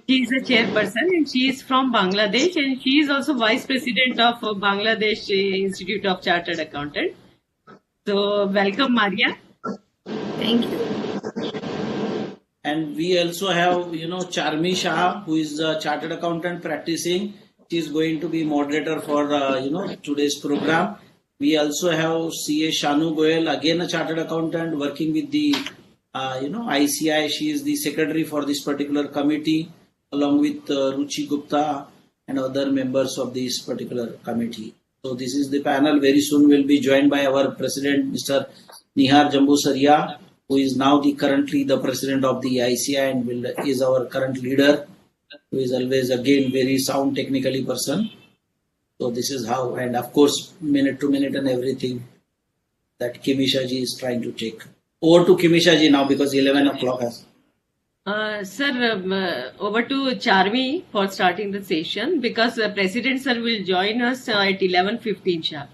She is a chairperson and she is from Bangladesh, and she is also vice president of Bangladesh Institute of Chartered Accountant. So welcome, Maria. Thank you. And we also have, Charmi Shah, who is a chartered accountant practicing. She is going to be moderator for, today's program. We also have CA Shanu Goyal, again a chartered accountant working with the, ICAI. She is the secretary for this particular committee, along with Ruchi Gupta and other members of this particular committee. So this is the panel. Very soon we'll be joined by our president, Mr. Nihar Jambusaria, who is now currently the president of the ICAI and is our current leader, who is always again very sound technically person. So this is how, and of course, minute to minute and everything that Kimisha ji is trying to take. Over to Kimisha ji now because 11 o'clock has. Sir, over to Charmi for starting the session because President sir will join us at 11:15 sharp.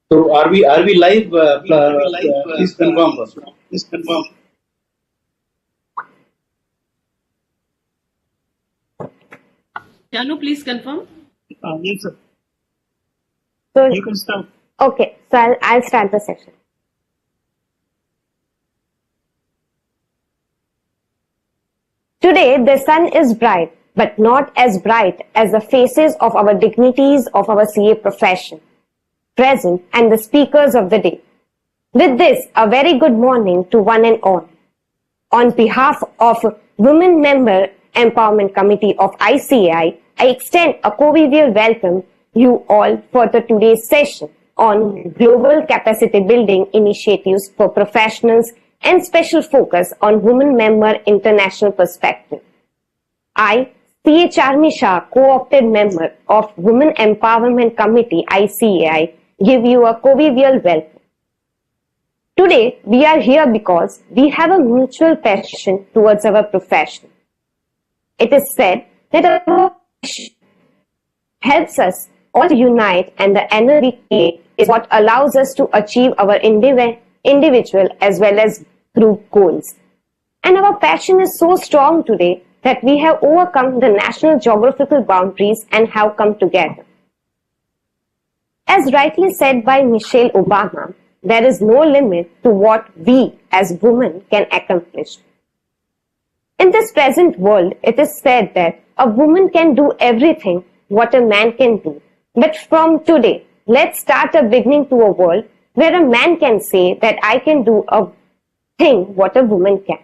So are we live? Please confirm. Please confirm. Shanu, please confirm. Yes, sir. So, you can start. Okay, so I'll start the session. Today, the sun is bright, but not as bright as the faces of our dignities of our CA profession, present and the speakers of the day. With this, a very good morning to one and all. On behalf of Women Member Empowerment Committee of ICAI, I extend a cordial welcome you all for the today's session on global capacity building initiatives for professionals and special focus on women member international perspective. I, CA Charmi Shah, co-opted member of Women Empowerment Committee ICAI, give you a cordial welcome. Today, we are here because we have a mutual passion towards our profession. It is said that our passion helps us all to unite, and the energy we create is what allows us to achieve our individual as well as group goals. And our passion is so strong today that we have overcome the national geographical boundaries and have come together. As rightly said by Michelle Obama, there is no limit to what we as women can accomplish. In this present world, it is said that a woman can do everything what a man can do. But from today, let's start a beginning to a world where a man can say that I can do a thing what a woman can.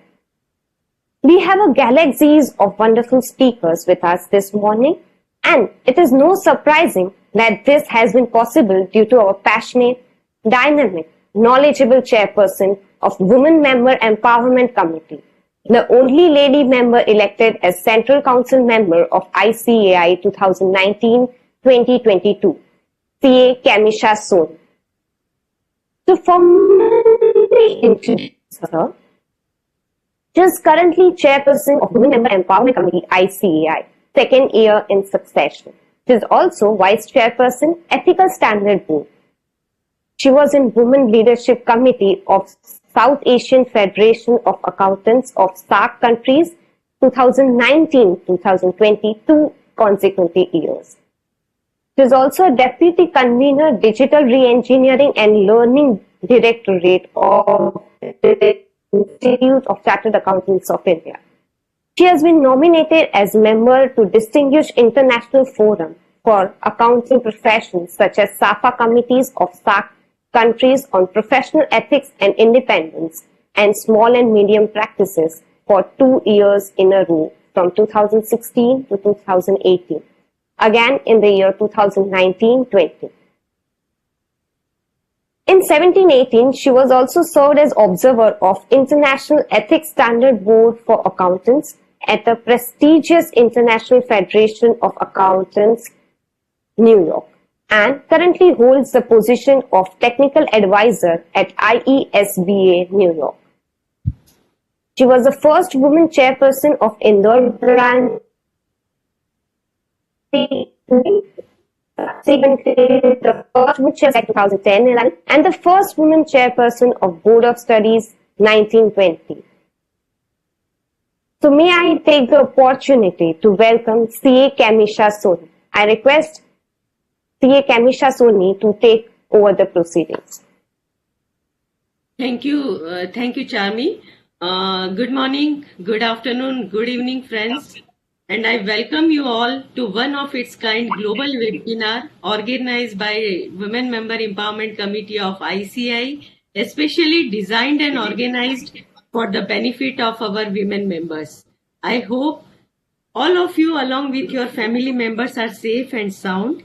We have a galaxies of wonderful speakers with us this morning, and it is no surprising that this has been possible due to our passionate, dynamic, knowledgeable chairperson of Women Member Empowerment Committee, the only lady member elected as Central Council member of ICAI 2019-2022, CA Kamisha Son. To formally introduce her, she is currently chairperson of Women Member Empowerment Committee ICAI, second year in succession. She is also vice chairperson, Ethical Standard Board. She was in Women Leadership Committee of South Asian Federation of Accountants of SAARC countries 2019-2022 consecutive years. She is also a deputy convener, Digital Reengineering and Learning Directorate of the Institute of Chartered Accountants of India. She has been nominated as member to Distinguished International Forum for Accounting Professions such as SAFA committees of SAARC countries on professional ethics and independence and small and medium practices for 2 years in a row from 2016 to 2018. Again in the year 2019-20. In 17-18, she was also served as observer of International Ethics Standard Board for Accountants at the prestigious International Federation of Accountants, New York, and currently holds the position of Technical Advisor at IESBA, New York. She was the first woman chairperson of Indore branch, the first woman chairperson 2010-11, and the first woman chairperson of Board of Studies 1920. So may I take the opportunity to welcome CA Kamisha Soni. I request CA Kamisha Soni to take over the proceedings. Thank you, Charmi. Good morning, good afternoon, good evening, friends. And I welcome you all to one of its kind global webinar organized by Women Member Empowerment Committee of ICAI, especially designed and organized for the benefit of our women members. I hope all of you along with your family members are safe and sound.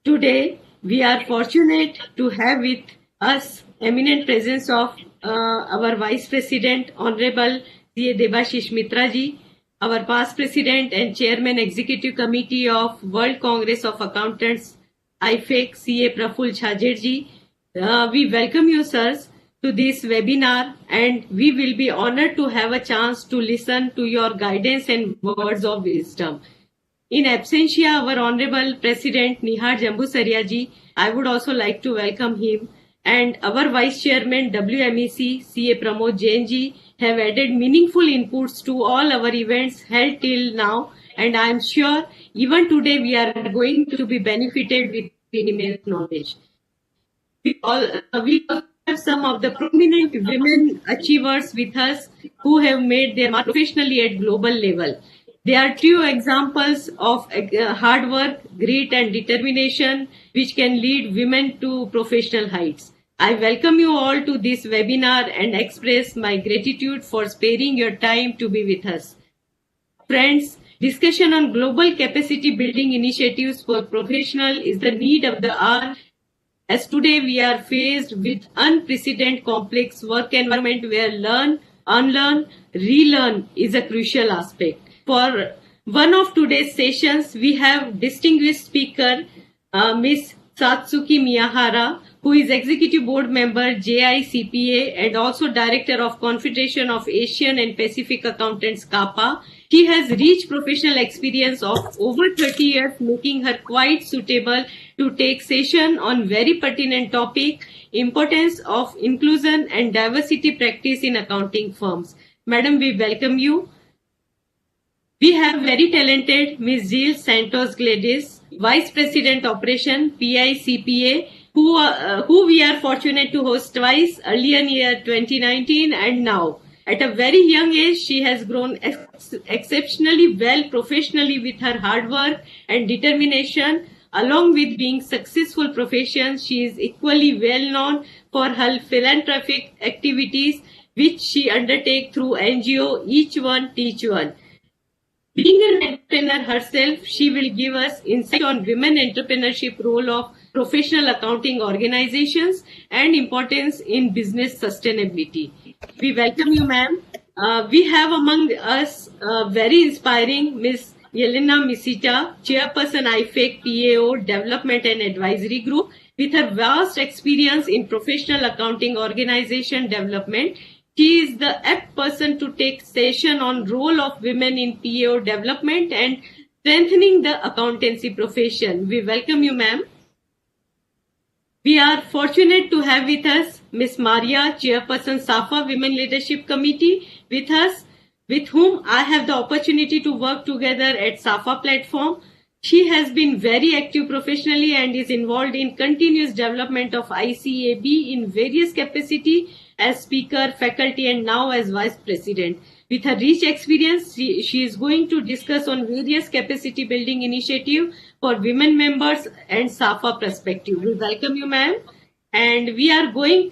Today, we are fortunate to have with us eminent presence of our Vice President, Honorable C.A. Debashish Mitra ji, our past President and Chairman Executive Committee of World Congress of Accountants, IFAC, C.A. Praful Chhajer ji. We welcome you, sirs, to this webinar, and we will be honored to have a chance to listen to your guidance and words of wisdom. In absentia, our Honorable President Nihar Jambusaria ji, I would also like to welcome him, and our Vice Chairman WMEC CA Pramod Jain ji have added meaningful inputs to all our events held till now, and I am sure even today we are going to be benefited with immense knowledge. We also have some of the prominent women achievers with us who have made their mark professionally at global level. They are true examples of hard work, grit and determination which can lead women to professional heights. I welcome you all to this webinar and express my gratitude for sparing your time to be with us. Friends, discussion on global capacity building initiatives for professionals is the need of the hour, as today we are faced with unprecedented complex work environment where learn, unlearn, relearn is a crucial aspect. For one of today's sessions, we have distinguished speaker Ms. Satsuki Miyahara, who is Executive Board Member JICPA and also Director of Confederation of Asian and Pacific Accountants CAPA. She has rich professional experience of over 30 years, making her quite suitable to take session on very pertinent topic, importance of inclusion and diversity practice in accounting firms. Madam, we welcome you. We have very talented Ms. Jill Santos Gladys, Vice President Operation PICPA, who we are fortunate to host twice, earlier in year 2019 and now. At a very young age, she has grown exceptionally well professionally with her hard work and determination. Along with being successful profession, she is equally well known for her philanthropic activities which she undertakes through NGO Each One Teach One. Being an entrepreneur herself, she will give us insight on women entrepreneurship role of professional accounting organizations and importance in business sustainability. We welcome you, ma'am. We have among us very inspiring Ms. Yelena Misita, Chairperson IFAC PAO Development and Advisory Group. With her vast experience in professional accounting organization development, she is the apt person to take session on role of women in PAO development and strengthening the accountancy profession. We welcome you, ma'am. We are fortunate to have with us Ms. Maria, Chairperson SAFA Women Leadership Committee with us, with whom I have the opportunity to work together at SAFA platform. She has been very active professionally and is involved in continuous development of ICAB in various capacity as speaker, faculty and now as Vice President. With her rich experience, she is going to discuss on various capacity building initiative for women members and SAFA perspective. We welcome you, ma'am. And today we are going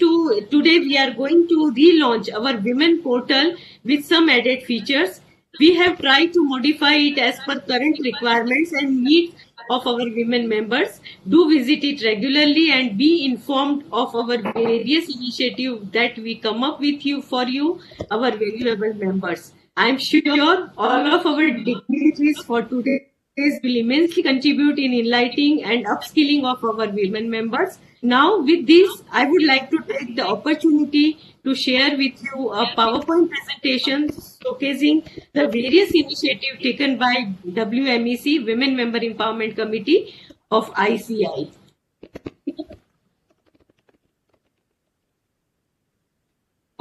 to relaunch our women portal with some added features. We have tried to modify it as per current requirements and needs of our women members. Do visit it regularly and be informed of our various initiatives that we come up with for you, our valuable members. I am sure all of our dignitaries for today will immensely contribute in enlightening and upskilling of our women members. Now, with this, I would like to take the opportunity to share with you a PowerPoint presentation showcasing the various initiatives taken by WMEC, Women Member Empowerment Committee of ICAI.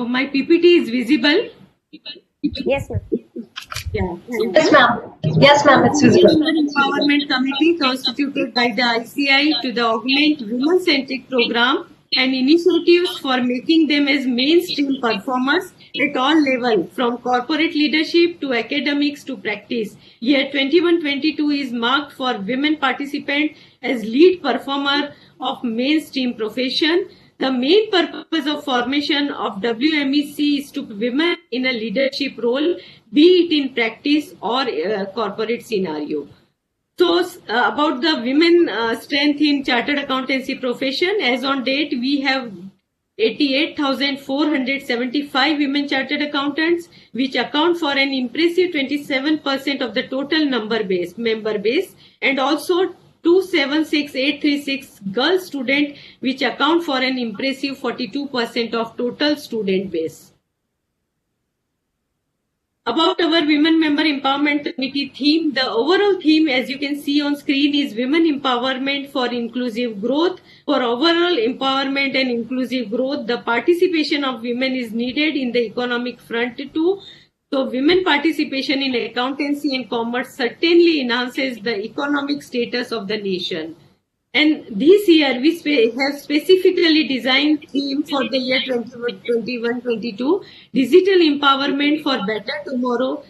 my PPT is visible? Yes, ma'am. Yeah. Yes, ma'am. Yes, ma'am, it's visible. Women Empowerment Committee constituted by the ICAI to the augment women-centric program and initiatives for making them as mainstream performers at all levels, from corporate leadership to academics to practice. Year 21-22 is marked for women participant as lead performer of mainstream profession. The main purpose of formation of WMEC is to women in a leadership role, be it in practice or corporate scenario. So about the women strength in chartered accountancy profession, as on date we have 88,475 women chartered accountants, which account for an impressive 27% of the total member base, and also 276,836 girl student, which account for an impressive 42% of total student base. About our Women Member Empowerment Committee theme, the overall theme, as you can see on screen, is Women Empowerment for Inclusive Growth. For overall empowerment and inclusive growth, the participation of women is needed in the economic front too. So women participation in accountancy and commerce certainly enhances the economic status of the nation. And this year we have specifically designed theme for the year 2021-22, Digital Empowerment for Better Tomorrow.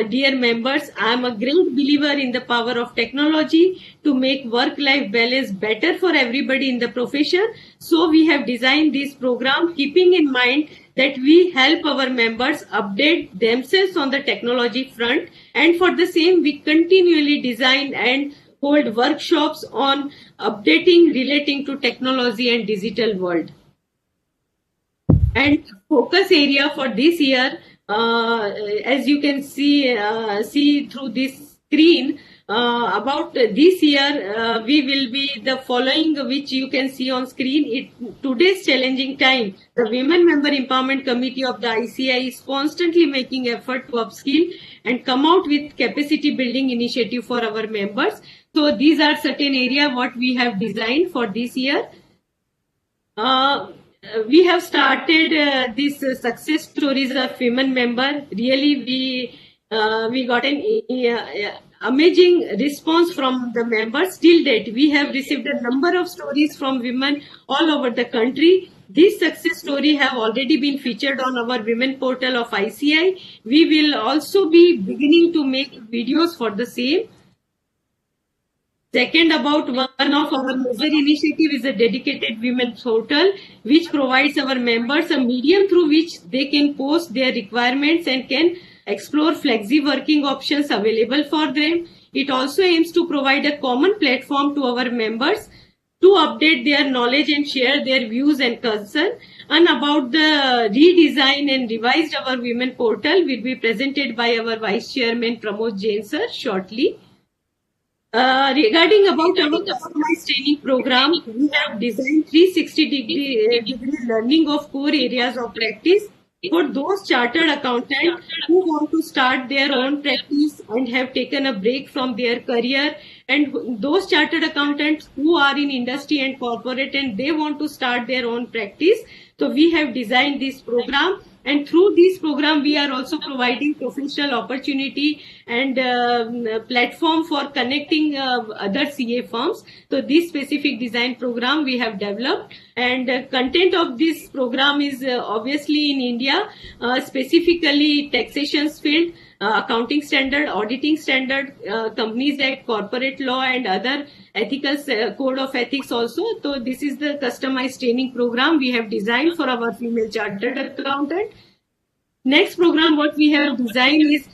Dear members, I am a great believer in the power of technology to make work-life balance better for everybody in the profession. So we have designed this program keeping in mind that we help our members update themselves on the technology front, and for the same we continually design and hold workshops on updating relating to technology and digital world. And focus area for this year, as you can see through this screen, about this year we will be the following, which you can see on screen. Today's challenging time, the Women Member Empowerment Committee of the ICAI is constantly making effort to upskill and come out with capacity building initiative for our members. So these are certain areas what we have designed for this year. We have started this success stories of women member. Really, we got an amazing response from the members. Till date, we have received a number of stories from women all over the country. This success story have already been featured on our women portal of ICAI. We will also be beginning to make videos for the same. Second, about one of our major initiative is a dedicated women portal, which provides our members a medium through which they can post their requirements and can explore flexi working options available for them. It also aims to provide a common platform to our members to update their knowledge and share their views and concerns. And about the redesign and revised our women portal will be presented by our Vice Chairman Pramod Jain sir shortly. Regarding about our customized training program, we have designed 360-degree learning of core areas of practice for those chartered accountants who want to start their own practice and have taken a break from their career, and those chartered accountants who are in industry and corporate and they want to start their own practice. So we have designed this program, and through this program we are also providing professional opportunity and platform for connecting other CA firms. So this specific design program we have developed, and content of this program is obviously in India, specifically taxations field, accounting standard, auditing standard, companies act, corporate law and other ethical code of ethics also. So this is the customized training program we have designed for our female chartered accountant. Next program what we have designed is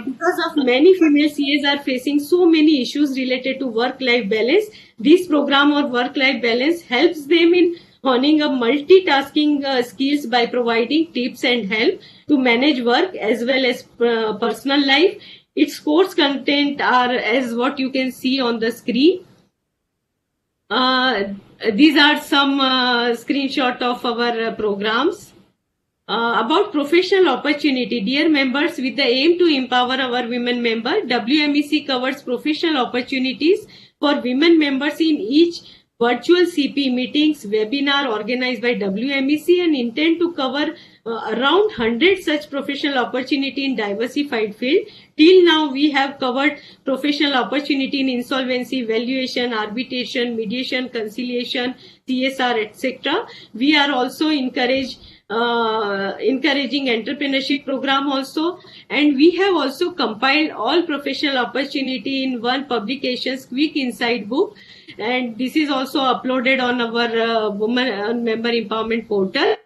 because of many female CAs are facing so many issues related to work-life balance. This program or work-life balance helps them in honing a multitasking skills by providing tips and help to manage work as well as personal life. Its course content are as what you can see on the screen. These are some screenshot of our programs. About professional opportunity, dear members, with the aim to empower our women member, WMEC covers professional opportunities for women members in each virtual CP meetings, webinar organized by WMEC, and intend to cover around 100 such professional opportunity in diversified field. Till now, we have covered professional opportunity in insolvency, valuation, arbitration, mediation, conciliation, CSR, etc. We are also encouraging entrepreneurship program also, and we have also compiled all professional opportunity in one publications quick insight book, and this is also uploaded on our women member empowerment portal.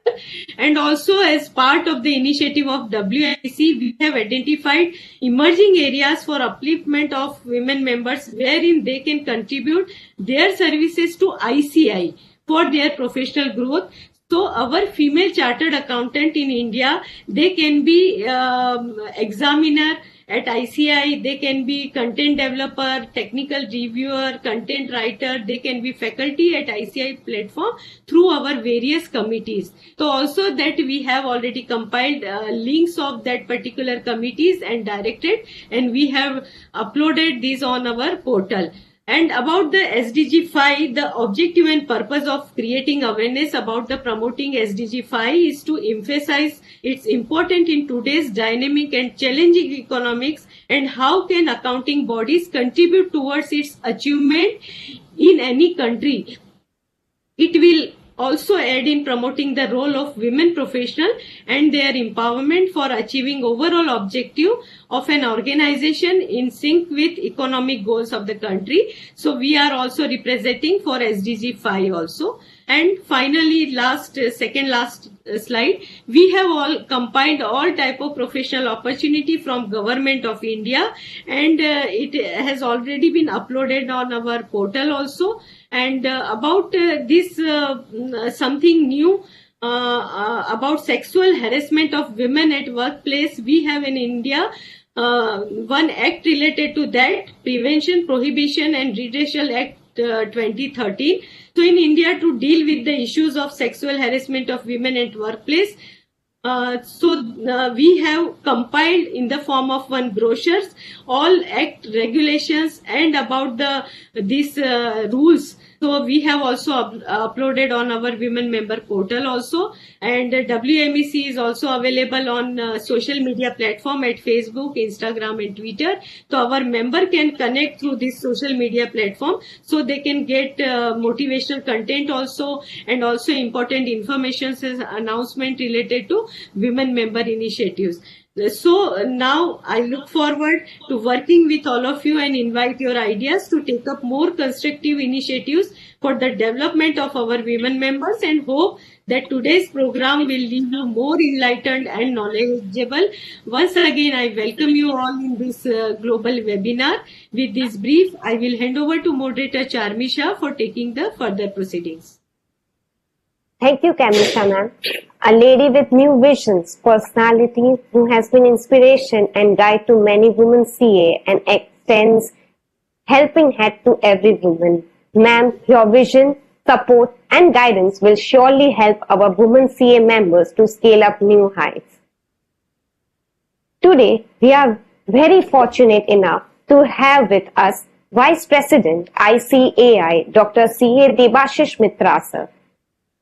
And also, as part of the initiative of WIC, we have identified emerging areas for upliftment of women members wherein they can contribute their services to ICAI for their professional growth. So our female chartered accountant in India, they can be examiner at ICAI, they can be content developer, technical reviewer, content writer, they can be faculty at ICAI platform through our various committees. So also that we have already compiled links of that particular committees and directed, and we have uploaded these on our portal. And about the SDG 5, the objective and purpose of creating awareness about the promoting SDG 5 is to emphasize its importance in today's dynamic and challenging economics, and how can accounting bodies contribute towards its achievement in any country. It will also aid in promoting the role of women professionals and their empowerment for achieving overall objective of an organization in sync with economic goals of the country. So we are also representing for SDG 5 also. And finally, second last slide, we have all compiled all type of professional opportunity from Government of India, and it has already been uploaded on our portal also. And about this something new about sexual harassment of women at workplace, we have in India one act related to that, Prevention, Prohibition and Redressal Act 2013. So in India, to deal with the issues of sexual harassment of women at workplace, we have compiled in the form of one brochures all act regulations and about these rules. So we have also uploaded on our women member portal also, and WMEC is also available on social media platform at Facebook, Instagram and Twitter. So our member can connect through this social media platform, so they can get motivational content also, and also important information as announcement related to women member initiatives. So now I look forward to working with all of you and invite your ideas to take up more constructive initiatives for the development of our women members, and hope that today's program will leave you more enlightened and knowledgeable. Once again, I welcome you all in this global webinar. With this brief, I will hand over to moderator Charmi Shah for taking the further proceedings. Thank you, Kamisha ma'am. A lady with new visions, personality, who has been inspiration and guide to many women CA and extends helping hand to every woman. Ma'am, your vision, support and guidance will surely help our women CA members to scale up new heights. Today, we are very fortunate enough to have with us Vice President ICAI, Dr. C.A. Debashish Mitra sir,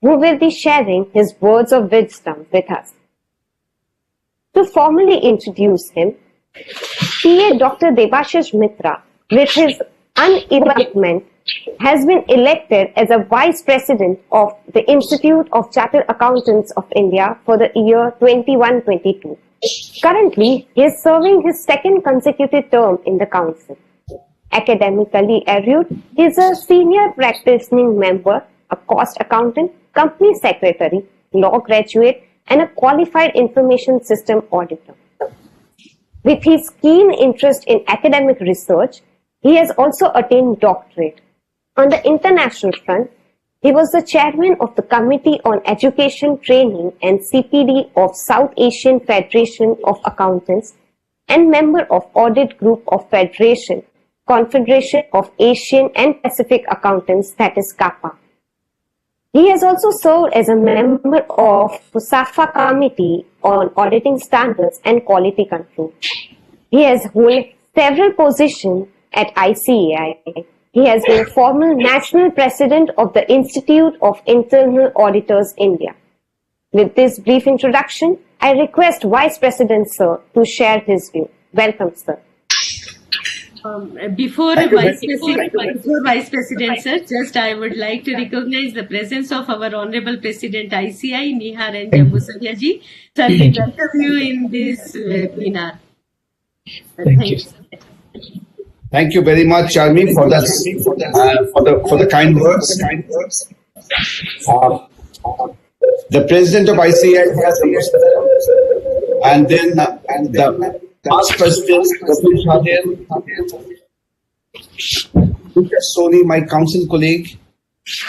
who will be sharing his words of wisdom with us. To formally introduce him, CA Dr. Debashish Mitra, with his unerringment, has been elected as a Vice President of the Institute of Chartered Accountants of India for the year 21-22. Currently, he is serving his second consecutive term in the Council. Academically erudite, he is a senior practicing member, a cost accountant, company secretary, law graduate, and a qualified information system auditor. With his keen interest in academic research, he has also attained doctorate. On the international front, he was the chairman of the Committee on Education, Training and CPD of South Asian Federation of Accountants and member of Audit Group of Federation, Confederation of Asian and Pacific Accountants, that is CAPA. He has also served as a member of the SAFA Committee on Auditing Standards and Quality Control. He has held several positions at ICAI. He has been former National President of the Institute of Internal Auditors India. With this brief introduction, I request Vice President Sir to share his view. Welcome, sir. Before Vice President, sir, just I would like to recognize the presence of our Honorable President ICAI, Nihar and Jambusaria ji. Sir, we welcome you in this webinar. Thank you. Thank you very much, Charmi, for that, for the kind words. The president of ICAI, and then the past president, Soni, my council colleague,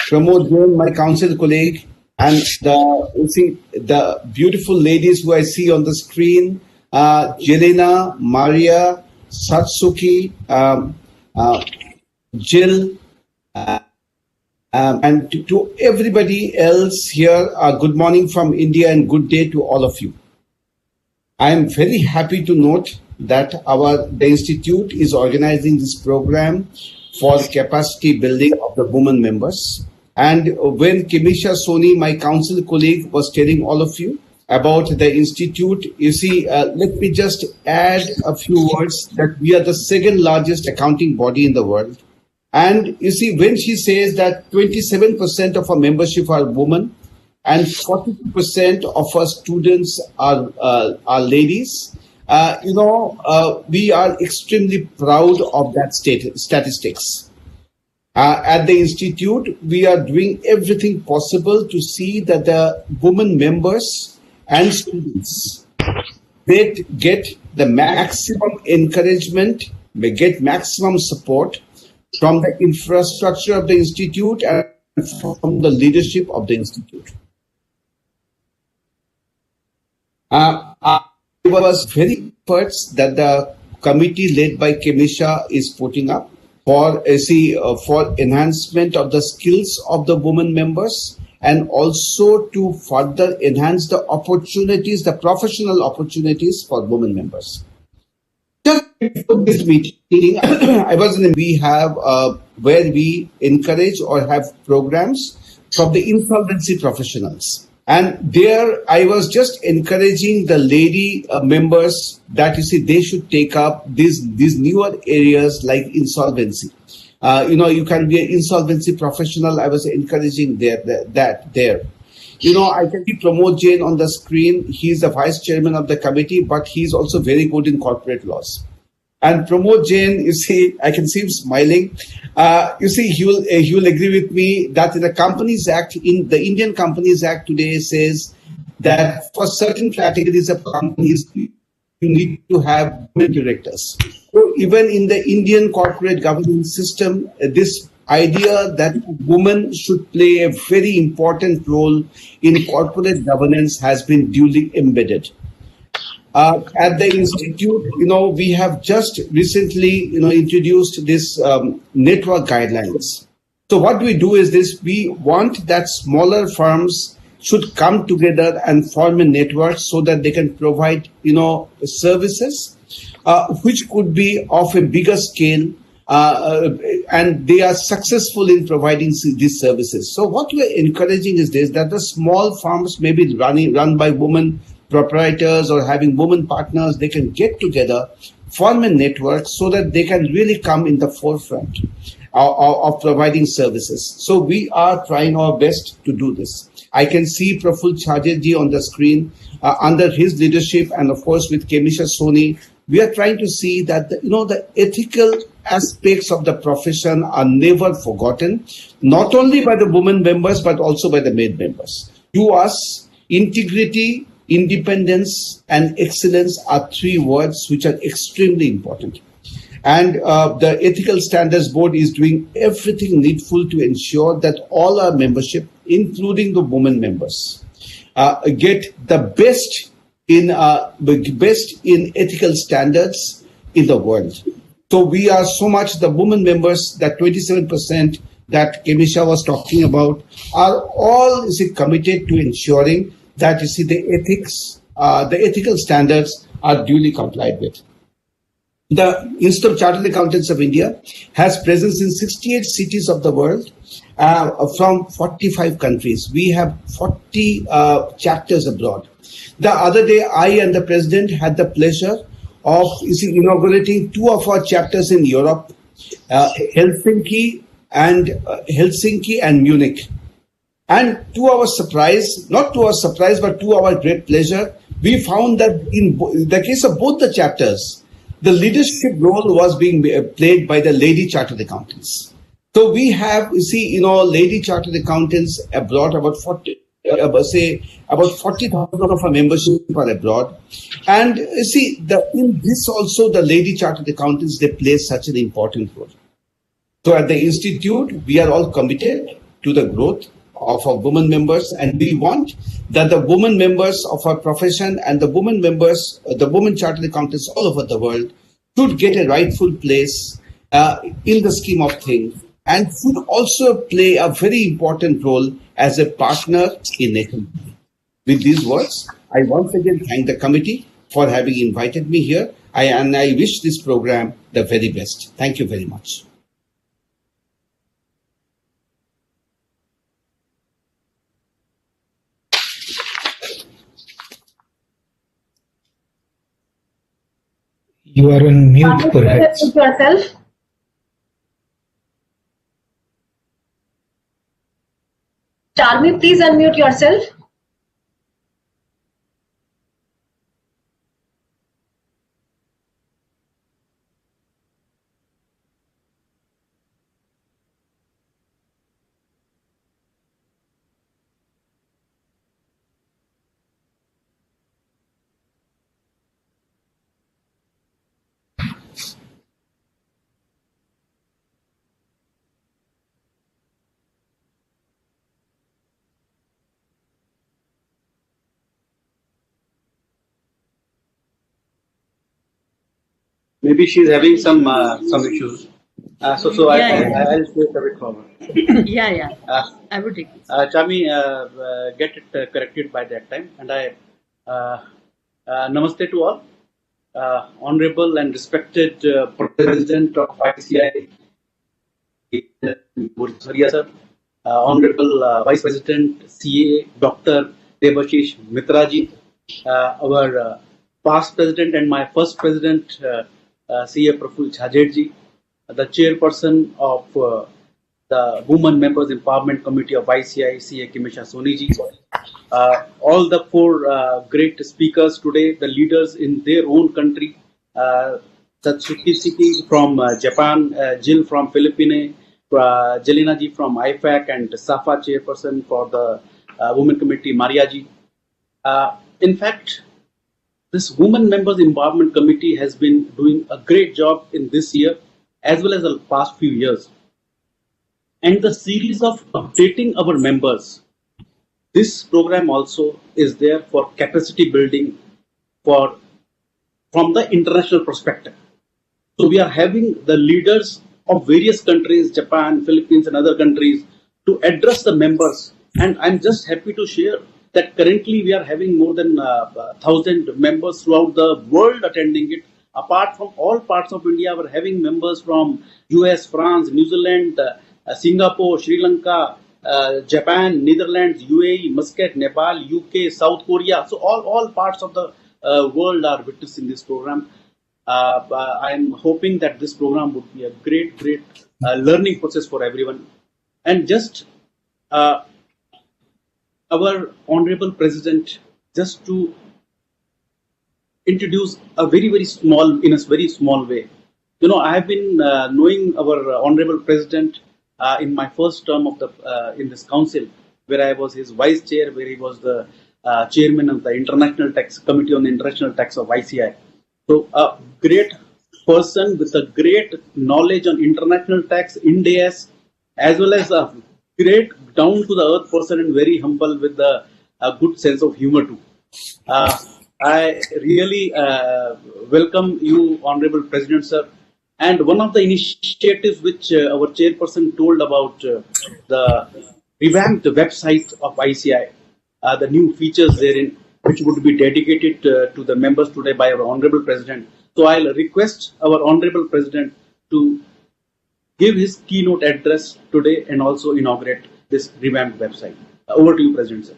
Pramod Jain, my council colleague, and the beautiful ladies who I see on the screen, Jelena, Maria, Satsuki, Jill, and to everybody else here, good morning from India and good day to all of you. I am very happy to note that the Institute is organizing this program for capacity building of the women members. And when Kimisha Soni, my council colleague, was telling all of you about the Institute, you see, let me just add a few words that we are the second largest accounting body in the world. And you see, when she says that 27% of our membership are women and 42% of our students are ladies, we are extremely proud of that statistics. At the Institute, we are doing everything possible to see that the women members and students get the maximum encouragement, they get maximum support from the infrastructure of the Institute and from the leadership of the Institute. I was very efforts that the committee led by Kimisha is putting up for enhancement of the skills of the women members and also to further enhance the opportunities, the professional opportunities for women members. Just before this meeting, I was we have where we encourage or have programs from the insolvency professionals. And there I was just encouraging the lady members that they should take up these newer areas like insolvency. You can be an insolvency professional. I was encouraging that there. I can see Pramod Jain on the screen. He's the vice chairman of the committee, but he's also very good in corporate laws. And Pramod Jain, I can see him smiling. He will agree with me that in the Companies Act, in the Indian Companies Act today says that for certain categories of companies, you need to have women directors. So even in the Indian corporate governance system, this idea that women should play a very important role in corporate governance has been duly embedded. At the Institute, we have just recently, introduced this network guidelines. So what we do is this: we want that smaller firms should come together and form a network so that they can provide, services which could be of a bigger scale. And they are successful in providing these services. So what we are encouraging is this, that the small firms may be run by women proprietors or having women partners, they can get together, form a network so that they can really come in the forefront of providing services. So we are trying our best to do this. I can see Praful Chajerji on the screen. Under his leadership and of course with Kimisha Soni, we are trying to see that the ethical aspects of the profession are never forgotten, not only by the women members but also by the male members. To us, integrity, independence and excellence are three words which are extremely important. And the Ethical Standards Board is doing everything needful to ensure that all our membership, including the women members, get the best in ethical standards in the world. So we are so much the women members, that 27% that Kimisha was talking about, are all committed to ensuring that the ethical standards are duly complied with. The Institute of Chartered Accountants of India has presence in 68 cities of the world, from 45 countries. We have 40 chapters abroad. The other day, I and the President had the pleasure of inaugurating two of our chapters in Europe, Helsinki and Munich. And to our surprise, not to our surprise, but to our great pleasure, we found that in the case of both the chapters, the leadership role was being played by the lady chartered accountants. So we have, lady chartered accountants abroad, about 40,000 of our membership are abroad. And in this also, the lady chartered accountants, they play such an important role. So at the Institute, we are all committed to the growth of our women members, and we want that the women members of our profession and the women members, the women chartered accountants all over the world should get a rightful place in the scheme of things, and should also play a very important role as a partner in nation. With these words, I once again thank the committee for having invited me here, and I wish this program the very best. Thank you very much. You are on mute, perhaps. Unmute yourself. Charmi, please unmute yourself. Maybe she's having some issues. So Yeah. I'll take a bit forward. Yeah. I would take this. Chami, get it corrected by that time. And namaste to all. Honorable and respected President of ICAI, sir. Honorable Vice President CA, Dr. Debashish Mitraji, our past President and my first President, CA Praful Jhajerji, the Chairperson of the Women Members Empowerment Committee of ICAI, CA Kimisha Soniji, all the four great speakers today, the leaders in their own country, Satsuki from Japan, Jill from Philippines, Jelena ji from IFAC, and SAFA Chairperson for the Women Committee, Maria ji. In fact, this Women Members Empowerment Committee has been doing a great job in this year as well as the past few years. And the series of updating our members, this program also is there for capacity building from the international perspective. So we are having the leaders of various countries, Japan, Philippines, and other countries, to address the members. And I'm just happy to share that currently we are having more than 1,000 members throughout the world attending it. Apart from all parts of India, we're having members from US, France, New Zealand, Singapore, Sri Lanka, Japan, Netherlands, UAE, Muscat, Nepal, UK, South Korea. So all parts of the world are witnessing this program. I'm hoping that this program would be a great learning process for everyone. And just our Honorable President, just to introduce a very small way. You know, I have been knowing our Honorable President in my first term of the in this council, where I was his vice chair, where he was the chairman of the International Tax Committee on the International Tax of ICAI. So a great person with a great knowledge on international tax, Ind AS, as well as a great down to the earth person and very humble with a good sense of humor too. I really welcome you, Honorable President, sir. And one of the initiatives which our chairperson told about the revamped website of ICAI, the new features therein, which would be dedicated to the members today by our Honorable President. So I'll request our Honorable President to give his keynote address today and also inaugurate this revamped website. Over to you, President, sir.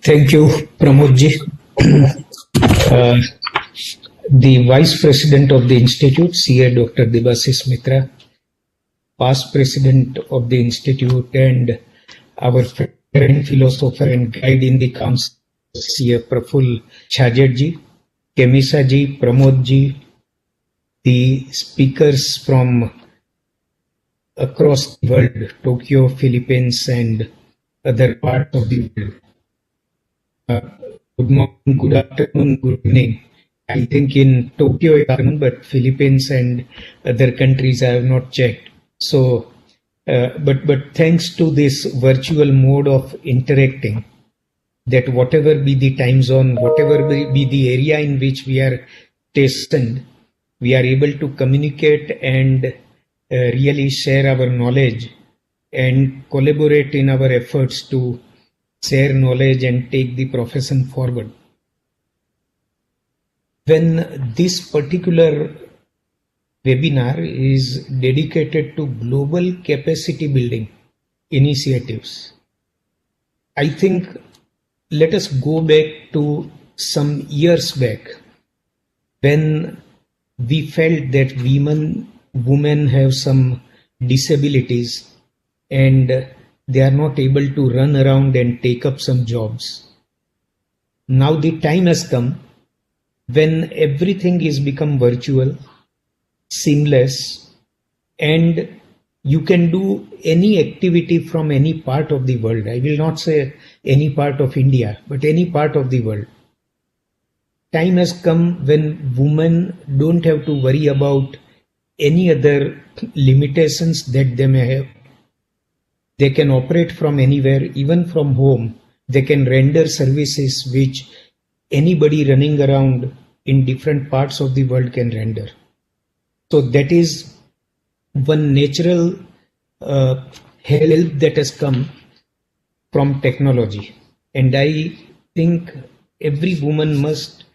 Thank you, Pramodji. The Vice President of the Institute, CA Dr. Debashish Mitra, past President of the Institute, and our friend, philosopher and guide in the Council, CA Praful Chhajerji, Kemisaji, Pramodji, the speakers from across the world, Tokyo, Philippines, and other parts of the world. Good morning, good afternoon, good evening. I think in Tokyo, afternoon, but Philippines and other countries I have not checked. So, but thanks to this virtual mode of interacting, that whatever be the time zone, whatever be the area in which we are stationed, we are able to communicate and really share our knowledge and collaborate in our efforts to share knowledge and take the profession forward. When this particular webinar is dedicated to global capacity building initiatives, I think let us go back to some years back when we felt that women have some disabilities and they are not able to run around and take up some jobs. Now the time has come when everything is become virtual, seamless, and you can do any activity from any part of the world. I will not say any part of India, but any part of the world. Time has come when women don't have to worry about any other limitations that they may have. They can operate from anywhere, even from home. They can render services which anybody running around in different parts of the world can render. So that is one natural help that has come from technology. And I think every woman must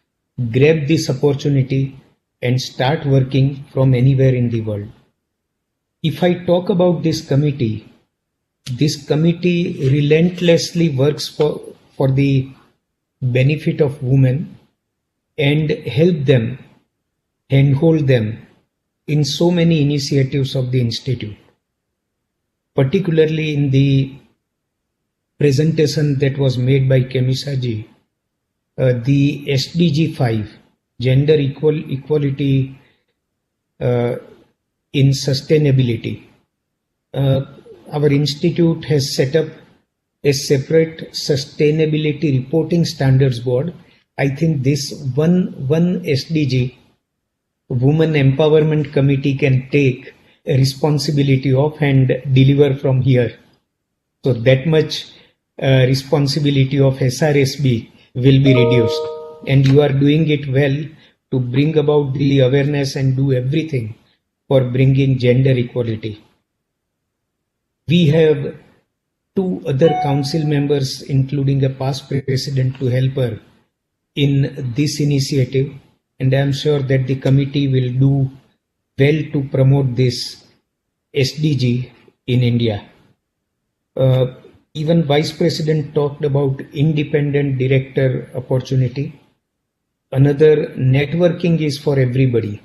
grab this opportunity and start working from anywhere in the world. If I talk about this committee relentlessly works for the benefit of women and help them, handhold them in so many initiatives of the Institute. Particularly in the presentation that was made by Kemisaji, the SDG 5, Gender Equality in Sustainability. Our institute has set up a separate sustainability reporting standards board. I think this one SDG, Women Empowerment Committee, can take a responsibility of and deliver from here. So that much responsibility of SRSB will be reduced. And you are doing it well to bring about the awareness and do everything for bringing gender equality. We have 2 other council members, including a past president, to help her in this initiative, and I am sure that the committee will do well to promote this SDG in India. Even Vice President talked about independent director opportunity. Another, networking is for everybody.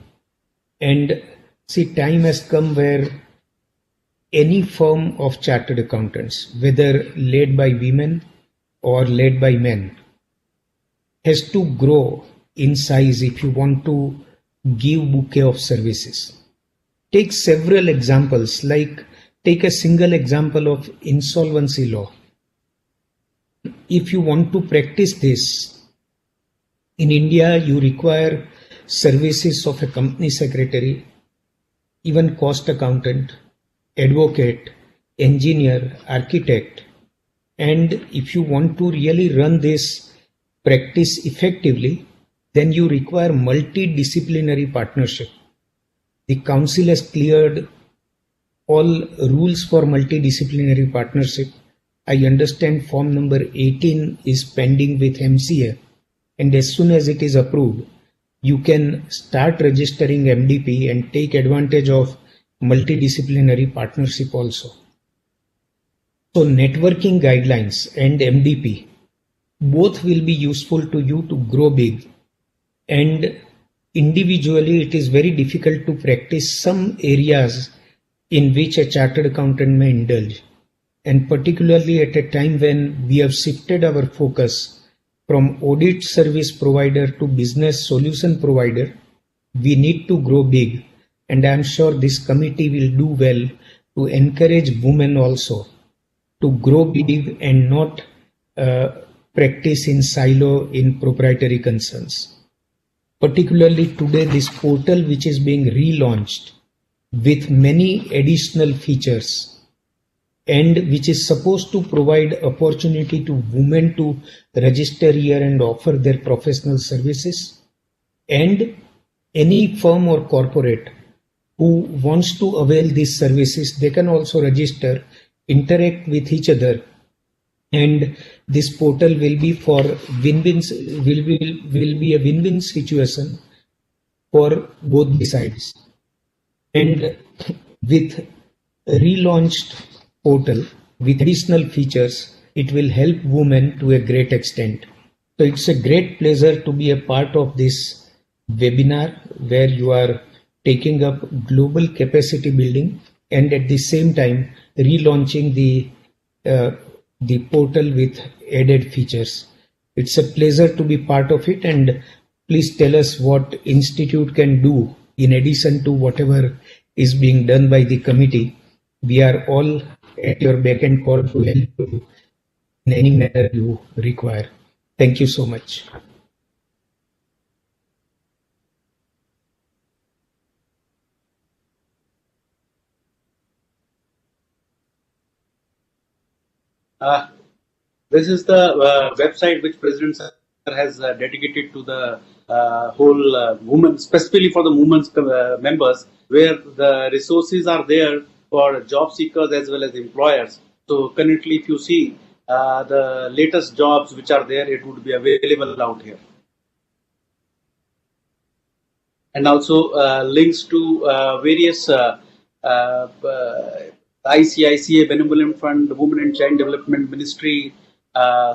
And see, time has come where any firm of chartered accountants, whether led by women or led by men, has to grow in size if you want to give bouquet of services. Take several examples, like take a single example of insolvency law. If you want to practice this, in India you require services of a company secretary, even cost accountant, advocate, engineer, architect. And if you want to really run this practice effectively, then you require multidisciplinary partnership. The council has cleared all rules for multidisciplinary partnership. I understand form number 18 is pending with MCA, and as soon as it is approved, you can start registering MDP and take advantage of multidisciplinary partnership also. So networking guidelines and MDP both will be useful to you to grow big, and individually it is very difficult to practice some areas in which a chartered accountant may indulge, and particularly at a time when we have shifted our focus from audit service provider to business solution provider, we need to grow big, and I am sure this committee will do well to encourage women also to grow big and not practice in silo in proprietary concerns. Particularly today, this portal which is being relaunched with many additional features and which is supposed to provide opportunity to women to register here and offer their professional services, and any firm or corporate who wants to avail these services, they can also register, interact with each other, and this portal will be for win-wins, will be a win-win situation for both the sides. And with relaunched portal with additional features, it will help women to a great extent. So it's a great pleasure to be a part of this webinar where you are taking up global capacity building and at the same time relaunching the portal with added features. It's a pleasure to be part of it, and please tell us what Institute can do in addition to whatever is being done by the committee. We are all at your beck and call to help you in any manner you require. Thank you so much. This is the website which President Sir has dedicated to the whole women, specifically for the women's members, where the resources are there for job seekers as well as employers. So currently, if you see the latest jobs which are there, it would be available out here. And also links to various ICAI Benevolent Fund, Women and Child Development Ministry,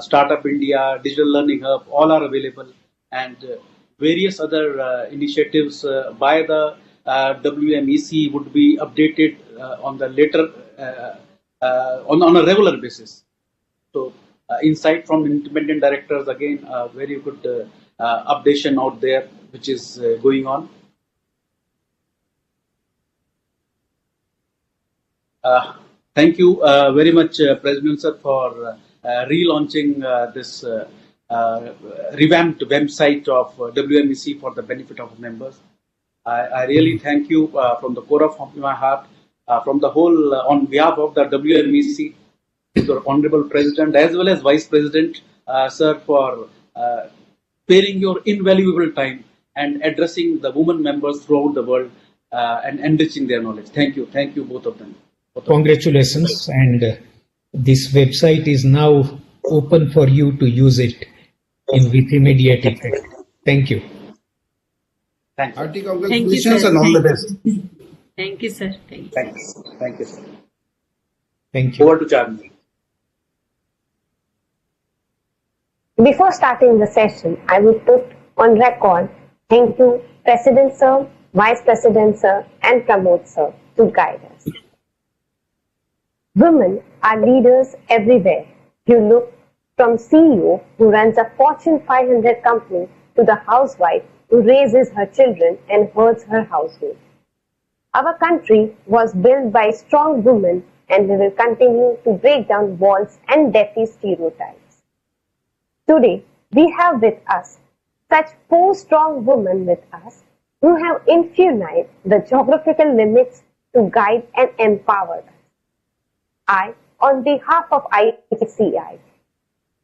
Startup India, Digital Learning Hub, all are available, and various other initiatives by the WMEC would be updated on the later on a regular basis. So insight from independent directors, again, very good updation out there which is going on. Thank you very much, President Sir, for relaunching this revamped website of WMEC for the benefit of members. I really thank you from the core of my heart, from the whole, on behalf of the WMEC, the Honorable President as well as Vice President, Sir, for sparing your invaluable time and addressing the women members throughout the world and enriching their knowledge. Thank you, both of them. Congratulations, and this website is now open for you to use it with immediate effect. Thank you. Thanks. Hearty Thank you, congratulations sir. and all the best. Thank you, sir. Thank you. Thank you, sir. Thank you. Over to Charmi. Before starting the session, I would put on record, thank you, President Sir, Vice President Sir, and Pramod Sir to guide us. Women are leaders everywhere. You look from CEO who runs a Fortune 500 company to the housewife who raises her children and herds her household. Our country was built by strong women, and we will continue to break down walls and defy stereotypes. Today, we have with us such 4 strong women with us who have infinite the geographical limits to guide and empower us. I, on behalf of ICAI,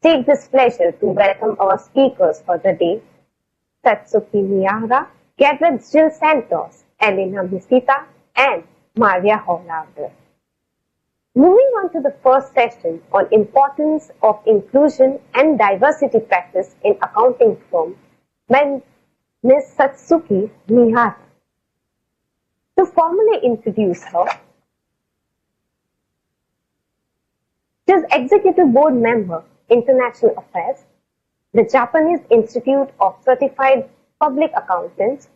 take this pleasure to welcome our speakers for the day, Satsuki Miyahara, Gabriel Jill Santos, Elena Misita, and Maria Hollauder. Moving on to the first session on importance of inclusion and diversity practice in accounting firm by Ms. Satsuki Miyahara. To formally introduce her, she is Executive Board Member, International Affairs, the Japanese Institute of Certified Public Accountants,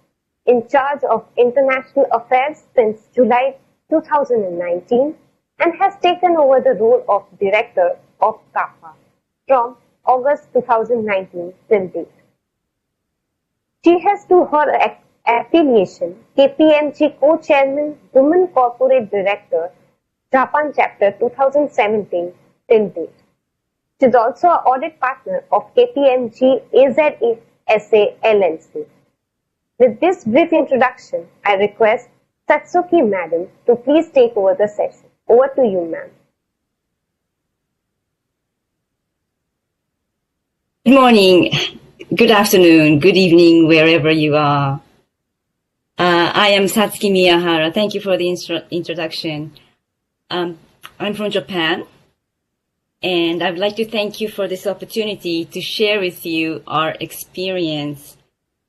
in charge of International Affairs since July 2019, and has taken over the role of Director of CAPA from August 2019 till date. She has to her affiliation KPMG Co-Chairman, Women Corporate Director, Japan Chapter 2017 till date. She is also an audit partner of KPMG AZSA LLC. With this brief introduction, I request Satsuki Madam to please take over the session. Over to you, ma'am. Good morning, good afternoon, good evening, wherever you are. I am Satsuki Miyahara. Thank you for the introduction. I'm from Japan, and I'd like to thank you for this opportunity to share with you our experience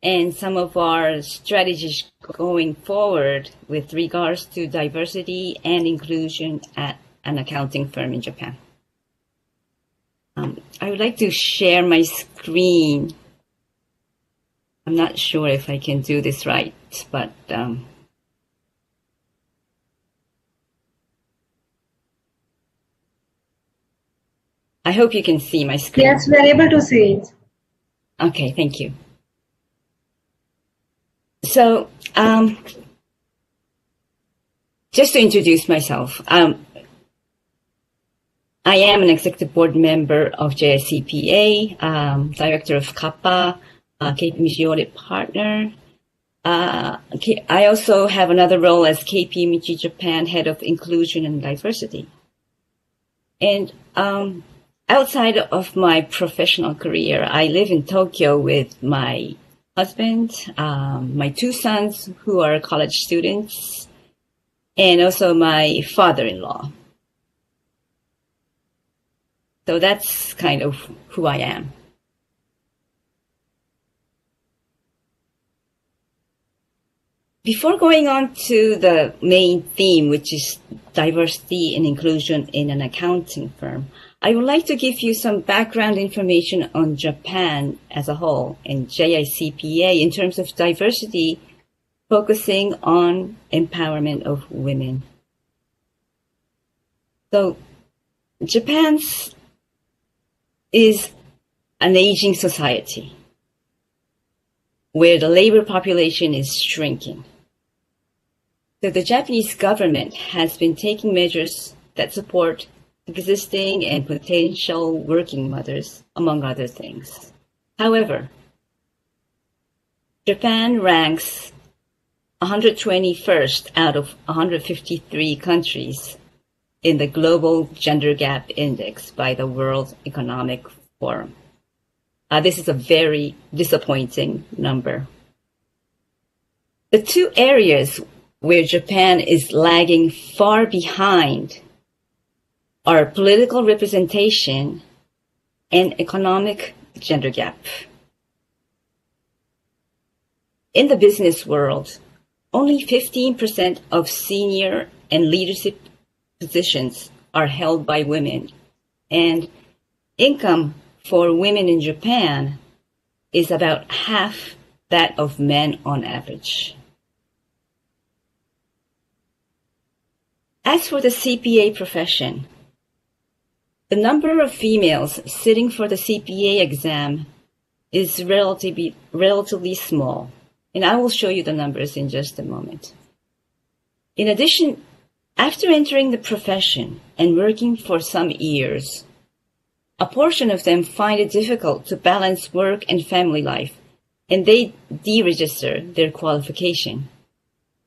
and some of our strategies going forward with regards to diversity and inclusion at an accounting firm in Japan. I would like to share my screen. I'm not sure if I can do this right, but I hope you can see my screen. Yes, we are able to see it. Okay, thank you. So, just to introduce myself, I am an executive board member of JICPA, director of CAPA, KPMG audit partner. I also have another role as KPMG Japan head of inclusion and diversity. And outside of my professional career, I live in Tokyo with my husband, my two sons who are college students, and also my father-in-law. So that's kind of who I am. Before going on to the main theme, which is diversity and inclusion in an accounting firm, I would like to give you some background information on Japan as a whole and JICPA in terms of diversity, focusing on empowerment of women. So Japan's is an aging society where the labor population is shrinking. So the Japanese government has been taking measures that support existing and potential working mothers, among other things. However, Japan ranks 121st out of 153 countries in the Global Gender Gap Index by the World Economic Forum. This is a very disappointing number. The two areas where Japan is lagging far behind are political representation and economic gender gap. In the business world, only 15% of senior and leadership positions are held by women, and income for women in Japan is about half that of men on average. As for the CPA profession, the number of females sitting for the CPA exam is relatively small, and I will show you the numbers in just a moment. In addition, after entering the profession and working for some years, a portion of them find it difficult to balance work and family life, and they deregister their qualification,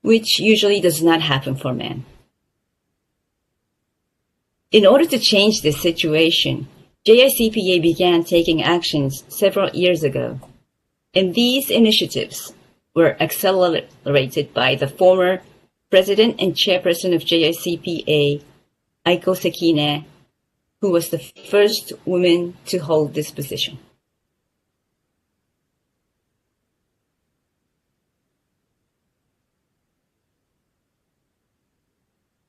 which usually does not happen for men. In order to change this situation, JICPA began taking actions several years ago, and these initiatives were accelerated by the former President and Chairperson of JICPA, Aiko Sekine, who was the first woman to hold this position.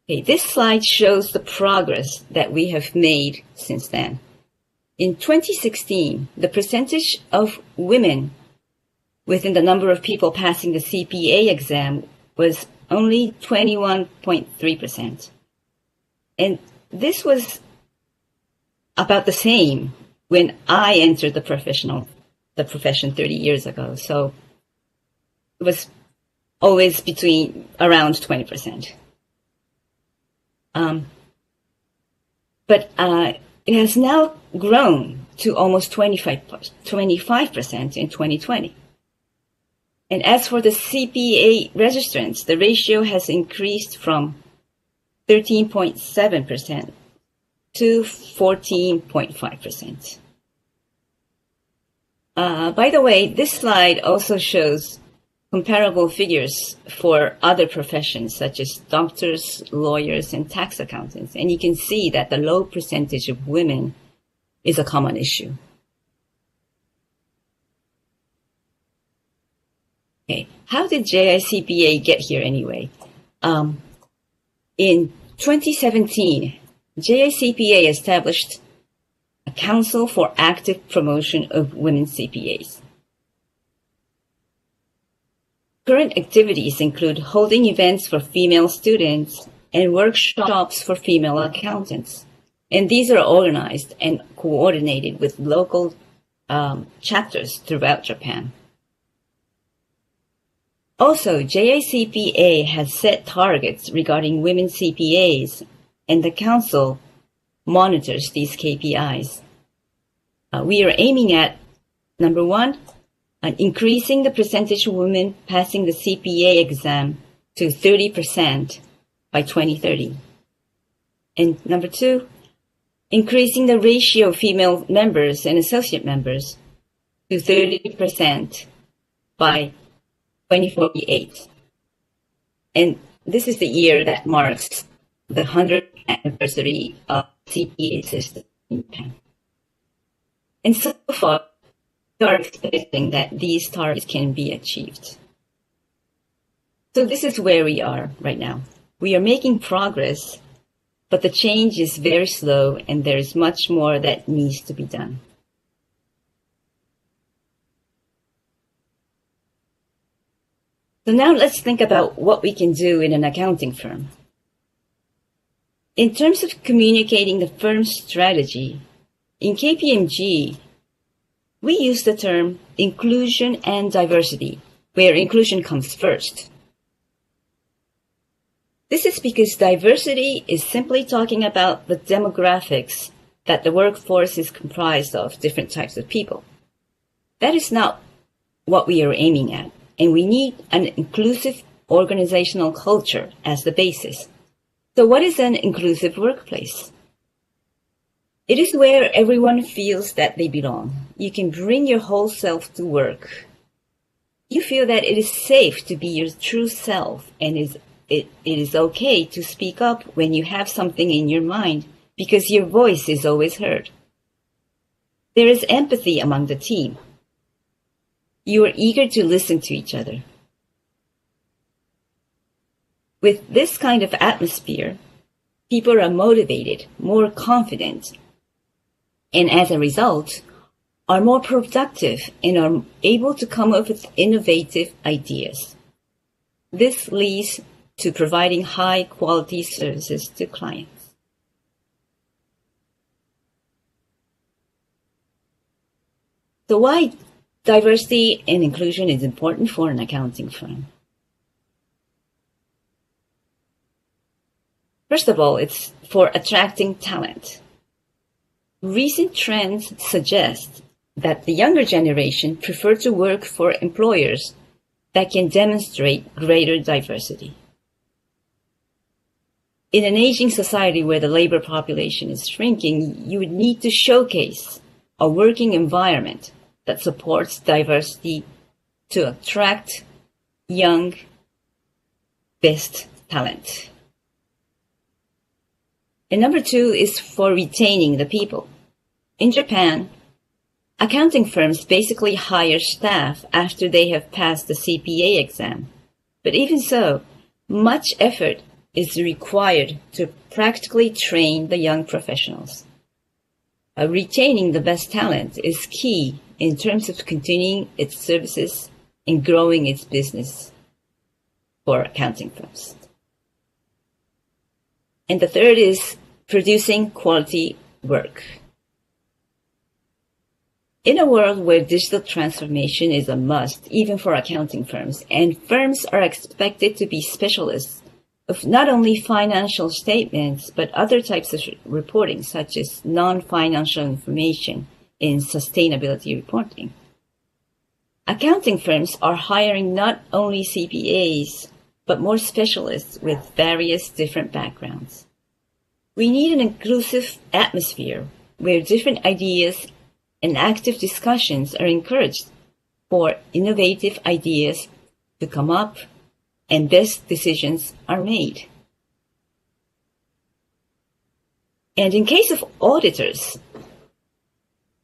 Okay, this slide shows the progress that we have made since then. In 2016, the percentage of women within the number of people passing the CPA exam was only 21.3%. And this was about the same when I entered the profession 30 years ago. So it was always around 20%. But it has now grown to almost 25% in 2020. And as for the CPA registrants, the ratio has increased from 13.7% to 14.5%. By the way, this slide also shows comparable figures for other professions such as doctors, lawyers, and tax accountants. And you can see that the low percentage of women is a common issue. Okay, how did JICPA get here anyway? In 2017, JICPA established a Council for Active Promotion of Women CPAs. Current activities include holding events for female students and workshops for female accountants. And these are organized and coordinated with local chapters throughout Japan. Also, JICPA has set targets regarding women CPAs, and the Council monitors these KPIs. We are aiming at, number one, increasing the percentage of women passing the CPA exam to 30% by 2030. And number two, increasing the ratio of female members and associate members to 30% by 2048. And this is the year that marks the 100th anniversary of CPA system in Japan. And so far, we are expecting that these targets can be achieved. So this is where we are right now. We are making progress, but the change is very slow and there is much more that needs to be done. So now let's think about what we can do in an accounting firm. In terms of communicating the firm's strategy, in KPMG, we use the term inclusion and diversity, where inclusion comes first. This is because diversity is simply talking about the demographics that the workforce is comprised of different types of people. That is not what we are aiming at, and we need an inclusive organizational culture as the basis. So what is an inclusive workplace? It is where everyone feels that they belong. You can bring your whole self to work. You feel that it is safe to be your true self, and it is okay to speak up when you have something in your mind because your voice is always heard. There is empathy among the team. You are eager to listen to each other. With this kind of atmosphere, people are motivated, more confident, and as a result, are more productive and are able to come up with innovative ideas. This leads to providing high-quality services to clients. So why diversity and inclusion is important for an accounting firm? First of all, it's for attracting talent. Recent trends suggest that the younger generation prefer to work for employers that can demonstrate greater diversity. In an aging society where the labor population is shrinking, you would need to showcase a working environment that supports diversity to attract young, best talent. And number two is for retaining the people. In Japan, accounting firms basically hire staff after they have passed the CPA exam. But even so, much effort is required to practically train the young professionals. Retaining the best talent is key in terms of continuing its services and growing its business for accounting firms. And the third is producing quality work. In a world where digital transformation is a must, even for accounting firms, and firms are expected to be specialists of not only financial statements, but other types of reporting, such as non-financial information in sustainability reporting. Accounting firms are hiring not only CPAs, but more specialists with various different backgrounds. We need an inclusive atmosphere where different ideas and active discussions are encouraged for innovative ideas to come up and best decisions are made. And in case of auditors,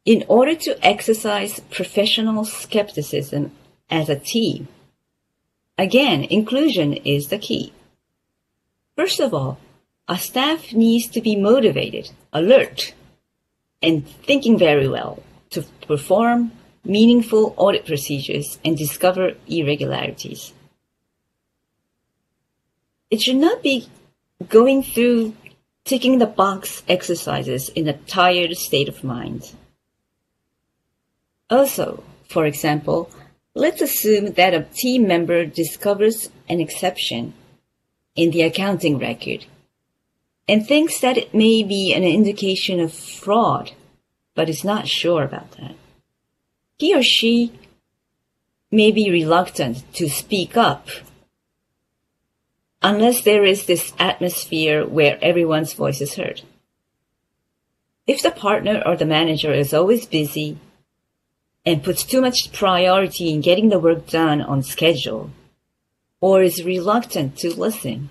in order to exercise professional skepticism as a team, again, inclusion is the key. First of all, a staff needs to be motivated, alert, and thinking very well to perform meaningful audit procedures and discover irregularities. It should not be going through ticking the box exercises in a tired state of mind. Also, for example, let's assume that a team member discovers an exception in the accounting record and thinks that it may be an indication of fraud, but is not sure about that. He or she may be reluctant to speak up unless there is this atmosphere where everyone's voice is heard. If the partner or the manager is always busy and puts too much priority in getting the work done on schedule, or is reluctant to listen,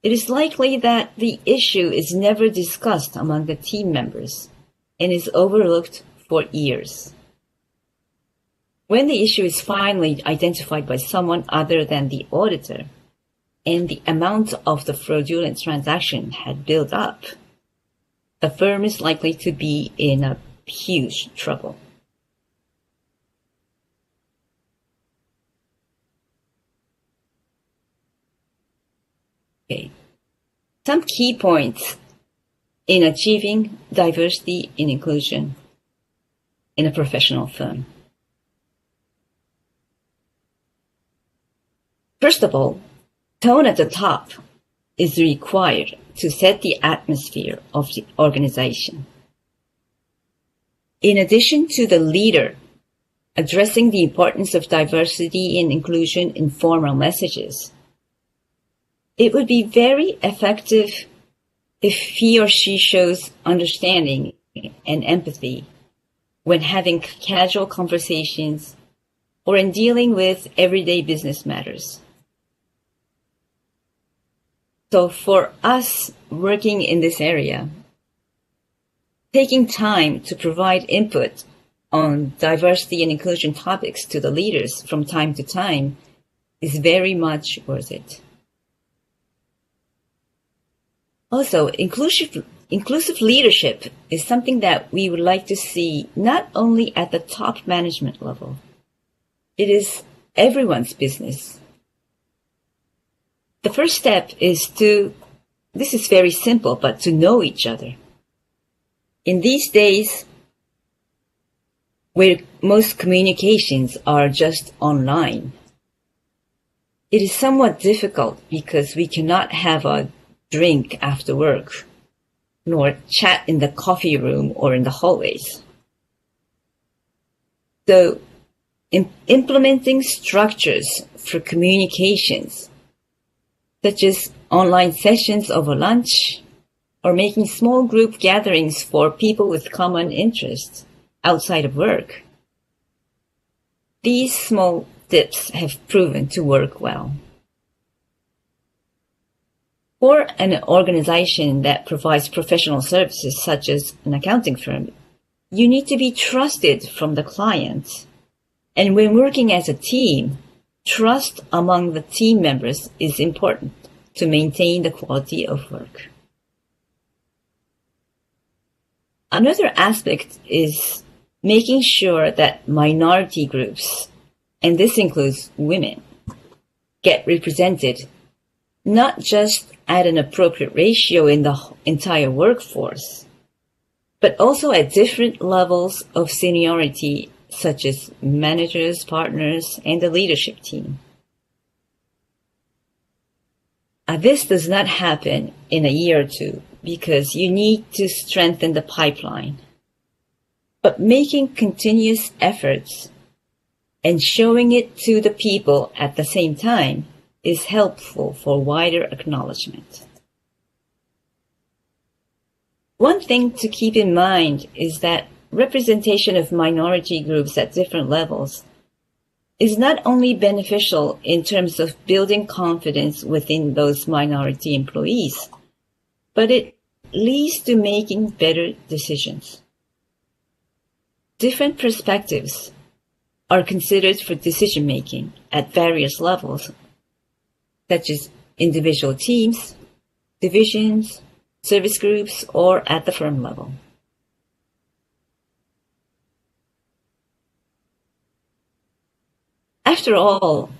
it is likely that the issue is never discussed among the team members and is overlooked for years. When the issue is finally identified by someone other than the auditor, and the amount of the fraudulent transaction had built up, the firm is likely to be in a huge trouble. Okay. Some key points in achieving diversity and inclusion in a professional firm. First of all, tone at the top is required to set the atmosphere of the organization. In addition to the leader addressing the importance of diversity and inclusion in formal messages, it would be very effective if he or she shows understanding and empathy when having casual conversations or in dealing with everyday business matters. So for us working in this area, taking time to provide input on diversity and inclusion topics to the leaders from time to time is very much worth it. Also, inclusive leadership is something that we would like to see not only at the top management level. It is everyone's business. The first step is this is very simple, but to know each other. In these days, where most communications are just online, it is somewhat difficult because we cannot have a drink after work, nor chat in the coffee room or in the hallways. So, implementing structures for communications, such as online sessions over lunch, or making small group gatherings for people with common interests outside of work. These small tips have proven to work well. For an organization that provides professional services, such as an accounting firm, you need to be trusted from the client. And when working as a team, trust among the team members is important to maintain the quality of work. Another aspect is making sure that minority groups, and this includes women, get represented not just at an appropriate ratio in the entire workforce, but also at different levels of seniority, such as managers, partners, and the leadership team. This does not happen in a year or two because you need to strengthen the pipeline. But making continuous efforts and showing it to the people at the same time is helpful for wider acknowledgement. One thing to keep in mind is that representation of minority groups at different levels is not only beneficial in terms of building confidence within those minority employees, but it leads to making better decisions. Different perspectives are considered for decision-making at various levels, such as individual teams, divisions, service groups, or at the firm level. After all,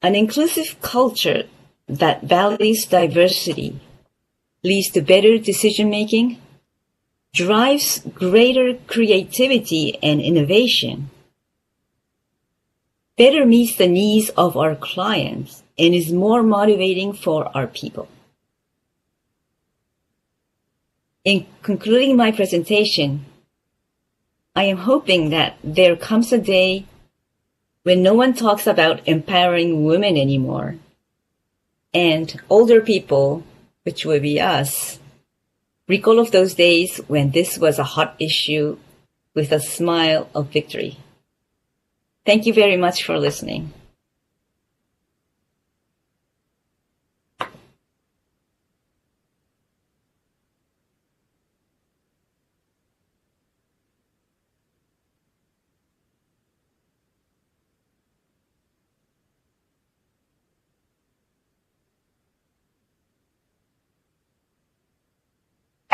an inclusive culture that values diversity leads to better decision-making, drives greater creativity and innovation, better meets the needs of our clients, and is more motivating for our people. In concluding my presentation, I am hoping that there comes a day when no one talks about empowering women anymore, and older people, which will be us, recall of those days when this was a hot issue with a smile of victory. Thank you very much for listening.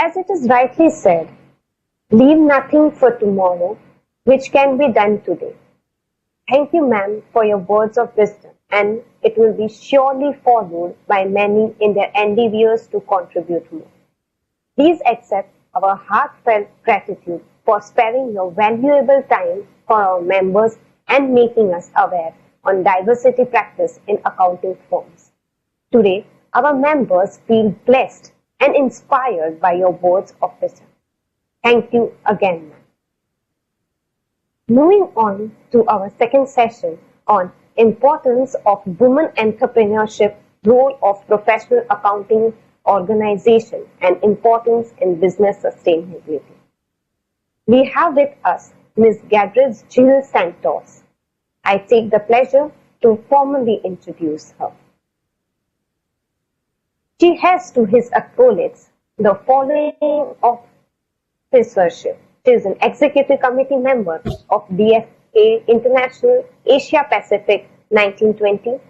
As it is rightly said, leave nothing for tomorrow, which can be done today. Thank you, ma'am, for your words of wisdom, and it will be surely followed by many in their endeavors to contribute more. Please accept our heartfelt gratitude for sparing your valuable time for our members and making us aware on diversity practice in accounting firms. Today, our members feel blessed and inspired by your words of wisdom. Thank you again, ma'am. Moving on to our second session on importance of women entrepreneurship, role of professional accounting organization, and importance in business sustainability. We have with us Ms. Gadriz Jill Santos. I take the pleasure to formally introduce her. She has to his accolades the following officership. She is an executive committee member of DFA International Asia Pacific 1920,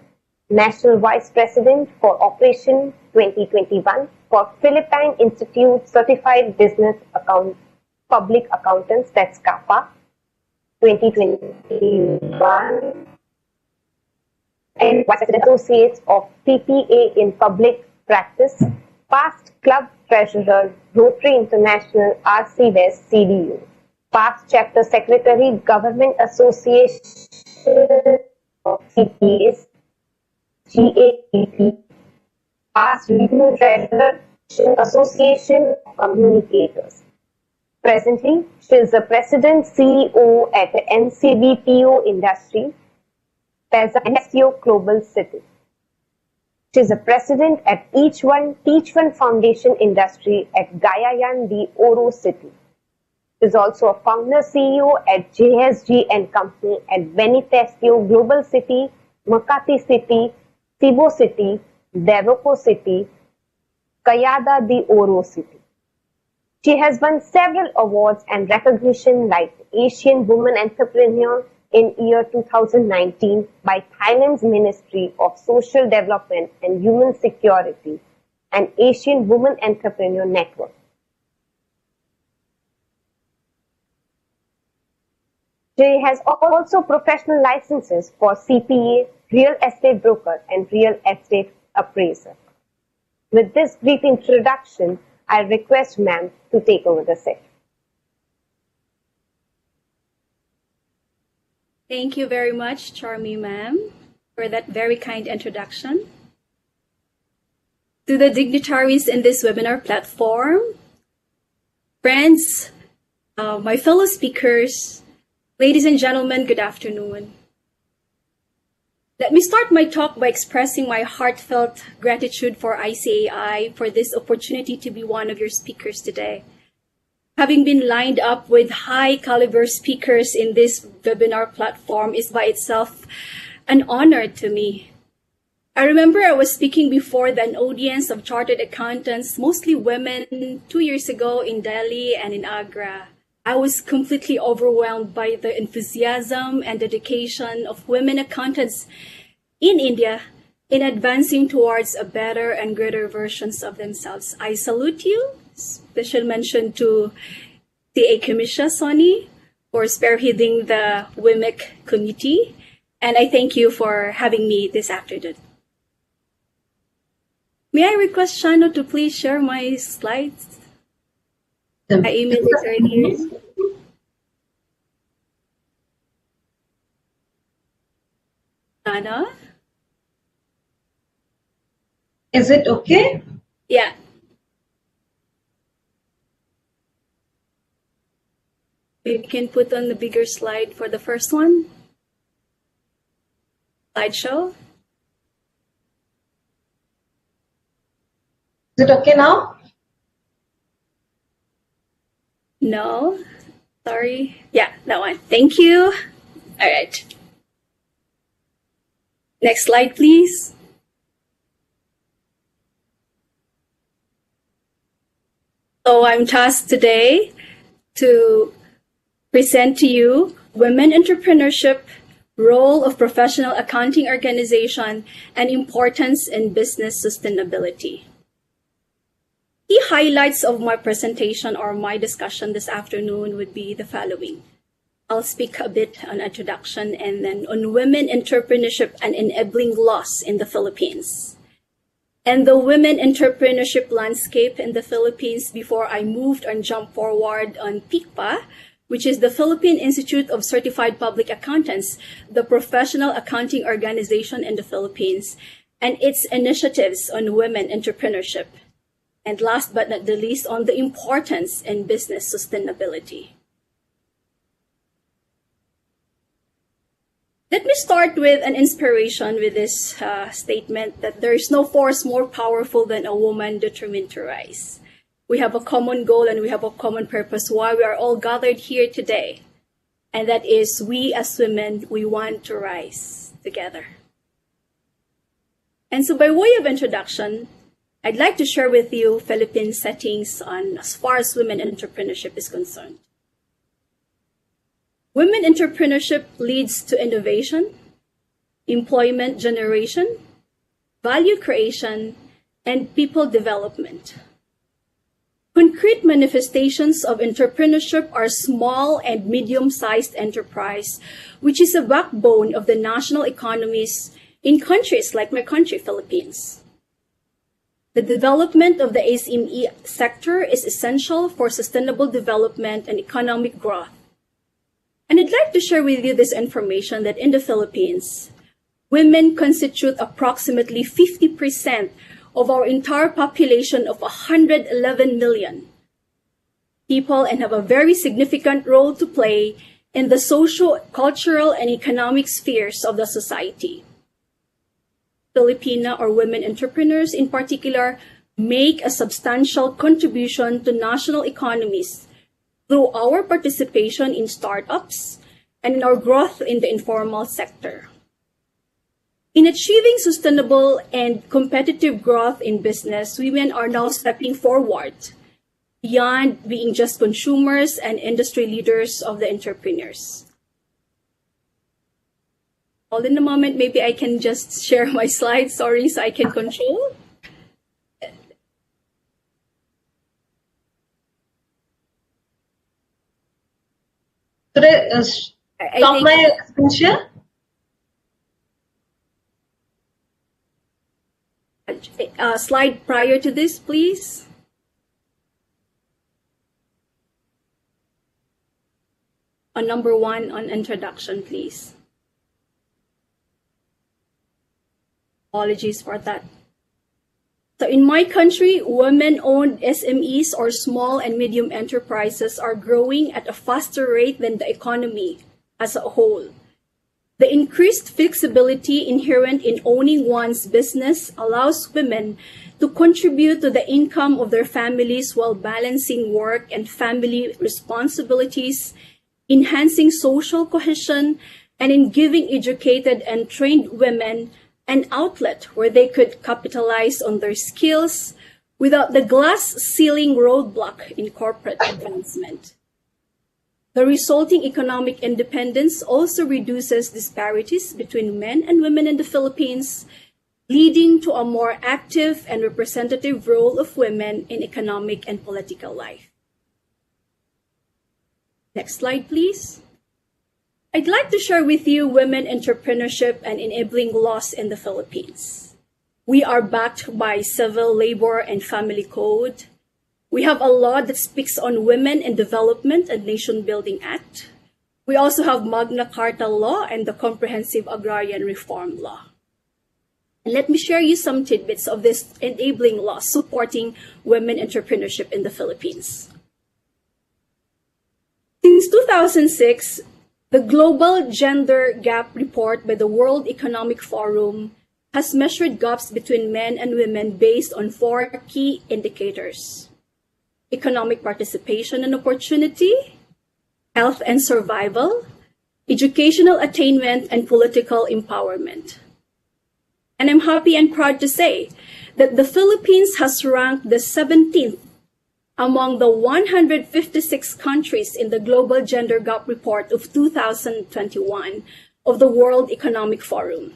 National Vice President for Operation 2021 for Philippine Institute Certified Business Public Accountants, that's CAPA 2021, and Vice President Associates of PPA in Public Practice, past Club Treasurer, Rotary International RC West CDU, past Chapter Secretary, Government Association of CPAs, GAPP, past Regional Treasurer, Association of Communicators. Presently, she is the President CEO at the NCBPO Industry, PESA Global City. She is a president at Teach One Foundation Industry at Gayayan de Oro City. She is also a founder CEO at JSG and Company at Benifestio Global City, Makati City, Cebu City, Devoco City, Cayada de Oro City. She has won several awards and recognition like Asian Woman Entrepreneur, in year 2019 by Thailand's Ministry of Social Development and Human Security and Asian Women Entrepreneur Network. She has also professional licenses for CPA, real estate broker, and real estate appraiser. With this brief introduction, I request ma'am to take over the session. Thank you very much, Charmy ma'am, for that very kind introduction. To the dignitaries in this webinar platform, friends, my fellow speakers, ladies and gentlemen, good afternoon. Let me start my talk by expressing my heartfelt gratitude for ICAI for this opportunity to be one of your speakers today. Having been lined up with high caliber speakers in this webinar platform is by itself an honor to me. I remember I was speaking before an audience of chartered accountants, mostly women, 2 years ago in Delhi and in Agra. I was completely overwhelmed by the enthusiasm and dedication of women accountants in India in advancing towards a better and greater versions of themselves. I salute you. Special mention to CA Kamisha Soni for spearheading the WIMIC committee. And I thank you for having me this afternoon. May I request Shano to please share my slides? I emailed it right here. Shana? Is it okay? Yeah. You can put on the bigger slide for the first one. Slideshow. Is it okay now? No, sorry. Yeah, that one. Thank you. All right. Next slide, please. So I'm tasked today to present to you Women Entrepreneurship, Role of Professional Accounting Organization, and Importance in Business Sustainability. Key highlights of my presentation or my discussion this afternoon would be the following. I'll speak a bit on introduction and then on women entrepreneurship and enabling laws in the Philippines. And the women entrepreneurship landscape in the Philippines before I moved and jumped forward on PICPA, which is the Philippine Institute of Certified Public Accountants, the professional accounting organization in the Philippines, and its initiatives on women entrepreneurship. And last but not the least, on the importance in business sustainability. Let me start with an inspiration with this statement that there is no force more powerful than a woman determined to rise. We have a common goal and we have a common purpose why we are all gathered here today. And that is we as women, we want to rise together. And so by way of introduction, I'd like to share with you Philippine settings on as far as women entrepreneurship is concerned. Women entrepreneurship leads to innovation, employment generation, value creation, and people development. Concrete manifestations of entrepreneurship are small and medium-sized enterprise, which is a backbone of the national economies in countries like my country, Philippines. The development of the SME sector is essential for sustainable development and economic growth. And I'd like to share with you this information that in the Philippines, women constitute approximately 50% of our entire population of 111 million people and have a very significant role to play in the social, cultural, and economic spheres of the society. Filipina or women entrepreneurs in particular make a substantial contribution to national economies through our participation in startups and in our growth in the informal sector. In achieving sustainable and competitive growth in business, women are now stepping forward beyond being just consumers and industry leaders of the entrepreneurs. Hold in a moment, maybe I can just share my slides, sorry, so I can control. Should I stop think- my screen share? Slide prior to this, please. On number 1 on introduction, please. Apologies for that. So in my country, women-owned SMEs or small and medium enterprises are growing at a faster rate than the economy as a whole. The increased flexibility inherent in owning one's business allows women to contribute to the income of their families while balancing work and family responsibilities, enhancing social cohesion, and in giving educated and trained women an outlet where they could capitalize on their skills without the glass ceiling roadblock in corporate advancement. The resulting economic independence also reduces disparities between men and women in the Philippines, leading to a more active and representative role of women in economic and political life. Next slide, please. I'd like to share with you women entrepreneurship and enabling laws in the Philippines. We are backed by Civil, Labor, and Family Code. We have a law that speaks on Women in Development and Nation Building Act. We also have Magna Carta Law and the Comprehensive Agrarian Reform Law. And let me share you some tidbits of this enabling law supporting women entrepreneurship in the Philippines. Since 2006, the Global Gender Gap Report by the World Economic Forum has measured gaps between men and women based on 4 key indicators: economic participation and opportunity, health and survival, educational attainment, and political empowerment. And I'm happy and proud to say that the Philippines has ranked the 17th among the 156 countries in the Global Gender Gap Report of 2021 of the World Economic Forum.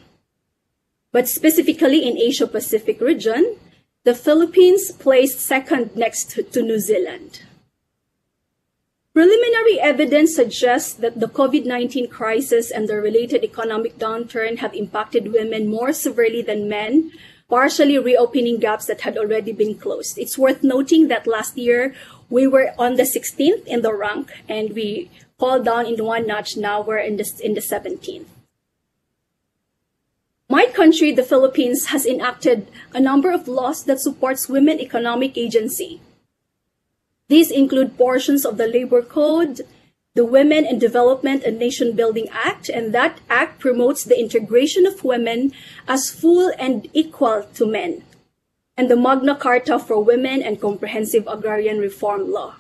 But specifically in Asia-Pacific region, the Philippines placed second next to New Zealand. Preliminary evidence suggests that the COVID-19 crisis and the related economic downturn have impacted women more severely than men, partially reopening gaps that had already been closed. It's worth noting that last year we were on the 16th in the rank and we fall down in 1 notch. Now we're in the 17th. My country, the Philippines, has enacted a number of laws that supports women economic agency. These include portions of the Labor Code, the Women in Development and Nation Building Act, and that act promotes the integration of women as full and equal to men, and the Magna Carta for Women and Comprehensive Agrarian Reform Law.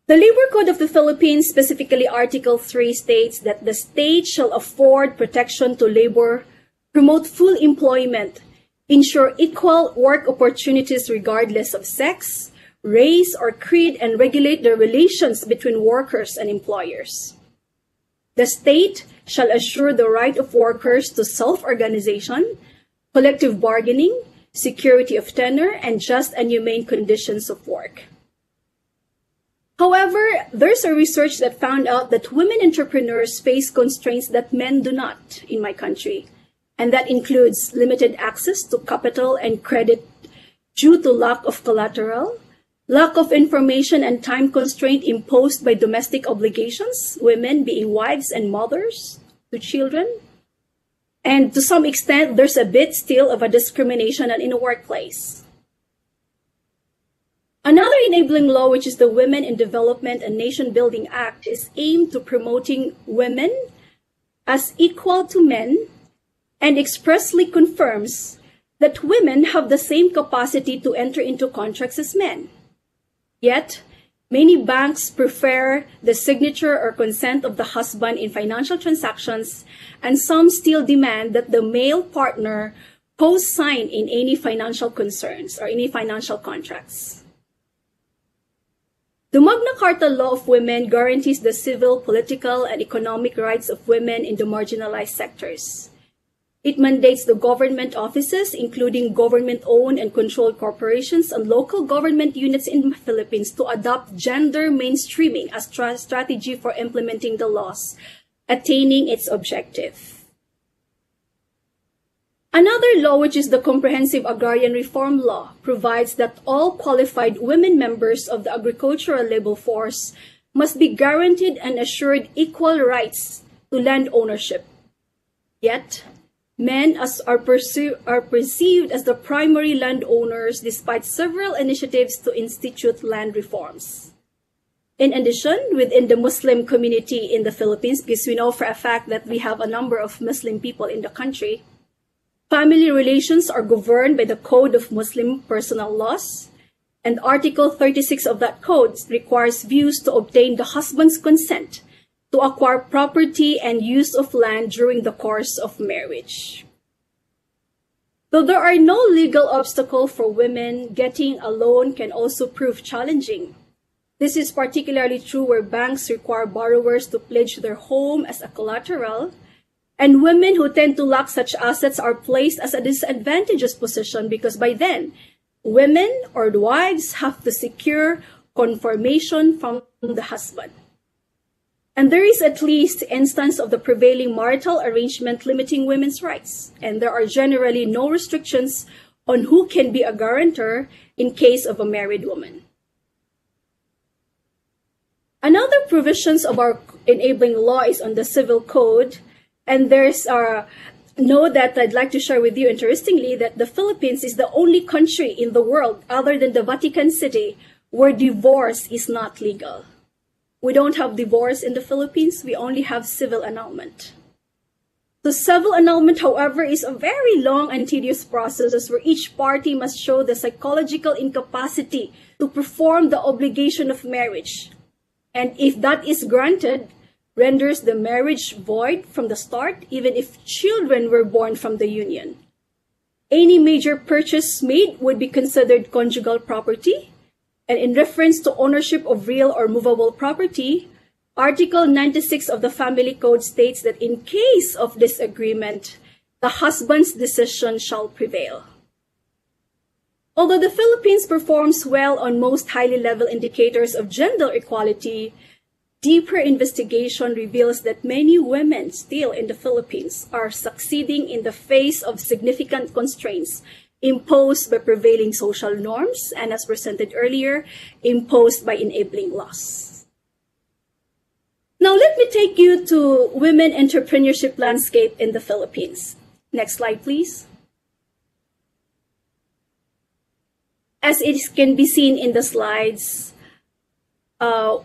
The Labor Code of the Philippines, specifically Article 3, states that the state shall afford protection to labor, promote full employment, ensure equal work opportunities regardless of sex, race, or creed, and regulate the relations between workers and employers. The state shall assure the right of workers to self-organization, collective bargaining, security of tenure, and just and humane conditions of work. However, there's a research that found out that women entrepreneurs face constraints that men do not in my country, and that includes limited access to capital and credit due to lack of collateral, lack of information and time constraint imposed by domestic obligations, women being wives and mothers to children, and to some extent, there's a bit still of a discrimination in the workplace. Another enabling law, which is the Women in Development and Nation Building Act, is aimed to promoting women as equal to men and expressly confirms that women have the same capacity to enter into contracts as men. Yet, many banks prefer the signature or consent of the husband in financial transactions, and some still demand that the male partner co-sign in any financial concerns or any financial contracts. The Magna Carta Law of Women guarantees the civil, political, and economic rights of women in the marginalized sectors. It mandates the government offices, including government-owned and controlled corporations and local government units in the Philippines, to adopt gender mainstreaming as strategy for implementing the laws, attaining its objective. Another law, which is the Comprehensive Agrarian Reform Law, provides that all qualified women members of the agricultural labor force must be guaranteed and assured equal rights to land ownership. Yet, men are perceived as the primary landowners despite several initiatives to institute land reforms. In addition, within the Muslim community in the Philippines, because we know for a fact that we have a number of Muslim people in the country, family relations are governed by the Code of Muslim Personal Laws, and Article 36 of that code requires views to obtain the husband's consent to acquire property and use of land during the course of marriage. Though there are no legal obstacles for women, getting a loan can also prove challenging. This is particularly true where banks require borrowers to pledge their home as a collateral, and women who tend to lack such assets are placed as a disadvantageous position because by then, women or the wives have to secure confirmation from the husband. And there is at least instance of the prevailing marital arrangement limiting women's rights, and there are generally no restrictions on who can be a guarantor in case of a married woman. Another provisions of our enabling law is on the Civil Code, and there's a note that I'd like to share with you, interestingly, that the Philippines is the only country in the world other than the Vatican City where divorce is not legal. We don't have divorce in the Philippines, we only have civil annulment. The civil annulment, however, is a very long and tedious process where each party must show the psychological incapacity to perform the obligation of marriage. And if that is granted, renders the marriage void from the start, even if children were born from the union. Any major purchase made would be considered conjugal property, and in reference to ownership of real or movable property, Article 96 of the Family Code states that in case of disagreement, the husband's decision shall prevail. Although the Philippines performs well on most highly level indicators of gender equality, deeper investigation reveals that many women still in the Philippines are succeeding in the face of significant constraints imposed by prevailing social norms and, as presented earlier, imposed by enabling laws. Now let me take you to women entrepreneurship landscape in the Philippines. Next slide, please. As it can be seen in the slides,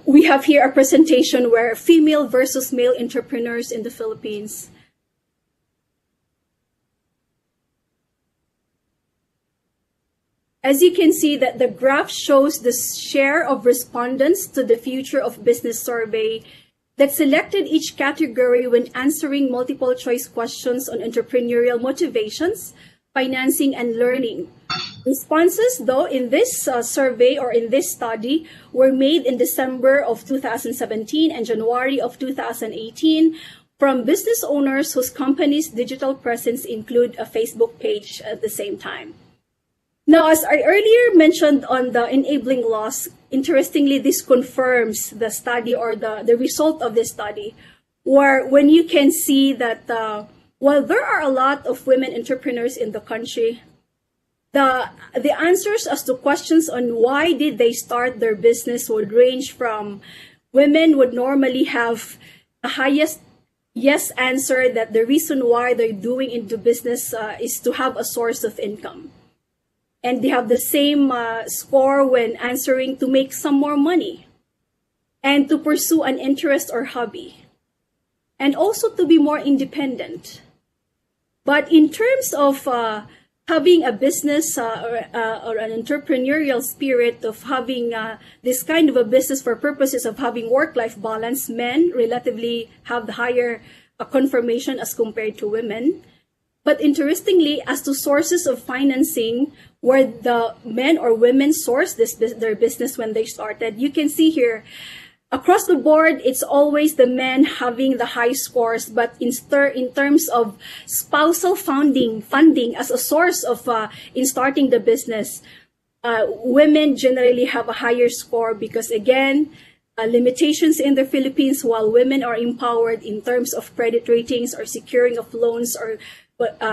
we have here a presentation where female versus male entrepreneurs in the Philippines. As you can see that the graph shows the share of respondents to the Future of Business survey that selected each category when answering multiple choice questions on entrepreneurial motivations, financing, and learning. Responses, though, in this survey or in this study were made in December of 2017 and January of 2018 from business owners whose company's digital presence include a Facebook page at the same time. Now, as I earlier mentioned on the enabling laws, interestingly, this confirms the study or the result of this study, where when you can see that while there are a lot of women entrepreneurs in the country, the answers as to questions on why did they start their business would range from women would normally have the highest yes answer that the reason why they're doing into business is to have a source of income. And they have the same score when answering to make some more money and to pursue an interest or hobby and also to be more independent. But in terms of having a business or an entrepreneurial spirit of having this kind of a business for purposes of having work-life balance, men relatively have the higher confirmation as compared to women. But interestingly, as to sources of financing, where the men or women source their business when they started, you can see here, across the board, it's always the men having the high scores, but in terms of spousal funding as a source of in starting the business, women generally have a higher score because, again, limitations in the Philippines, while women are empowered in terms of credit ratings or securing of loans or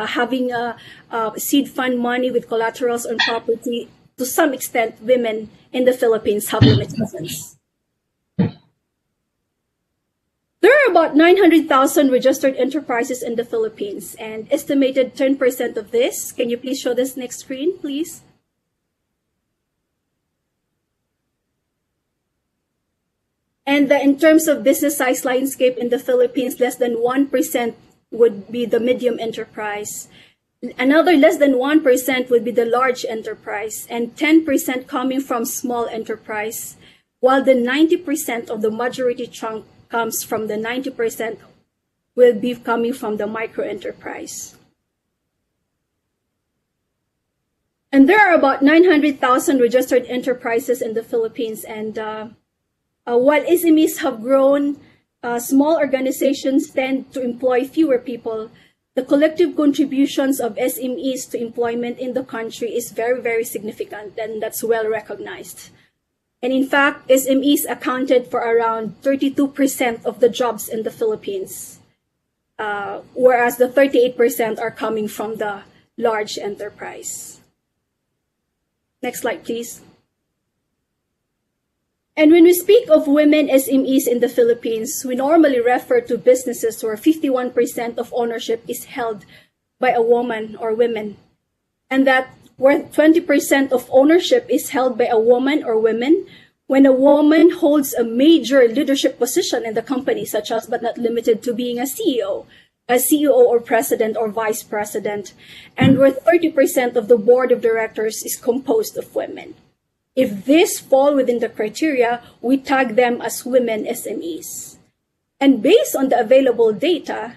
having seed fund money with collaterals on property, to some extent, women in the Philippines have limitations. There are about 900,000 registered enterprises in the Philippines, and estimated 10% of this. Can you please show this next screen, please? And in terms of business size landscape in the Philippines, less than 1% would be the medium enterprise. Another less than 1% would be the large enterprise, and 10% coming from small enterprise, while the 90% of the majority chunk comes from the 90% will be coming from the micro enterprise. And there are about 900,000 registered enterprises in the Philippines, and while SMEs have grown, small organizations tend to employ fewer people. The collective contributions of SMEs to employment in the country is very, very significant, and that's well recognized. And in fact, SMEs accounted for around 32% of the jobs in the Philippines, whereas the 38% are coming from the large enterprise. Next slide, please. And when we speak of women SMEs in the Philippines, we normally refer to businesses where 51% of ownership is held by a woman or women, and that where 20% of ownership is held by a woman or women, when a woman holds a major leadership position in the company, such as but not limited to being a CEO or president or vice president, and where 30% of the board of directors is composed of women. If these fall within the criteria, we tag them as women SMEs. And based on the available data,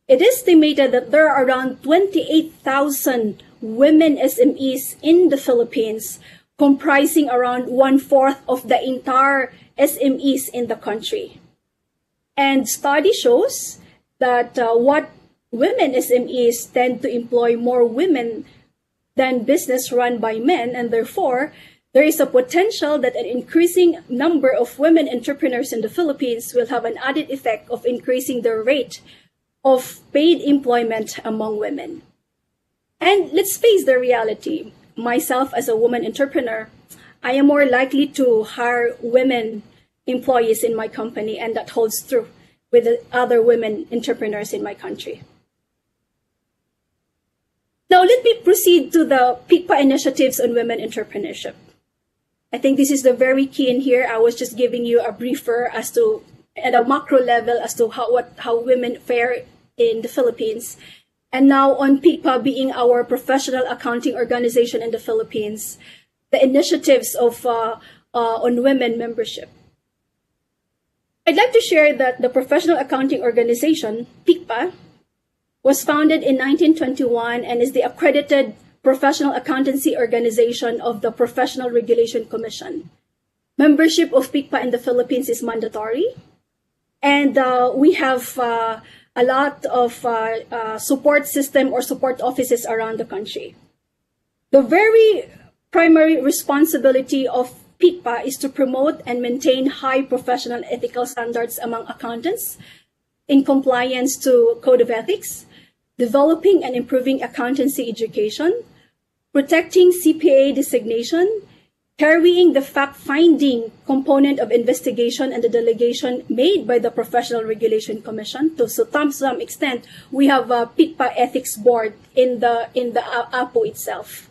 it is estimated that there are around 28,000 women SMEs in the Philippines, comprising around 1/4 of the entire SMEs in the country. And study shows that what women SMEs tend to employ more women than business run by men, and therefore, there is a potential that an increasing number of women entrepreneurs in the Philippines will have an added effect of increasing the rate of paid employment among women. And let's face the reality. Myself, as a woman entrepreneur, I am more likely to hire women employees in my company, and that holds true with the other women entrepreneurs in my country. Now, let me proceed to the PICPA initiatives on women entrepreneurship. I think this is the very key in here. I was just giving you a briefer as to, at a macro level, as to how women fare in the Philippines. And now on PICPA being our professional accounting organization in the Philippines, the initiatives of on women membership. I'd like to share that the professional accounting organization, PICPA, was founded in 1921 and is the accredited professional accountancy organization of the Professional Regulation Commission. Membership of PICPA in the Philippines is mandatory, and we have a lot of support system or support offices around the country. The very primary responsibility of PICPA is to promote and maintain high professional ethical standards among accountants in compliance to Code of Ethics, developing and improving accountancy education, protecting CPA designation, carrying the fact-finding component of investigation and the delegation made by the Professional Regulation Commission. To some extent, we have a PICPA ethics board in the APO itself.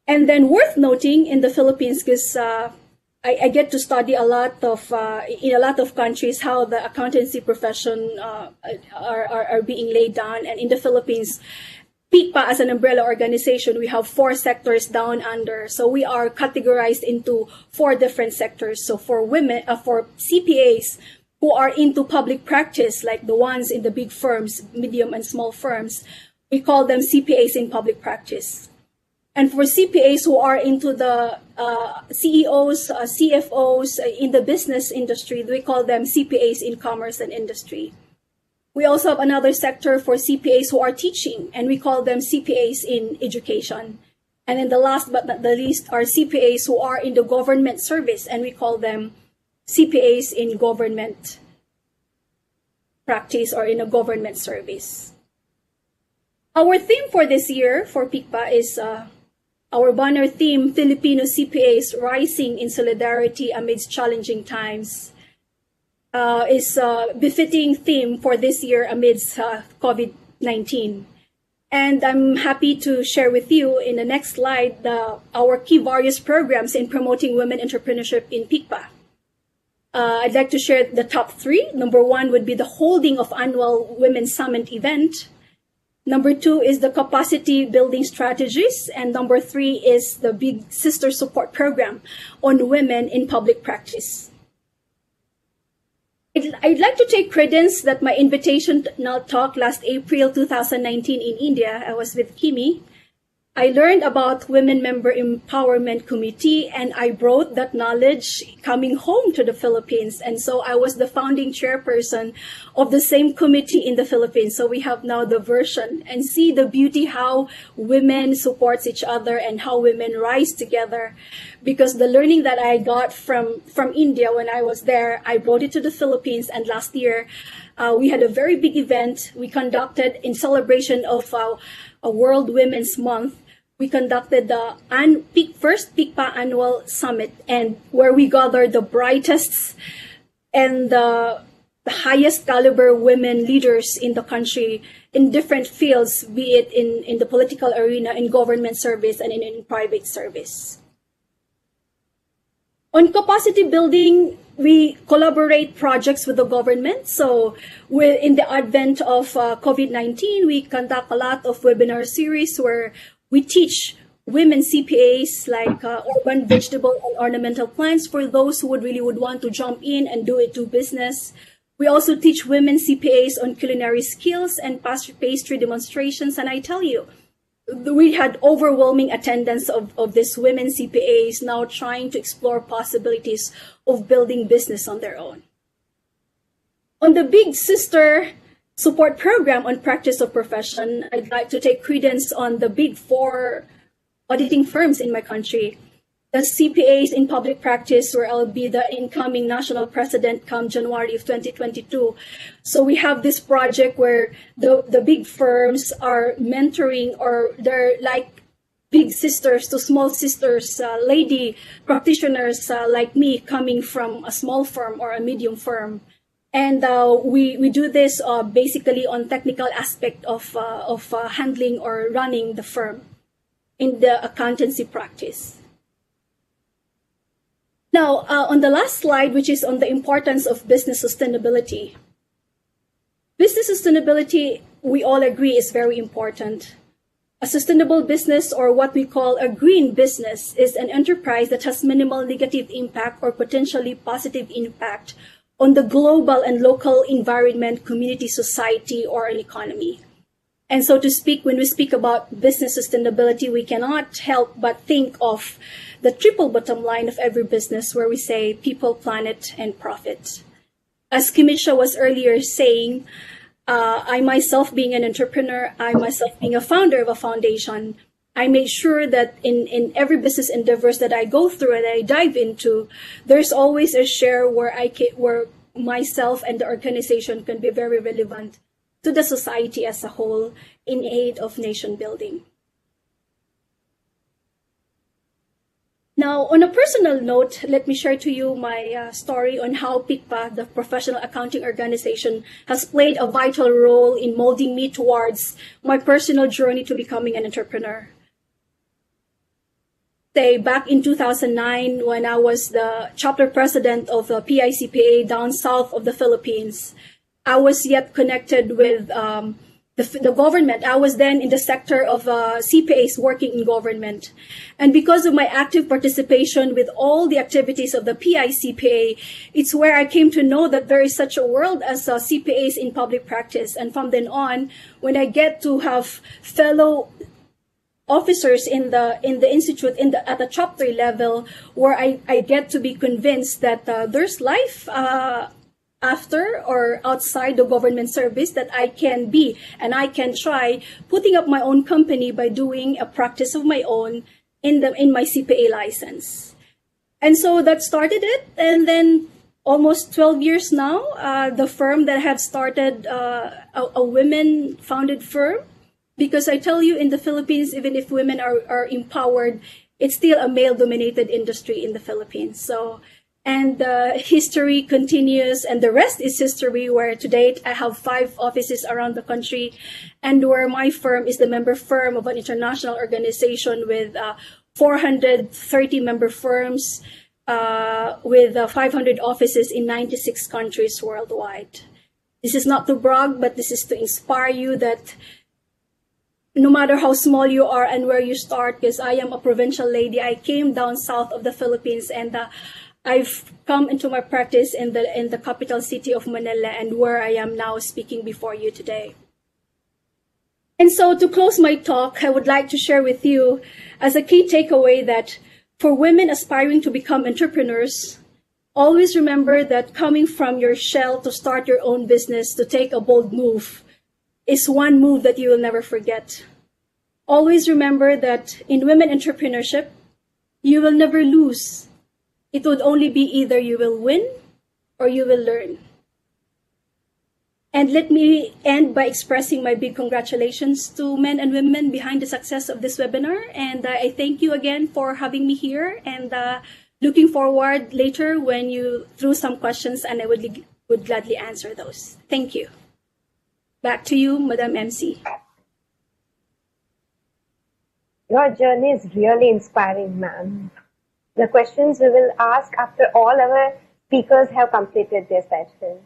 And then worth noting in the Philippines, because I get to study a lot of in a lot of countries how the accountancy profession are being laid down, and in the Philippines, PICPA as an umbrella organization, we have 4 sectors down under. So we are categorized into 4 different sectors. So for women, for CPAs who are into public practice, like the ones in the big firms, medium and small firms, We call them CPAs in public practice. And for CPAs who are into the CEOs, CFOs in the business industry, we call them CPAs in commerce and industry. We also have another sector for CPAs who are teaching, and we call them CPAs in education. And then the last but not the least are CPAs who are in the government service, and we call them CPAs in government practice or in a government service. Our theme for this year for PICPA is our banner theme, Filipino CPAs Rising in Solidarity Amidst Challenging Times. Is a befitting theme for this year amidst COVID-19. And I'm happy to share with you in the next slide our key various programs in promoting women entrepreneurship in PICPA. I'd like to share the top three. Number one would be the holding of annual Women's Summit event. Number two is the capacity building strategies. And number three is the Big Sister Support Program on women in public practice. I'd like to take credence that my invitation to now talk last April 2019 in India, I was with Kimi. I learned about Women Member Empowerment Committee, and I brought that knowledge coming home to the Philippines. And so I was the founding chairperson of the same committee in the Philippines. So we have now the version and see the beauty how women supports each other and how women rise together. Because the learning that I got from India when I was there, I brought it to the Philippines. And last year, we had a very big event we conducted in celebration of a World Women's Month. We conducted the first PICPA annual summit, and where we gathered the brightest and the highest caliber women leaders in the country in different fields, be it in the political arena, in government service, and in private service. On capacity building, we collaborate projects with the government. So in the advent of COVID-19, we conduct a lot of webinar series where we teach women CPAs like urban vegetable and ornamental plants for those who would want to jump in and do business. We also teach women CPAs on culinary skills and pastry demonstrations. And I tell you, we had overwhelming attendance of these women CPAs now trying to explore possibilities of building business on their own. On the Big Sister Support Program on Practice of Profession, I'd like to take credence on the big four auditing firms in my country. The CPAs in public practice, where I'll be the incoming national president come January of 2022. So we have this project where the big firms are mentoring, or they're like big sisters to small sisters, lady practitioners like me coming from a small firm or a medium firm. And we do this basically on technical aspect of handling or running the firm in the accountancy practice. Now, on the last slide, which is on the importance of business sustainability. Business sustainability, we all agree, is very important. A sustainable business, or what we call a green business, is an enterprise that has minimal negative impact or potentially positive impact on the global and local environment, community, society, or an economy. And so to speak, when we speak about business sustainability, we cannot help but think of the triple bottom line of every business, where we say people, planet, and profit. As Kimisha was earlier saying, I myself being an entrepreneur, I myself being a founder of a foundation, I made sure that in every business endeavors that I go through and I dive into, there's always a share where where myself and the organization can be very relevant to the society as a whole in aid of nation building. Now, on a personal note, let me share to you my story on how PICPA, the professional accounting organization, has played a vital role in molding me towards my personal journey to becoming an entrepreneur. Say, back in 2009, when I was the chapter president of the PICPA down south of the Philippines, I was yet connected with the government. I was then in the sector of CPAs working in government. And because of my active participation with all the activities of the PICPA, it's where I came to know that there is such a world as CPAs in public practice. And from then on, when I get to have fellow officers in the institute at the chapter level, where I get to be convinced that there's life after or outside the government service, that I can be and I can try putting up my own company by doing a practice of my own in my CPA license. And so that started it. And then almost 12 years now, the firm that I have started, a women founded firm, because I tell you, in the Philippines, even if women are empowered, it's still a male dominated industry in the Philippines. So, and history continues, and the rest is history, where to date I have 5 offices around the country, and where my firm is the member firm of an international organization with 430 member firms, with 500 offices in 96 countries worldwide. This is not to brag, but this is to inspire you that no matter how small you are and where you start, because I am a provincial lady, I came down south of the Philippines, and I've come into my practice in the capital city of Manila, and where I am now speaking before you today. And so to close my talk, I would like to share with you as a key takeaway that for women aspiring to become entrepreneurs, always remember that coming from your shell to start your own business, to take a bold move, is one move that you will never forget. Always remember that in women entrepreneurship, you will never lose. It would only be either you will win or you will learn. And let me end by expressing my big congratulations to men and women behind the success of this webinar. And I thank you again for having me here, and looking forward later when you threw some questions, and I would gladly answer those. Thank you. Back to you, Madam MC. Your journey is really inspiring, ma'am. The questions we will ask after all our speakers have completed their session.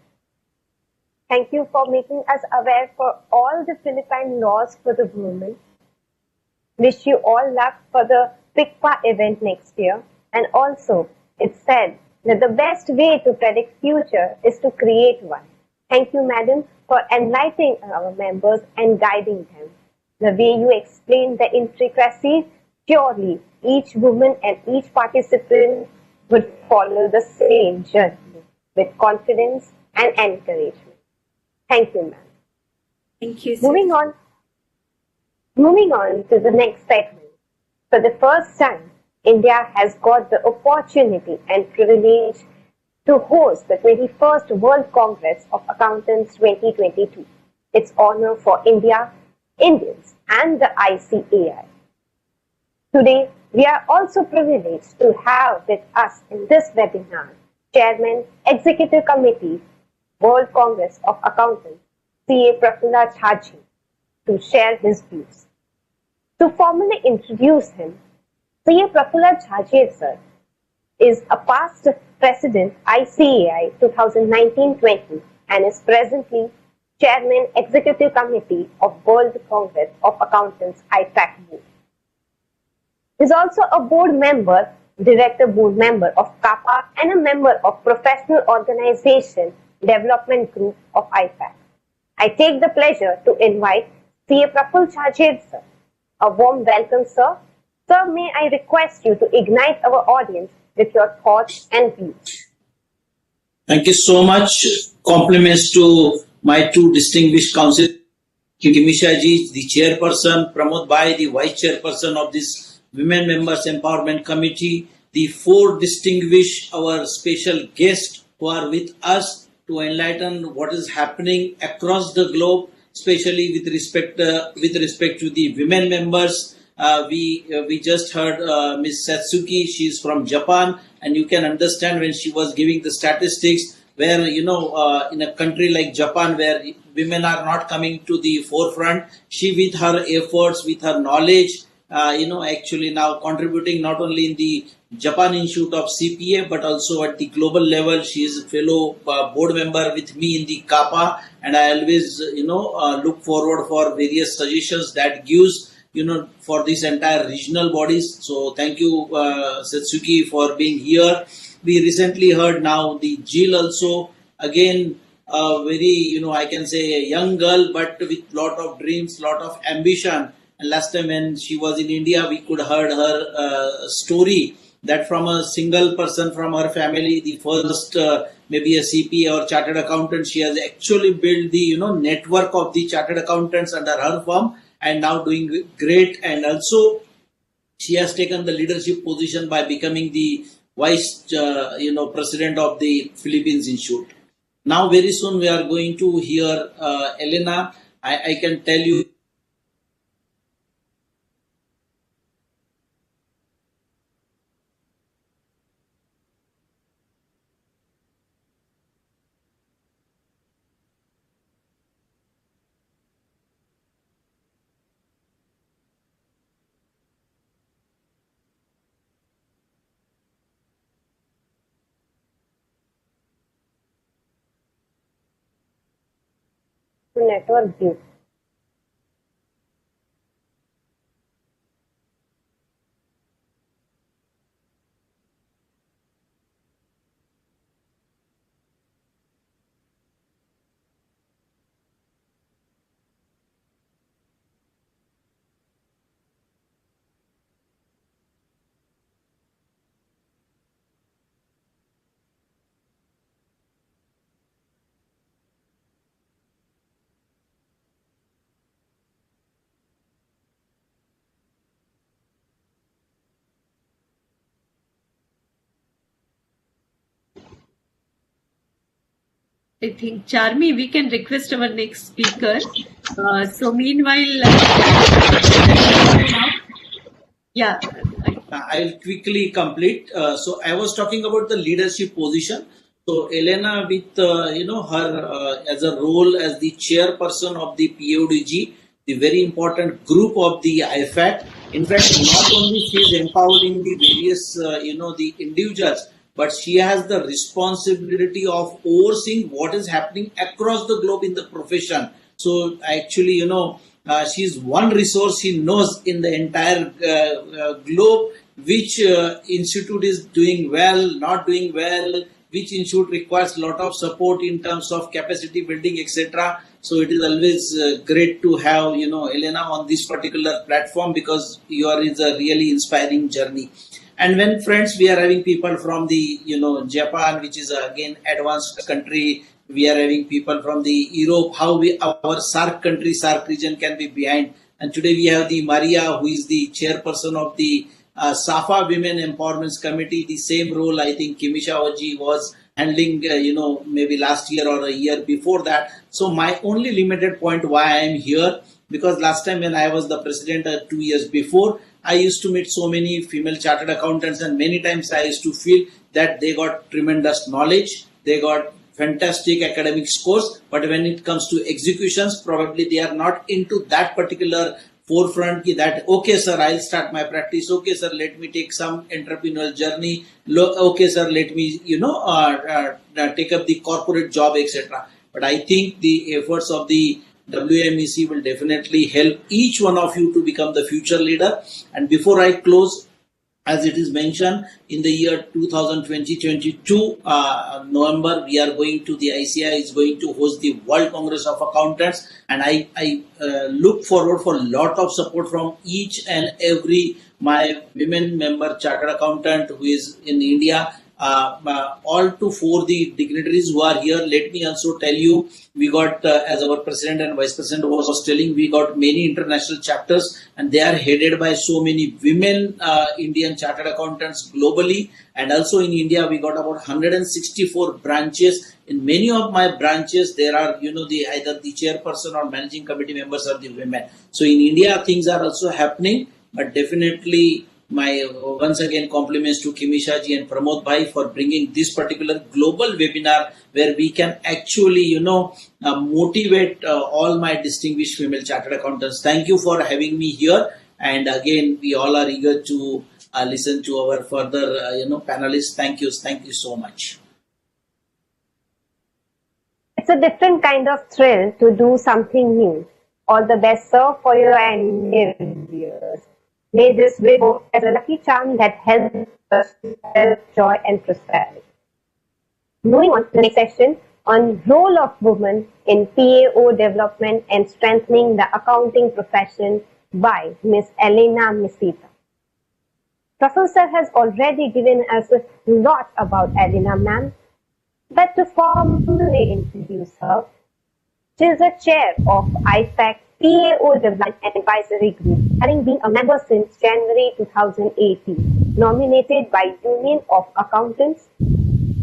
Thank you for making us aware for all the Philippine laws for the women. Wish you all luck for the PICPA event next year. And also, it's said that the best way to predict future is to create one. Thank you, madam, for enlightening our members and guiding them. The way you explain the intricacies, surely each woman and each participant would follow the same journey with confidence and encouragement. Thank you, ma'am. Thank you. Moving on to the next segment. For the first time, India has got the opportunity and privilege to host the 21st World Congress of Accountants 2022. It's honor for India, Indians, and the ICAI. Today, we are also privileged to have with us in this webinar Chairman, Executive Committee, World Congress of Accountants, CA Prafulla Chhaji, to share his views. To formally introduce him, CA Prafulla Chhaji, sir, is a past President ICAI 2019-20 and is presently Chairman, Executive Committee of World Congress of Accountants, ICAI Board. He is also a board member, director board member of CAPA, and a member of Professional Organization Development Group of ICAI. I take the pleasure to invite CA Prafulla Chhaji, sir. A warm welcome, sir. Sir, may I request you to ignite our audience with your thoughts and views. Thank you so much. Compliments to my two distinguished councillors, Kimisha ji, the chairperson, Pramod Bhai, the vice chairperson of this Women Members Empowerment Committee, the four distinguished our special guests who are with us to enlighten what is happening across the globe, especially with respect to the women members. We just heard Ms. Satsuki. She is from Japan, and you can understand when she was giving the statistics where, in a country like Japan where women are not coming to the forefront, she with her efforts, with her knowledge, actually now contributing not only in the Japan Institute of CPA, but also at the global level. She is a fellow board member with me in the CAPA, and I always, look forward for various suggestions that gives, for this entire regional bodies. So thank you, Satsuki, for being here. We recently heard now the Jill also, again, very, I can say a young girl, but with lot of dreams, lot of ambition. And last time when she was in India, we could heard her story that from a single person from her family, the first maybe a CPA or chartered accountant, she has actually built the network of the chartered accountants under her firm, and now doing great. And also she has taken the leadership position by becoming the vice president of the Philippines Institute. Now very soon we are going to hear Elena. I can tell you network view. I think, Charmi, we can request our next speaker. So meanwhile, yeah. I'll quickly complete. So I was talking about the leadership position. So Elena, with her as a role as the chairperson of the PODG, the very important group of the IFAC. In fact, not only she is empowering the various the individuals, but she has the responsibility of overseeing what is happening across the globe in the profession. So actually, she is one resource. She knows in the entire globe which institute is doing well, not doing well, which institute requires a lot of support in terms of capacity building, etc. So it is always great to have Elena on this particular platform, because yours is a really inspiring journey. And when friends, we are having people from the Japan, which is again advanced country. We are having people from the Europe. How our SARC country, SARC region can be behind. And today we have the Maria, who is the chairperson of the SAFA Women Empowerment Committee. The same role I think Kimisha Oji was handling, maybe last year or a year before that. So my only limited point why I am here, because last time when I was the president 2 years before, I used to meet so many female chartered accountants, and many times I used to feel that they got tremendous knowledge, they got fantastic academic scores, but when it comes to executions, probably they are not into that particular forefront that, okay sir, I'll start my practice, okay sir, let me take some entrepreneurial journey, okay sir, let me take up the corporate job, etc. But I think the efforts of the WMEC will definitely help each one of you to become the future leader. And before I close, as it is mentioned, in the year 2022 November, we are going to, the ICAI is going to host the World Congress of Accountants, and I look forward for a lot of support from each and every my women member chartered accountant who is in India. All to for the dignitaries who are here, let me also tell you, we got, as our president and vice president was telling, we got many international chapters, and they are headed by so many women Indian chartered accountants globally. And also in India, we got about 164 branches. In many of my branches, there are, either the chairperson or managing committee members are the women. So in India, things are also happening, but definitely my once again compliments to Kimisha ji and Pramod bhai for bringing this particular global webinar where we can actually, motivate all my distinguished female chartered accountants. Thank you for having me here. And again, we all are eager to listen to our further, panelists. Thank you so much. It's a different kind of thrill to do something new. All the best, sir, for your endeavors. May this go as a lucky charm that helps us health, joy, and prosperity. Moving on to the next section on role of women in PAO development and strengthening the accounting profession by Ms. Elena Mesita. Professor has already given us a lot about Elena ma'am, but to formally introduce her, she is the chair of ICAI PAO Development and Advisory Group, having been a member since January 2018, nominated by Union of Accountants,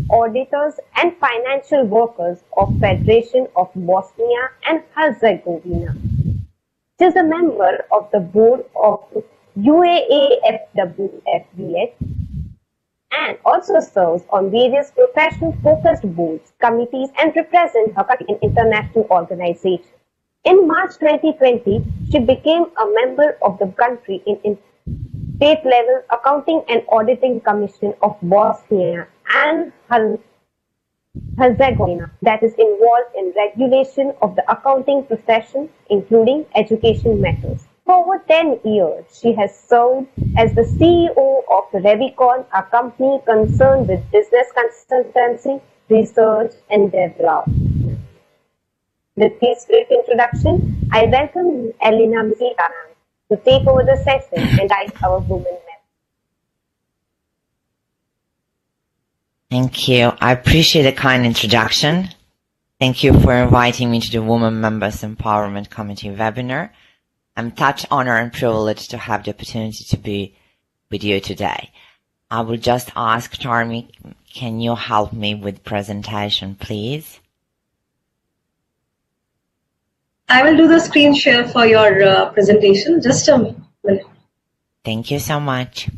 Auditors and Financial Workers of Federation of Bosnia and Herzegovina. She is a member of the board of UAAFWFBS and also serves on various profession-focused boards, committees, and represents her country in international organizations. In March 2020, she became a member of the country in state-level Accounting and Auditing Commission of Bosnia and Herzegovina that is involved in regulation of the accounting profession, including education matters. For over 10 years, she has served as the CEO of Revicon, a company concerned with business consultancy, research, and development. With this brief introduction, I welcome Elena Mesita to take over the session and guide our women members. Thank you. I appreciate the kind introduction. Thank you for inviting me to the Women Members Empowerment Committee webinar. I'm such honor and privileged to have the opportunity to be with you today. I will just ask Charmy, can you help me with presentation, please? I will do the screen share for your presentation. Just a minute. Thank you so much.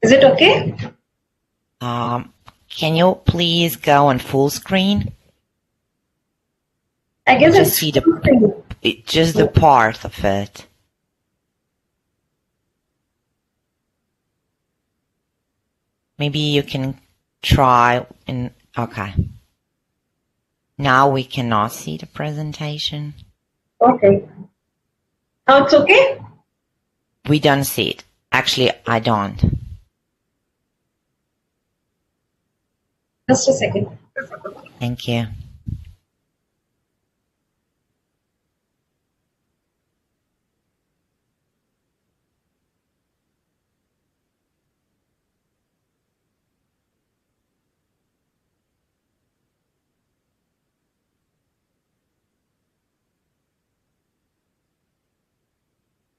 Is it okay? Can you please go on full screen? I guess Just see just the part of it. Maybe you can try and okay. Now we cannot see the presentation. Okay. Now it's okay? We don't see it. Actually, I don't. Just a second. Thank you.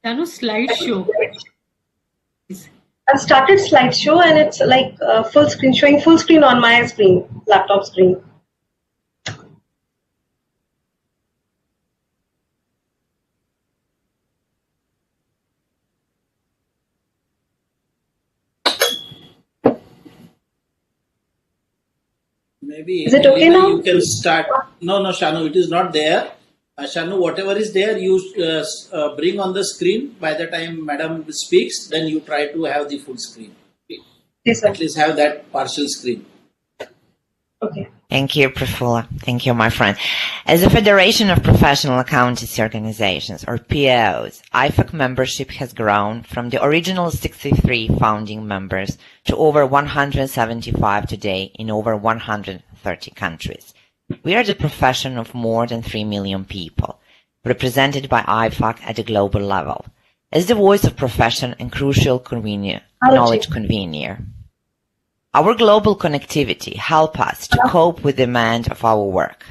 Slideshow. I've started slideshow and it's like full screen, showing full screen on my screen, laptop screen. Maybe is it okay now? You can start. No, Shanu, it is not there. Shanu, whatever is there, you bring on the screen. By the time Madam speaks, then you try to have the full screen. Yes, sir. At least have that partial screen. Okay. Thank you, Prafula. Thank you, my friend. As a Federation of Professional Accountancy Organizations, or PAOs, IFAC membership has grown from the original 63 founding members to over 175 today in over 130 countries. We are the profession of more than 3 million people, represented by IFAC at the global level, as the voice of profession and crucial knowledge convener. Our global connectivity helps us to cope with the demand of our work.